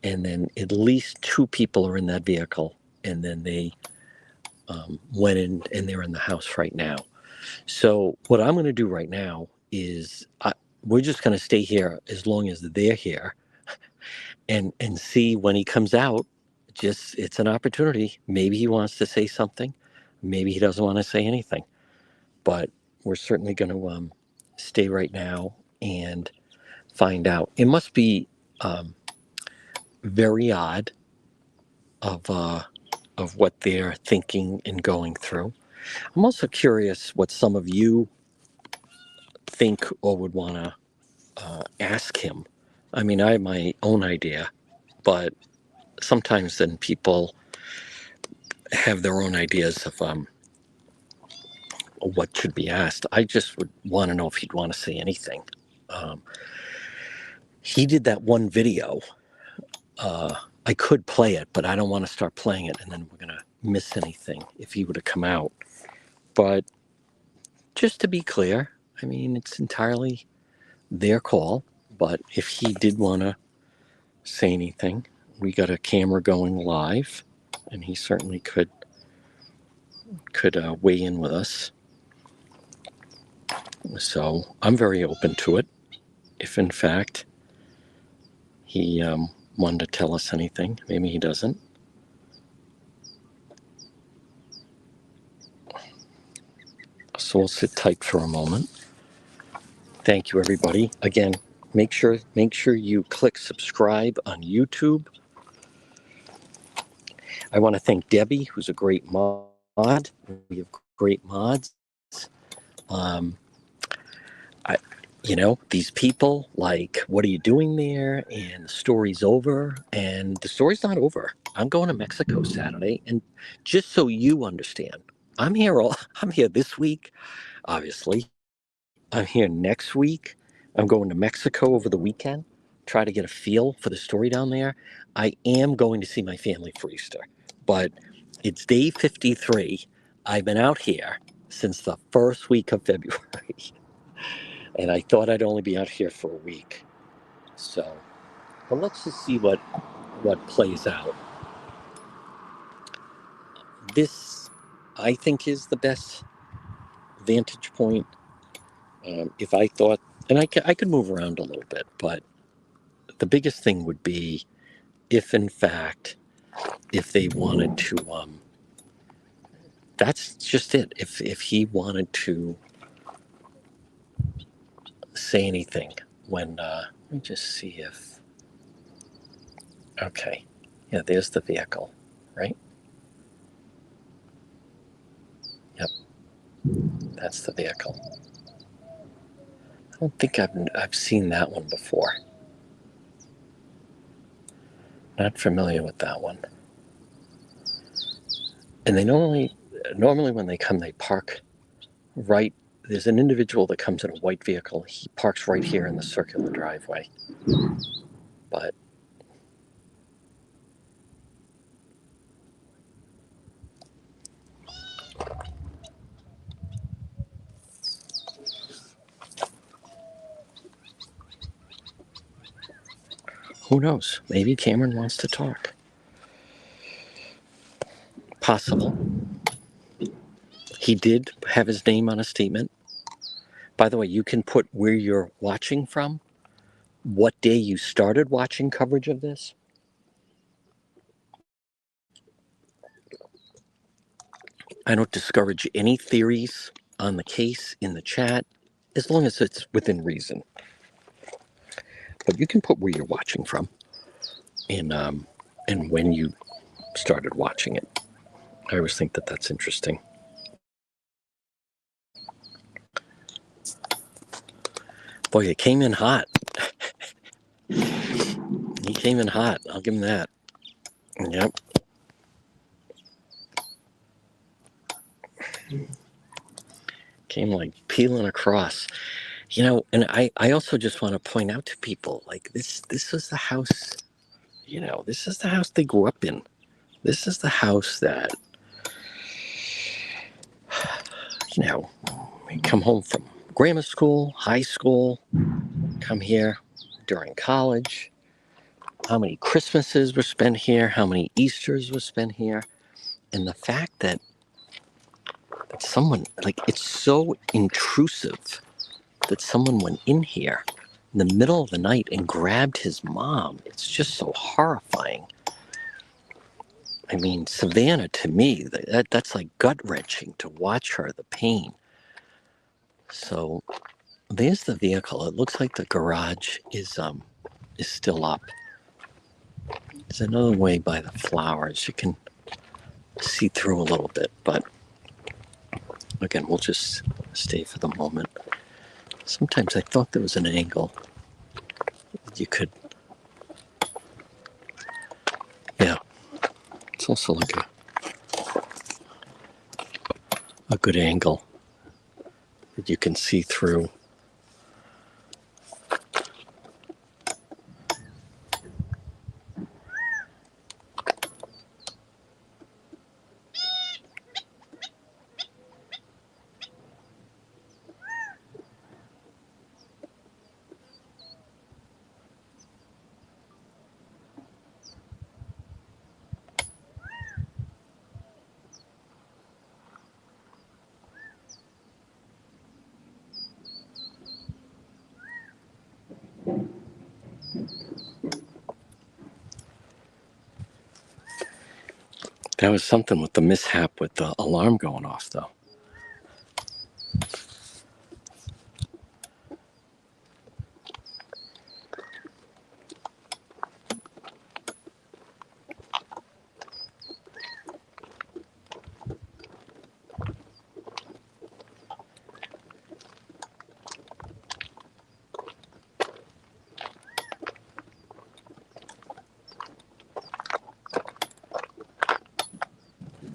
And then at least two people are in that vehicle. And then they went in and they're in the house right now. So what I'm going to do right now is we're just going to stay here as long as they're here and see when he comes out. Just it's an opportunity. Maybe he wants to say something. Maybe he doesn't want to say anything. But we're certainly going to stay right now and find out. It must be very odd of what they're thinking and going through. I'm also curious what some of you think or would want to ask him. I mean, I have my own idea, but sometimes then people have their own ideas of what should be asked. I just would want to know if he'd want to say anything. He did that one video. I could play it, but I don't want to start playing it and then we're going to miss anything if he were to come out. But just to be clear, I mean, it's entirely their call. But if he did want to say anything, we got a camera going live, and he certainly could weigh in with us. So I'm very open to it. If in fact he wanted to tell us anything, maybe he doesn't. So we'll sit tight for a moment. Thank you, everybody. Again, make sure you click subscribe on YouTube. I want to thank Debbie, who's a great mod. We have great mods. These people, like, what are you doing there? And the story's over. And the story's not over. I'm going to Mexico Saturday. And just so you understand, I'm here this week, obviously. I'm here next week. I'm going to Mexico over the weekend, try to get a feel for the story down there. I am going to see my family for Easter, but it's day 53. I've been out here since the first week of February. And I thought I'd only be out here for a week. So, but let's just see what plays out. This, I think, is the best vantage point. If I thought, and I could move around a little bit, but the biggest thing would be if, in fact, if they wanted to, that's just it. If he wanted to say anything when, let me just see if, okay, yeah, there's the vehicle, right? Yep, that's the vehicle. I don't think I've seen that one before. Not familiar with that one. And they normally when they come, they park right. There's an individual that comes in a white vehicle. He parks right here in the circular driveway. But who knows? Maybe Cameron wants to talk. Possible. He did have his name on a statement. By the way, you can put where you're watching from, what day you started watching coverage of this. I don't discourage any theories on the case in the chat, as long as it's within reason. But you can put where you're watching from and when you started watching it. I always think that that's interesting. Boy, it came in hot. He came in hot. I'll give him that. Yep. Came like peeling across. You know, and I also just want to point out to people, like, this is the house, this is the house they grew up in. This is the house that, we come home from grammar school, high school, come here during college. How many Christmases were spent here? How many Easters were spent here? And the fact that someone, like, it's so intrusive that someone went in here in the middle of the night and grabbed his mom. It's just so horrifying. I mean, Savannah, to me, that's like gut-wrenching to watch her, the pain. So there's the vehicle. It looks like the garage is still up. There's another way by the flowers. You can see through a little bit, but again, we'll just stay for the moment. Sometimes I thought there was an angle you could, yeah. It's also like a good angle that you can see through. That was something with the mishap with the alarm going off, though.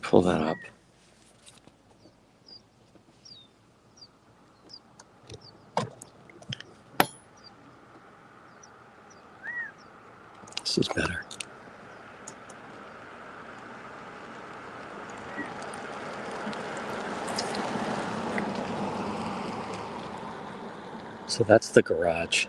Pull that up. This is better. So that's the garage.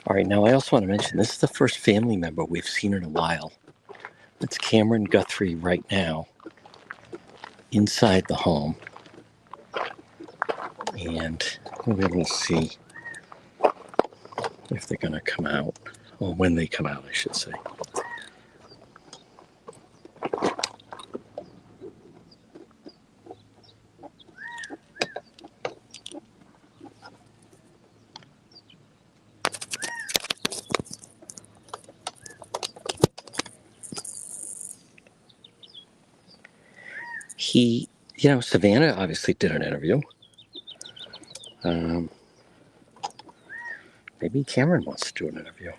All right, now I also want to mention this is the first family member we've seen in a while. It's Cameron Guthrie right now inside the home. And we'll be able to see if they're going to come out, or when they come out, I should say. Savannah obviously did an interview. Maybe Cameron wants to do an interview.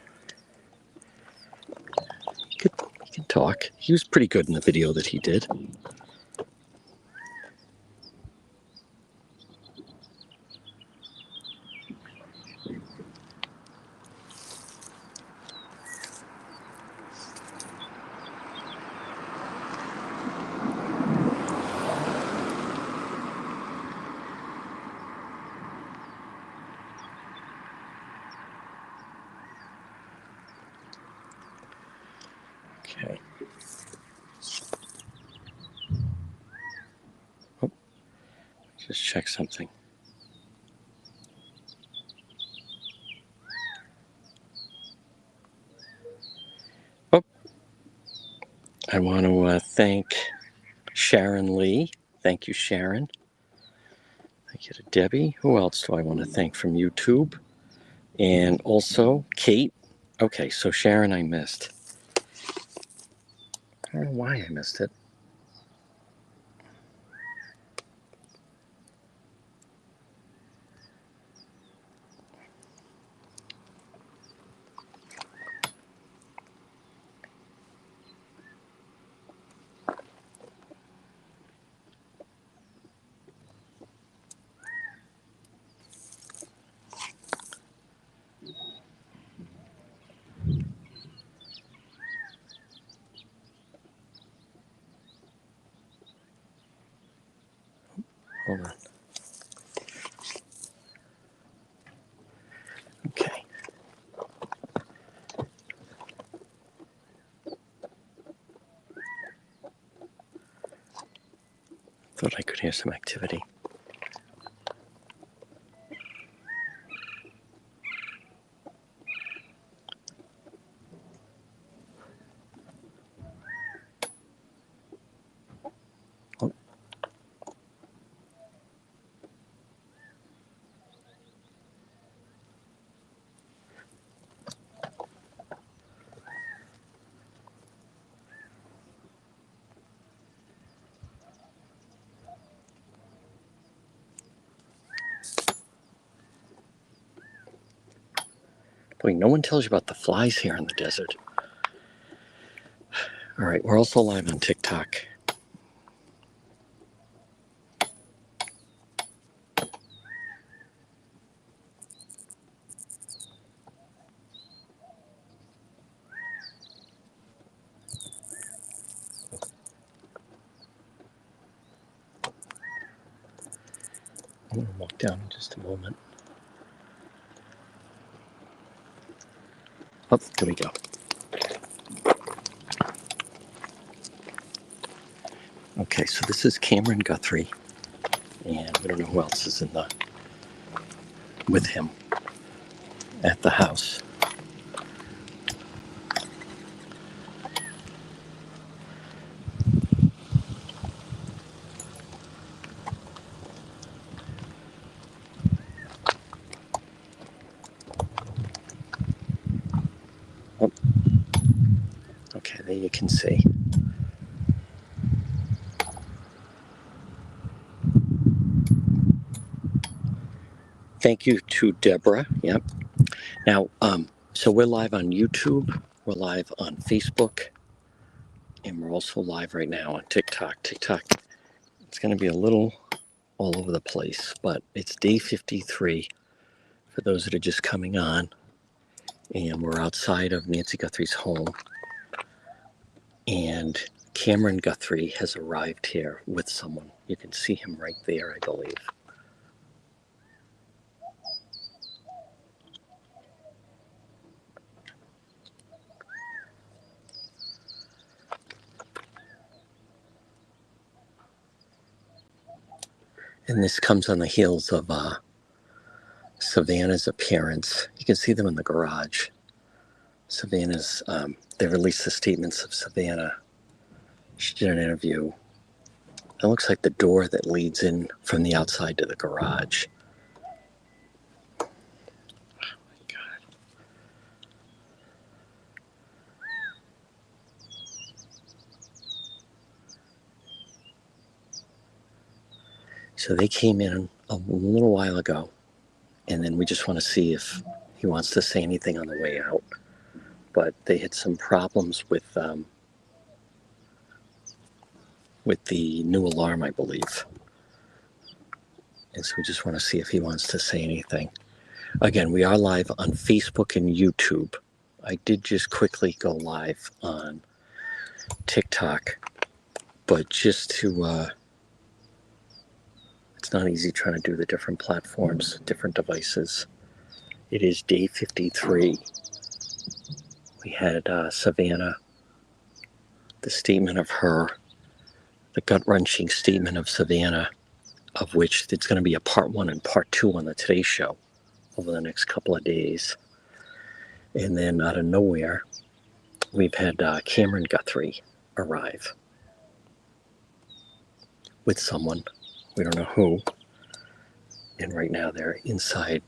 He can talk. He was pretty good in the video that he did. Okay. Oh, just check something. Oh, I want to thank Sharon Lee. Thank you, Sharon. Thank you to Debbie. Who else do I want to thank from YouTube? And also Kate. Okay, so Sharon I missed. I don't know why I missed it. Hold on. Okay. Thought I could hear some activity. Oh. Boy, no one tells you about the flies here in the desert. All right, we're also live on TikTok. I'm going to walk down in just a moment. Oh, there we go. Okay, so this is Cameron Guthrie, and we don't know who else is with him at the house. Oh, okay, there you can see. Thank you to Deborah. Yep. Now, so we're live on YouTube, we're live on Facebook, and we're also live right now on TikTok. TikTok, it's going to be a little all over the place, but it's day 53 for those that are just coming on. And we're outside of Nancy Guthrie's home. And Cameron Guthrie has arrived here with someone. You can see him right there, I believe. And this comes on the heels of Savannah's appearance. You can see them in the garage. Savannah's, they released the statements of Savanna. She did an interview. It looks like the door that leads in from the outside to the garage. Oh my God. So they came in a little while ago, and then we just want to see if he wants to say anything on the way out. But they had some problems with the new alarm, I believe. And so we just want to see if he wants to say anything. Again, we are live on Facebook and YouTube. I did just quickly go live on TikTok, but just to, it's not easy trying to do the different platforms, different devices. It is day 53. We had Savannah, the statement of her, the gut-wrenching statement of Savannah, of which it's going to be a part 1 and part 2 on the Today Show over the next couple of days. And then out of nowhere, we've had Cameron Guthrie arrive with someone. We don't know who. And right now they're inside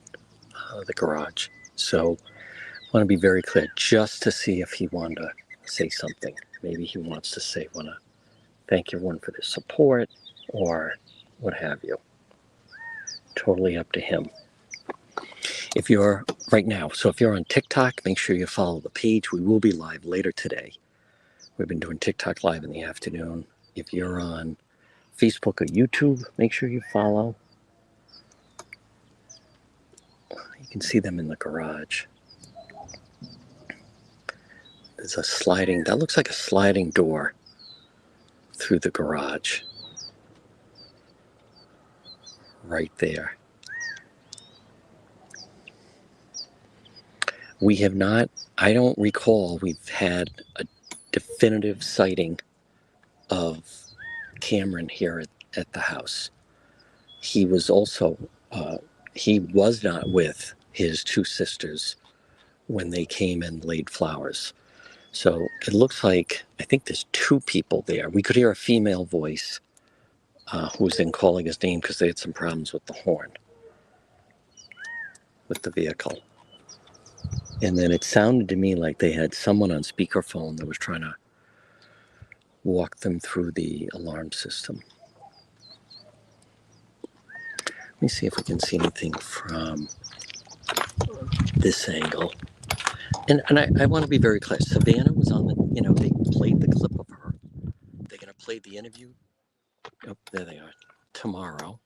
the garage. So I want to be very clear, just to see if he wanted to say something. Maybe he wants to say, want to thank everyone for their support, or what have you. Totally up to him. If you're right now, so if you're on TikTok, make sure you follow the page. We will be live later today. We've been doing TikTok live in the afternoon. If you're on Facebook or YouTube, make sure you follow. You can see them in the garage. There's a sliding, that looks like a sliding door through the garage. Right there. We have not, I don't recall we've had a definitive sighting of Cameron here at the house. He was also, he was not with his 2 sisters when they came and laid flowers. So it looks like, I think there's 2 people there. We could hear a female voice who was then calling his name because they had some problems with the horn, with the vehicle. And then it sounded to me like they had someone on speakerphone that was trying to walk them through the alarm system. Let me see if we can see anything from this angle. And I want to be very clear. Savannah was on the, they played the clip of her. They're going to play the interview. Oh, there they are. Tomorrow.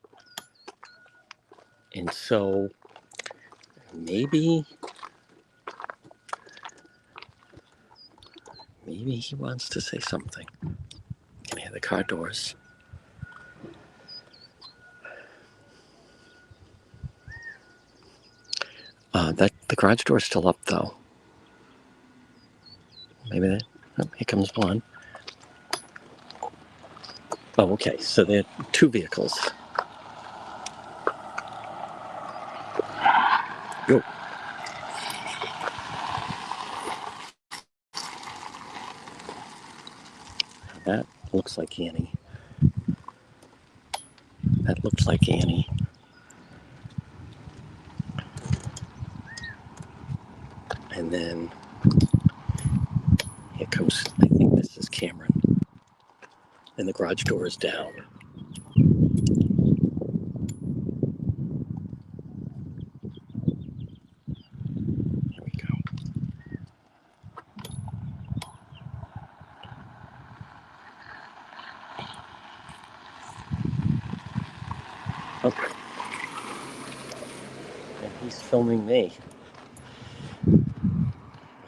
And so maybe he wants to say something. You can hear the car doors. The garage door is still up, though. Maybe that. Oh, here comes one. Oh, okay. So there are 2 vehicles. Yo. That looks like Annie. That looks like Annie. And then here comes, I think this is Cameron. And the garage door is down. Okay. And he's filming me.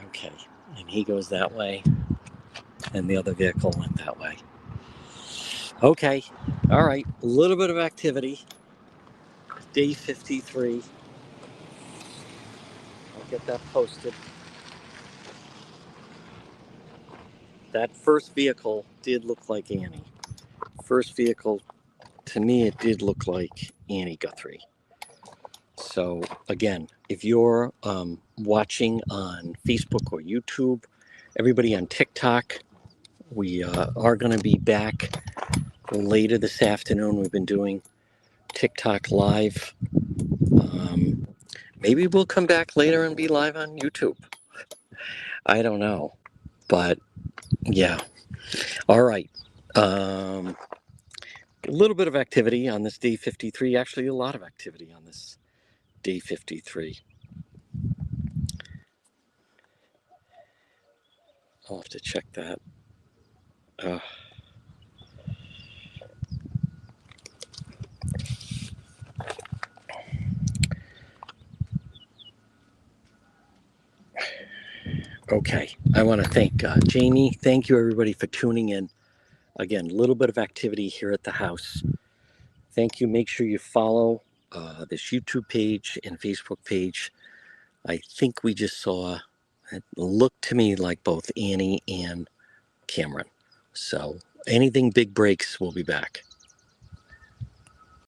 Okay. And he goes that way. And the other vehicle went that way. Okay. All right. A little bit of activity. Day 53. I'll get that posted. That first vehicle did look like Annie. First vehicle, to me, it did look like Annie Guthrie. So, again, if you're watching on Facebook or YouTube, everybody on TikTok, we are going to be back later this afternoon. We've been doing TikTok live. Maybe we'll come back later and be live on YouTube. I don't know. But yeah. All right. A little bit of activity on this day 53. Actually, a lot of activity on this day 53. I'll have to check that. Okay. I want to thank Jamie. Thank you, everybody, for tuning in. Again, a little bit of activity here at the house. Thank you. Make sure you follow this YouTube page and Facebook page. I think we just saw, it looked to me like both Annie and Cameron. So anything big breaks, we'll be back.